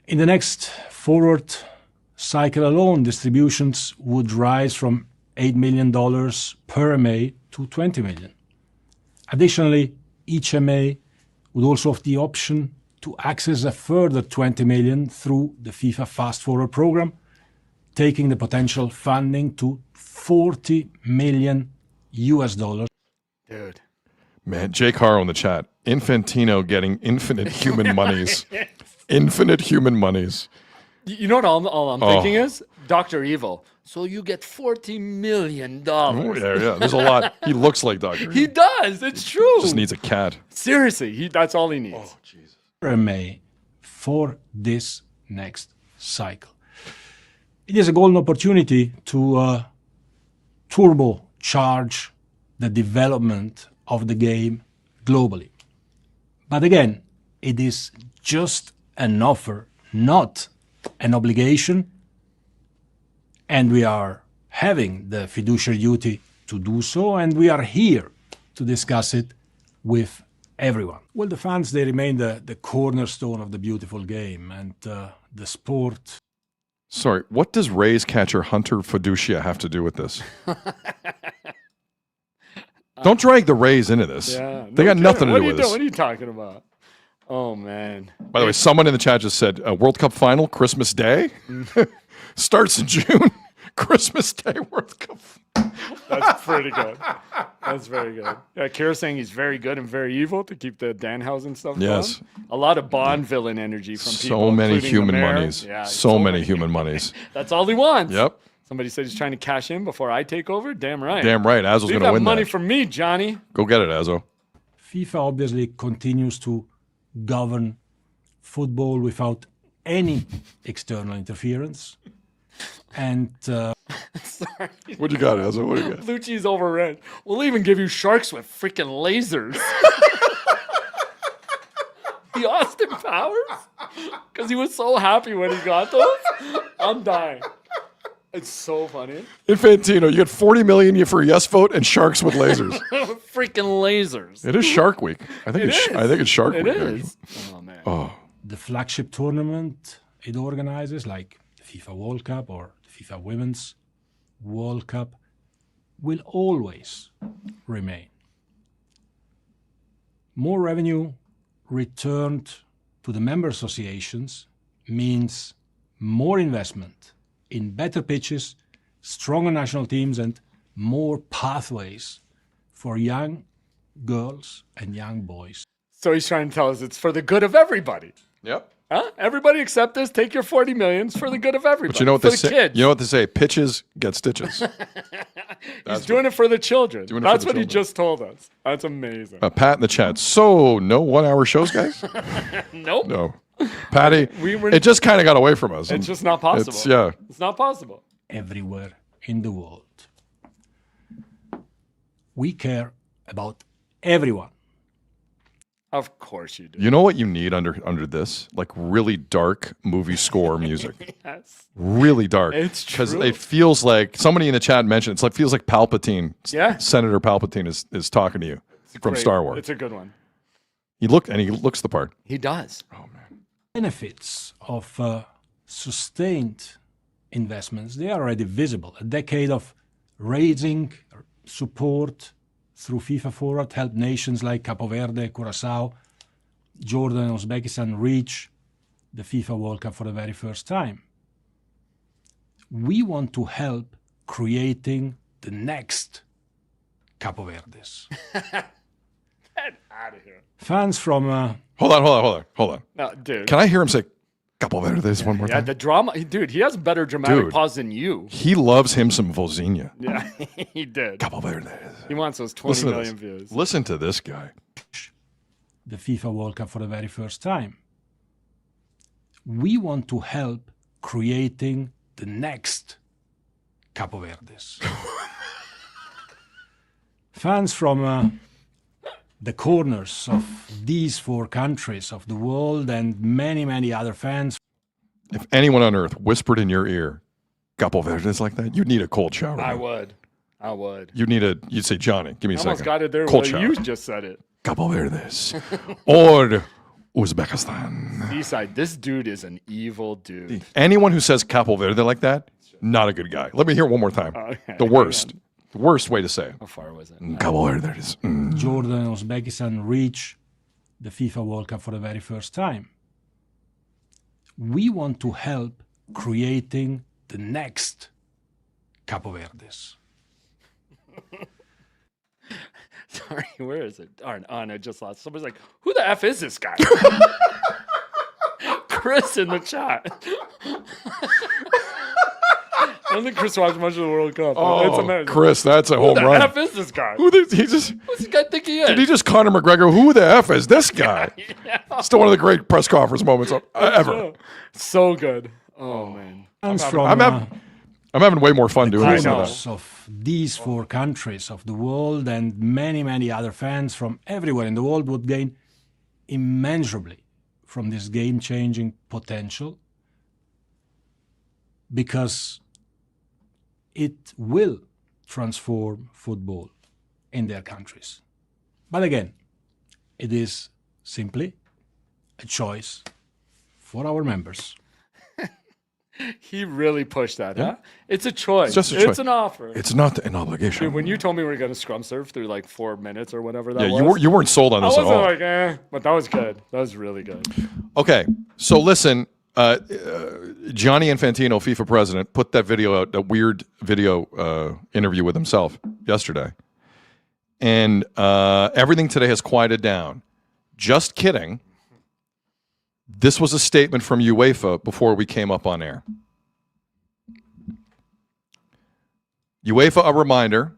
In the next forward cycle alone, distributions would rise from $8 million per MA to $20 million. Additionally, each MA would also have the option to access a further $20 million through the FIFA Fast Forward program, taking the potential funding to $40 million. Dude. Man, Jake Harrow in the chat. Infantino getting infinite human monies. Infinite human monies. You know what all I'm thinking is? Dr. Evil. So you get $40 million. Oh, yeah. There's a lot. He looks like Dr. He does. It's true. Just needs a cat. Seriously, that's all he needs. Oh, Jesus. MA for this next cycle. It is a golden opportunity to turbocharge the development of the game globally. But again, it is just an offer, not an obligation, and we are having the fiduciary duty to do so, and we are here to discuss it with everyone. Well, the fans, they remain the cornerstone of the beautiful game, and the sport. Sorry, what does Rays catcher Hunter Fiducia have to do with this? Don't drag the Rays into this. Yeah, they got nothing to do with this. What are you talking about? Oh, man. By the way, someone in the chat just said, World Cup final, Christmas Day? Starts in June. Christmas Day World Cup. That's pretty good. That's very good. Yeah, Kira's saying he's very good and very evil to keep the Danhausen stuff Yes. going. A lot of Bond villain energy from people. So many including the human mayor. monies. Yeah, so many human monies. That's all he wants. Yep. Somebody said he's trying to cash in before I take over. Damn right. Damn right. Azzo's going to win money that. from me, Johnny. Go get it, Azzo. FIFA obviously continues to govern football without any external interference. And Sorry. What you got, Azzo? What do you got? Lucci's overrun. We'll even give you sharks with freaking lasers. The Austin Powers? Because he was so happy when he got those. I'm dying. It's so funny. Infantino, you get $40 million for a yes vote and sharks with lasers. Freaking lasers. It is Shark Week. I think it's Shark Week. It is. Oh, man. Oh. the flagship tournament it organizes, like the FIFA World Cup or the FIFA Women's World Cup, will always remain. More revenue returned to the member associations means more investment in better pitches, stronger national teams, and more pathways for young girls and young boys. So he's trying to tell us it's for the good of everybody. Yep. Huh? Everybody accept this. Take your $40 million. It's for the good of everybody. But you know what for they say? kids. You know what they say? Pitches get stitches. He's doing it for the children. That's what he children. just told us. That's amazing. Pat in the chat. So, no 1 hour shows, guys? Nope. No. Patty, We were- it just kind of got away from us. It's just not possible. It's not possible. Everywhere in the world. We care about everyone. Of course you do. You know what you need under this? Like really dark movie score music. Yes. Really dark. It's Because true. it feels like somebody in the chat mentioned it feels like Palpatine. Yeah. Senator Palpatine is talking to you from Great. Star Wars. It's a good one. He looks the part. He does. Oh man. Benefits of sustained investments, they are already visible. A decade of raising support through FIFA Forward helped nations like Capo Verde, Curacao, Jordan, and Uzbekistan reach the FIFA World Cup for the very first time. We want to help creating the next Capo Verdes. Get out of here. Fans from... Hold on. No, dude. Can I hear him say Capo Verdes one more Yeah, time? the drama. Dude, he has better dramatic Dude. pause than you. He loves him some Vozinha. Yeah, he did. Capo Verdes. He wants those 20 Listen to million this. views. Listen to this guy. the FIFA World Cup for the very first time. We want to help creating the next Capo Verdes. Fans from the corners of these 4 countries of the world and many, many other fans. If anyone on earth whispered in your ear, Capo Verdes like that, you'd need a cold shower. I would. You'd say, Johnny, give me a I second. almost got it there Cold when shower. you just said it. Capo Verdes. Or Uzbekistan. Eastside, this dude is an evil dude. Anyone who says Capo Verde like that, not a good guy. Let me hear it one more time. Okay, The worst. The worst way to say it. How far was it? Capo Verdes. Jordan and Uzbekistan reach the FIFA World Cup for the very first time. We want to help creating the next Capo Verdes. Sorry, where is it? Oh, no, I just lost. Somebody's like, who the F is this guy? Chris in the chat. I don't think Chris watched much of the World Cup. It's amazing. Chris, that's a home Who run. the F is this guy? Who's this guy think he is? Did he just Conor McGregor? Who the F is this guy? Yeah. Still one of the great press conference moments ever. So good. Oh, man. I'm having way more fun doing this than Corners that. of these 4 countries of the world and many, many other fans from everywhere in the world would gain immeasurably from this game-changing potential because it will transform football in their countries. But again, it is simply a choice for our members. He really pushed that, Yeah. huh? It's a choice. It's just a choice. It's an offer. It's not an obligation. Dude, when you told me we were going to scrum serve through like 4 minutes or whatever that Yeah, was. you weren't sold on this I at wasn't all. like, but that was good. That was really good. Okay, so listen, Gianni Infantino, FIFA president, put that video out, that weird video interview with himself yesterday. And everything today has quieted down. Just kidding. This was a statement from UEFA before we came up on air. UEFA, a reminder,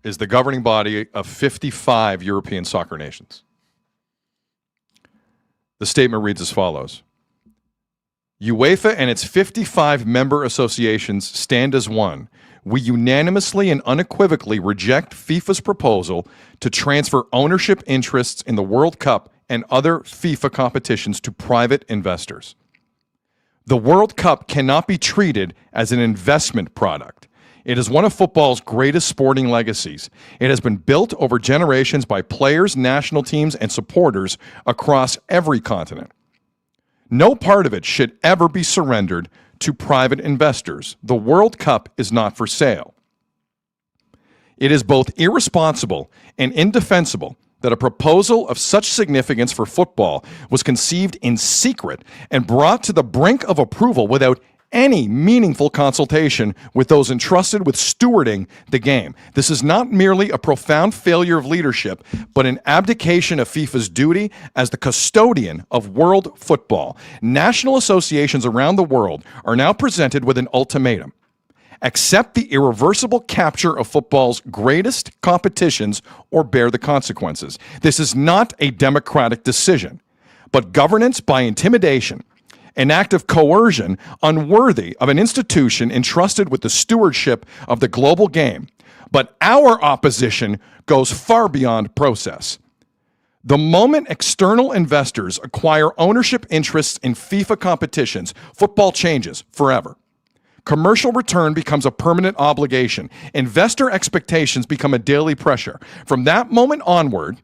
is the governing body of 55 European soccer nations. The statement reads as follows. UEFA and its 55 member associations stand as one. We unanimously and unequivocally reject FIFA's proposal to transfer ownership interests in the World Cup and other FIFA competitions to private investors. The World Cup cannot be treated as an investment product. It is one of football's greatest sporting legacies. It has been built over generations by players, national teams, and supporters across every continent. No part of it should ever be surrendered to private investors. The World Cup is not for sale. It is both irresponsible and indefensible that a proposal of such significance for football was conceived in secret and brought to the brink of approval without any meaningful consultation with those entrusted with stewarding the game. This is not merely a profound failure of leadership, but an abdication of FIFA's duty as the custodian of world football. National associations around the world are now presented with an ultimatum. Accept the irreversible capture of football's greatest competitions or bear the consequences. This is not a democratic decision, but governance by intimidation, an act of coercion unworthy of an institution entrusted with the stewardship of the global game. But our opposition goes far beyond process. The moment external investors acquire ownership interests in FIFA competitions, football changes forever. Commercial return becomes a permanent obligation. Investor expectations become a daily pressure. From that moment onward,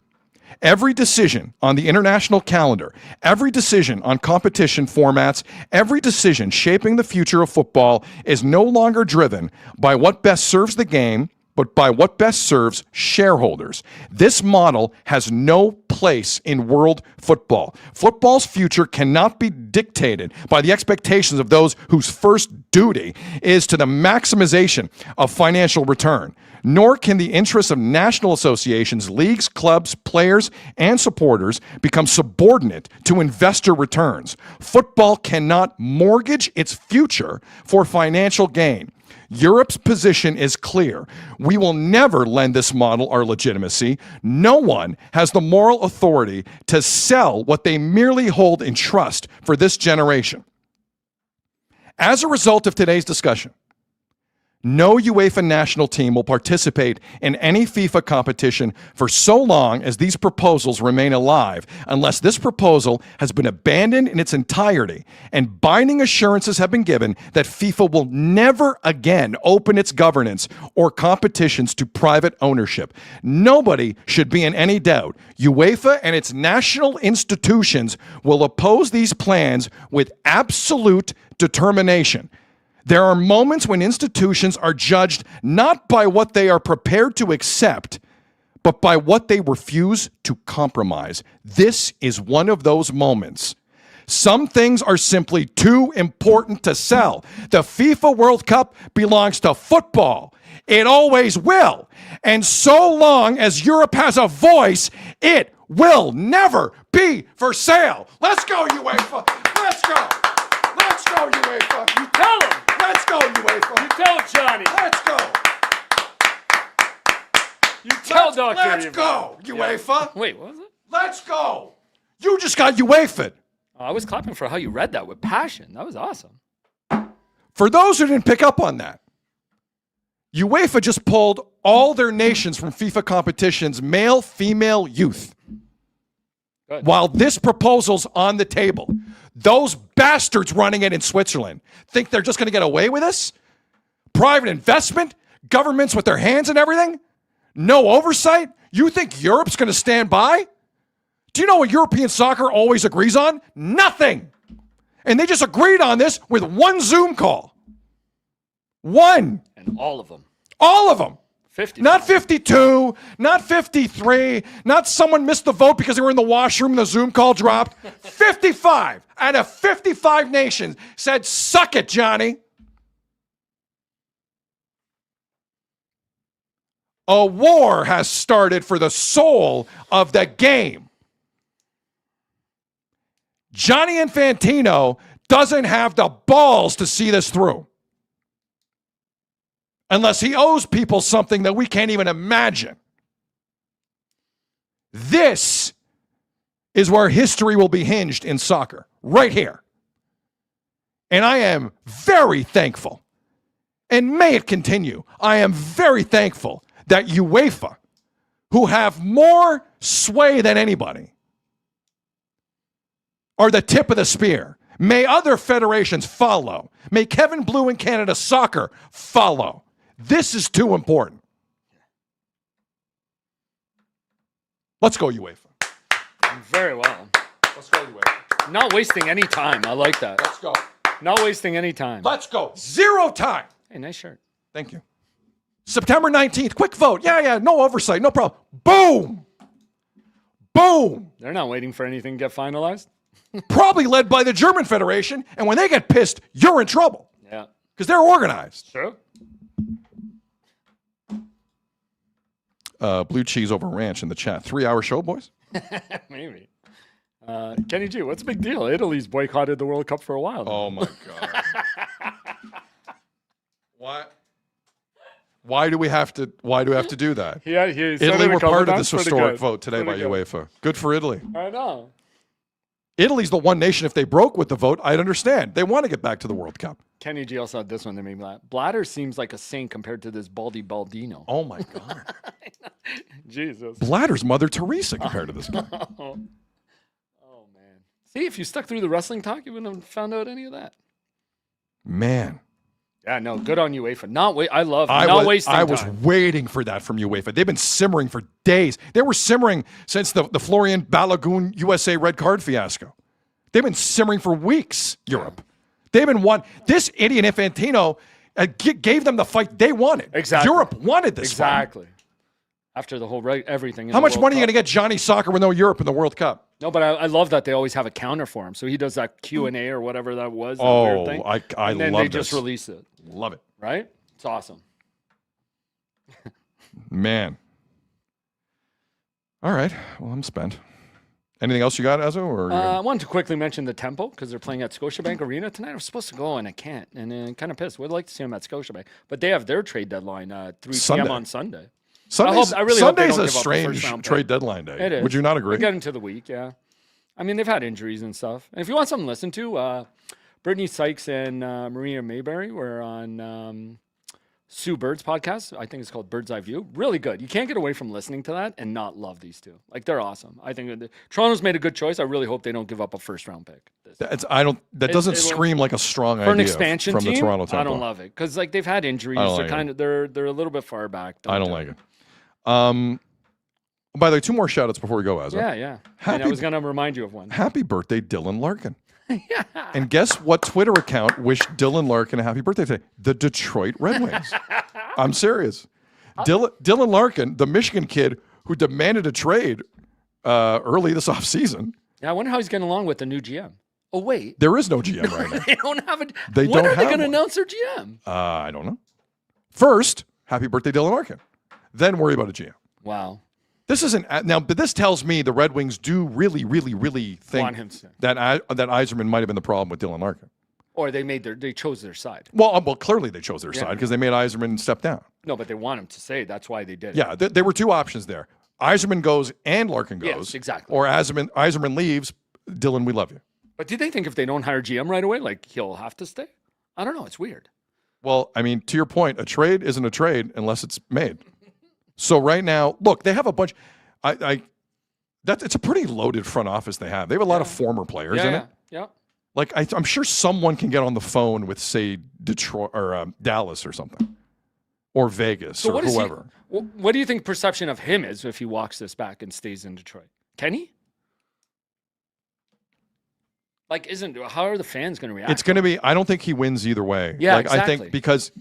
every decision on the international calendar, every decision on competition formats, every decision shaping the future of football is no longer driven by what best serves the game, but by what best serves shareholders. This model has no place in world football. Football's future cannot be dictated by the expectations of those whose first duty is to the maximization of financial return, nor can the interests of national associations, leagues, clubs, players, and supporters become subordinate to investor returns. Football cannot mortgage its future for financial gain. Europe's position is clear. We will never lend this model our legitimacy. No one has the moral authority to sell what they merely hold in trust for this generation. As a result of today's discussion, no UEFA national team will participate in any FIFA competition for so long as these proposals remain alive, unless this proposal has been abandoned in its entirety and binding assurances have been given that FIFA will never again open its governance or competitions to private ownership. Nobody should be in any doubt. UEFA and its national institutions will oppose these plans with absolute determination. There are moments when institutions are judged not by what they are prepared to accept, but by what they refuse to compromise. This is one of those moments. Some things are simply too important to sell. The FIFA World Cup belongs to football. It always will. And so long as Europe has a voice, it will never be for sale. Let's go, UEFA. Let's go. Let's go, UEFA. You tell them. Let's go, UEFA. You tell Johnny. Let's go. You tell Dr. Let's go, UEFA. Wait, what was it? Let's go. You just got UEFA'd. I was clapping for how you read that with passion. That was awesome. For those who didn't pick up on that, UEFA just pulled all their nations from FIFA competitions, male, female, youth. Good. While this proposal's on the table, those bastards running it in Switzerland think they're just going to get away with this? Private investment? Governments with their hands and everything? No oversight? You think Europe's going to stand by? Do you know what European soccer always agrees on? Nothing. And they just agreed on this with one Zoom call. One. And all of them. All of them. 50. Not 52, not 53, not someone missed the vote because they were in the washroom and the Zoom call dropped. 55 out of 55 nations said, suck it, Johnny. A war has started for the soul of the game. Gianni Infantino doesn't have the balls to see this through. Unless he owes people something that we can't even imagine. This is where history will be hinged in soccer, right here. And I am very thankful, and may it continue, I am very thankful that UEFA, who have more sway than anybody, are the tip of the spear. May other federations follow. May Kevin Blue in Canada Soccer follow. This is too important. Let's go, UEFA. Very well. Let's go, UEFA. Not wasting any time. I like that. Let's go. Not wasting any time. Let's go. Zero time. Hey, nice shirt. Thank you. September 19th. Quick vote. Yeah. No oversight. No problem. Boom. Boom. They're not waiting for anything to get finalized. Probably led by the German Federation. And when they get pissed, you're in trouble. Yeah. Because they're organized. True. Blue cheese over ranch in the chat. 3-hour show, boys? Maybe. Kenny G, what's the big deal? Italy's boycotted the World Cup for a while now. Oh, my God. Why do we have to do that? Yeah, Italy were part of this historic vote today by UEFA. Good for Italy. I know. Italy's the one nation, if they broke with the vote, I'd understand. They want to get back to the World Cup. Kenny G also had this one that made me laugh. Blatter seems like a saint compared to this Baldy Baldino. Oh, my God. Jesus. Blatter's Mother Teresa compared to this guy. Oh, man. See, if you stuck through the wrestling talk, you wouldn't have found out any of that. Man. Yeah, no, good on UEFA. I was waiting for that from UEFA. They've been simmering for days. They were simmering since the Florian Balogun USA red card fiasco. They've been simmering for weeks, Europe. They've been this idiot Infantino gave them the fight they wanted. Exactly. Europe wanted this fight. Exactly. After the whole everything. How much money are you going to get Johnny Soccer with no Europe in the World Cup? No, but I love that they always have a counter for him. So he does that Q&A or whatever that was. That Oh, weird thing. I and then love they just this. release it. Love it. Right? It's awesome. Man. All right. Well, I'm spent. Anything else you got, Ezzo? Or I wanted to quickly mention the Tempo because they're playing at Scotiabank Arena tonight. I was supposed to go and I can't, and I'm kind of pissed. Would like to see them at Scotiabank, but they have their trade deadline 3 p.m. on Sunday. Sunday's, I really hope they Sunday's don't a give up the strange first round pick. trade deadline day. It is. Would you not agree? We're getting to the week, yeah. I mean, they've had injuries and stuff. And if you want something to listen to, Brittany Sykes and Maria Mayberry were on Sue Bird's podcast. I think it's called Bird's Eye View. Really good. You can't get away from listening to that and not love these two. Like, they're awesome. I think Toronto's made a good choice. I really hope they don't give up a first round pick. That doesn't scream like a strong idea for an expansion from team. the Toronto Tempo. I don't love it because like they've had injuries. They're a little bit far back. I don't like it. By the way, 2 more shout outs before we go, Ezra. Yeah. And I was going to remind you of one. Happy birthday, Dylan Larkin. Yeah. And guess what Twitter account wished Dylan Larkin a happy birthday today? The Detroit Red Wings. I'm serious. Dylan Larkin, the Michigan kid who demanded a trade early this offseason. Yeah, I wonder how he's getting along with the new GM. Oh, wait. There is no GM right now. They don't have a They when don't are they have going to one. announce their GM? I don't know. First, happy birthday, Dylan Larkin. Then worry about a GM. Wow. This isn't now, but this tells me the Red Wings do really, really, really think Want him to. that Yzerman might have been the problem with Dylan Larkin. Or they chose their side. Well, clearly they chose their side because they made Yzerman step down. No, but they want him to say that's why they did it. Yeah, there were 2 options there. Yzerman goes and Larkin goes. Yes, exactly. Or Yzerman leaves. Dylan, we love you. But do they think if they don't hire GM right away, like he'll have to stay? I don't know. It's weird. Well, I mean, to your point, a trade isn't a trade unless it's made. So right now, look, they have a bunch. It's a pretty loaded front office they have. They have a lot of former players in it. Yeah. Like I'm sure someone can get on the phone with, say, Detroit or Dallas or something, or Vegas or whoever. What do you think perception of him is if he walks this back and stays in Detroit? Can he? Like, how are the fans going to react? It's going to be. I don't think he wins either way. Yeah, like, exactly. I think because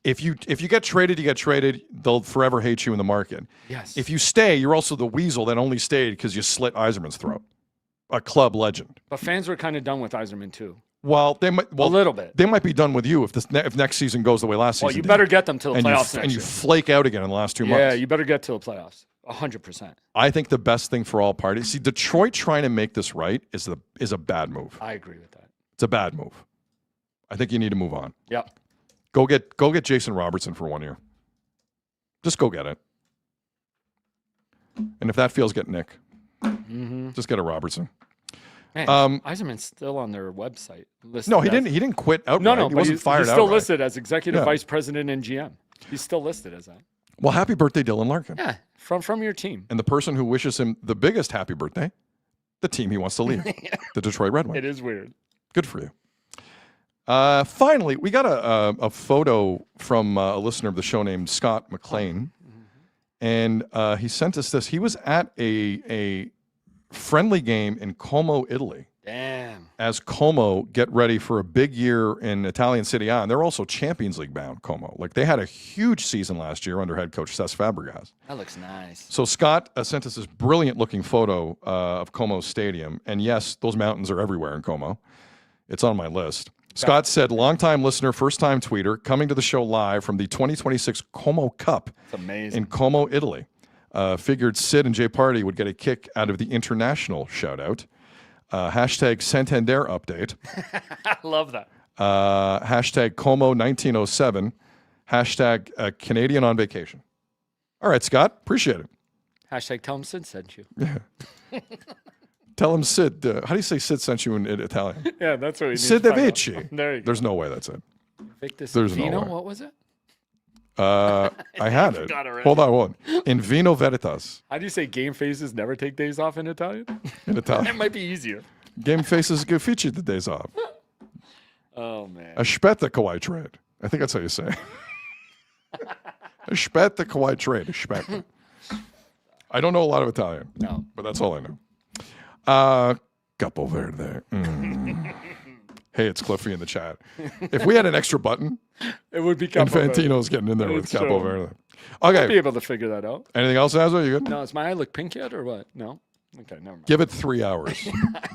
if you get traded, you get traded. They'll forever hate you in the market. Yes. If you stay, you're also the weasel that only stayed because you slit Yzerman's throat, a club legend. But fans were kind of done with Yzerman too. Well, they might. Well, a little bit. They might be done with you if next season goes the way last season. Well, you did. better get them to the playoffs next and you year. flake out again in the last 2 months. Yeah, you better get to the playoffs. 100%. I think the best thing for all parties. See, Detroit trying to make this right is a bad move. I agree with that. It's a bad move. I think you need to move on. Yep. Go get Jason Robertson for 1 year. Just go get it. And if that feels, get Nick. Just get a Robertson. Man, Yzerman's still on their website. No, he didn't quit outright. No, he wasn't fired he's still outright. listed as executive vice president and GM. He's still listed as that. Well, happy birthday, Dylan Larkin. Yeah, from your team. And the person who wishes him the biggest happy birthday, the team he wants to leave, the Detroit Red Wings. It is weird. Good for you. Finally, we got a photo from a listener of the show named Scott McLean, and he sent us this. He was at a friendly game in Como, Italy. Damn. As Como get ready for a big year in Italian Serie A, and they're also Champions League bound, Como. Like, they had a huge season last year under head coach Cesc Fabregas. That looks nice. So Scott sent us this brilliant-looking photo of Como Stadium, and yes, those mountains are everywhere in Como. It's on my list. Scott said, longtime listener, first-time tweeter, coming to the show live from the 2026 Como Cup in Como, Italy. Figured Sid and Jay Party would get a kick out of the international shout-out. Hashtag Santander update. I love that. Hashtag Como 1907. Hashtag Canadian on vacation. All right, Scott. Appreciate it. Hashtag tell him Sid sent you. Yeah. Tell him Sid. How do you say Sid sent you in Italian? Yeah, that's what he needs Sid to find out. Vici. There you go. There's no way that's it. Victus There's no Vino, way. what was it? I had it. forgot already. Hold on. In vino veritas. How do you say game faces never take days off in Italian? In Italian. That might be easier. Game faces get featured the days off. Oh, man. Aspetta Kawhi trade. I think that's how you say it. Aspetta Kawhi trade. Aspetta. I don't know a lot of Italian. No. But that's all I know. Capo Verde. Hey, it's Cliffy in the chat. If we had an extra button, It would be Capo Verde. Infantino's getting in there with It's Capo true. Verde. I'll be Okay. able to figure that out. Anything else, Azzo? You good? No, is my eye look pink yet or what? No? Okay, never mind. Give it 3 hours.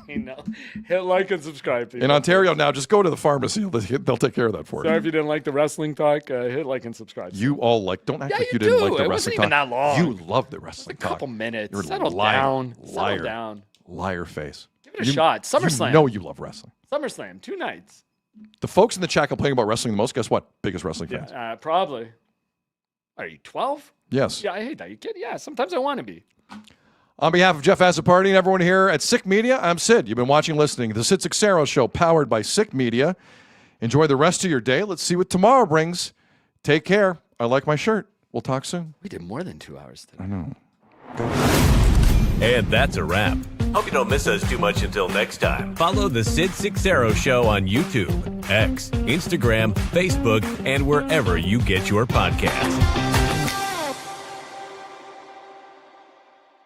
I know. Hit like and subscribe. People. In Ontario now, just go to the pharmacy. They'll take care of that for Sorry you. if you didn't like the wrestling talk. Hit like and subscribe. You all don't act Yeah, like you you didn't do. like the It wrestling wasn't even talk. that long. You love the wrestling a couple talk. minutes. You're a Settle liar. down. Liar. Settle down. Liar face. Give it a shot. SummerSlam. You know you love wrestling. SummerSlam. 2 nights. The folks in the chat complaining about wrestling the most, guess what? Biggest wrestling fans. Yeah, probably. Are you 12? Yes. Yeah, I hate that. You kid? Yeah, sometimes I want to be. On behalf of Jeff Azzopardi and everyone here at Sick Media, I'm Sid. You've been watching and listening to the Sid Seixeiro Show, powered by Sick Media. Enjoy the rest of your day. Let's see what tomorrow brings. Take care. I like my shirt. We'll talk soon. We did more than 2 hours today. I know. And that's a wrap. Hope you don't miss us too much until next time. Follow the Sid Seixeiro Show on YouTube, X, Instagram, Facebook, and wherever you get your podcasts.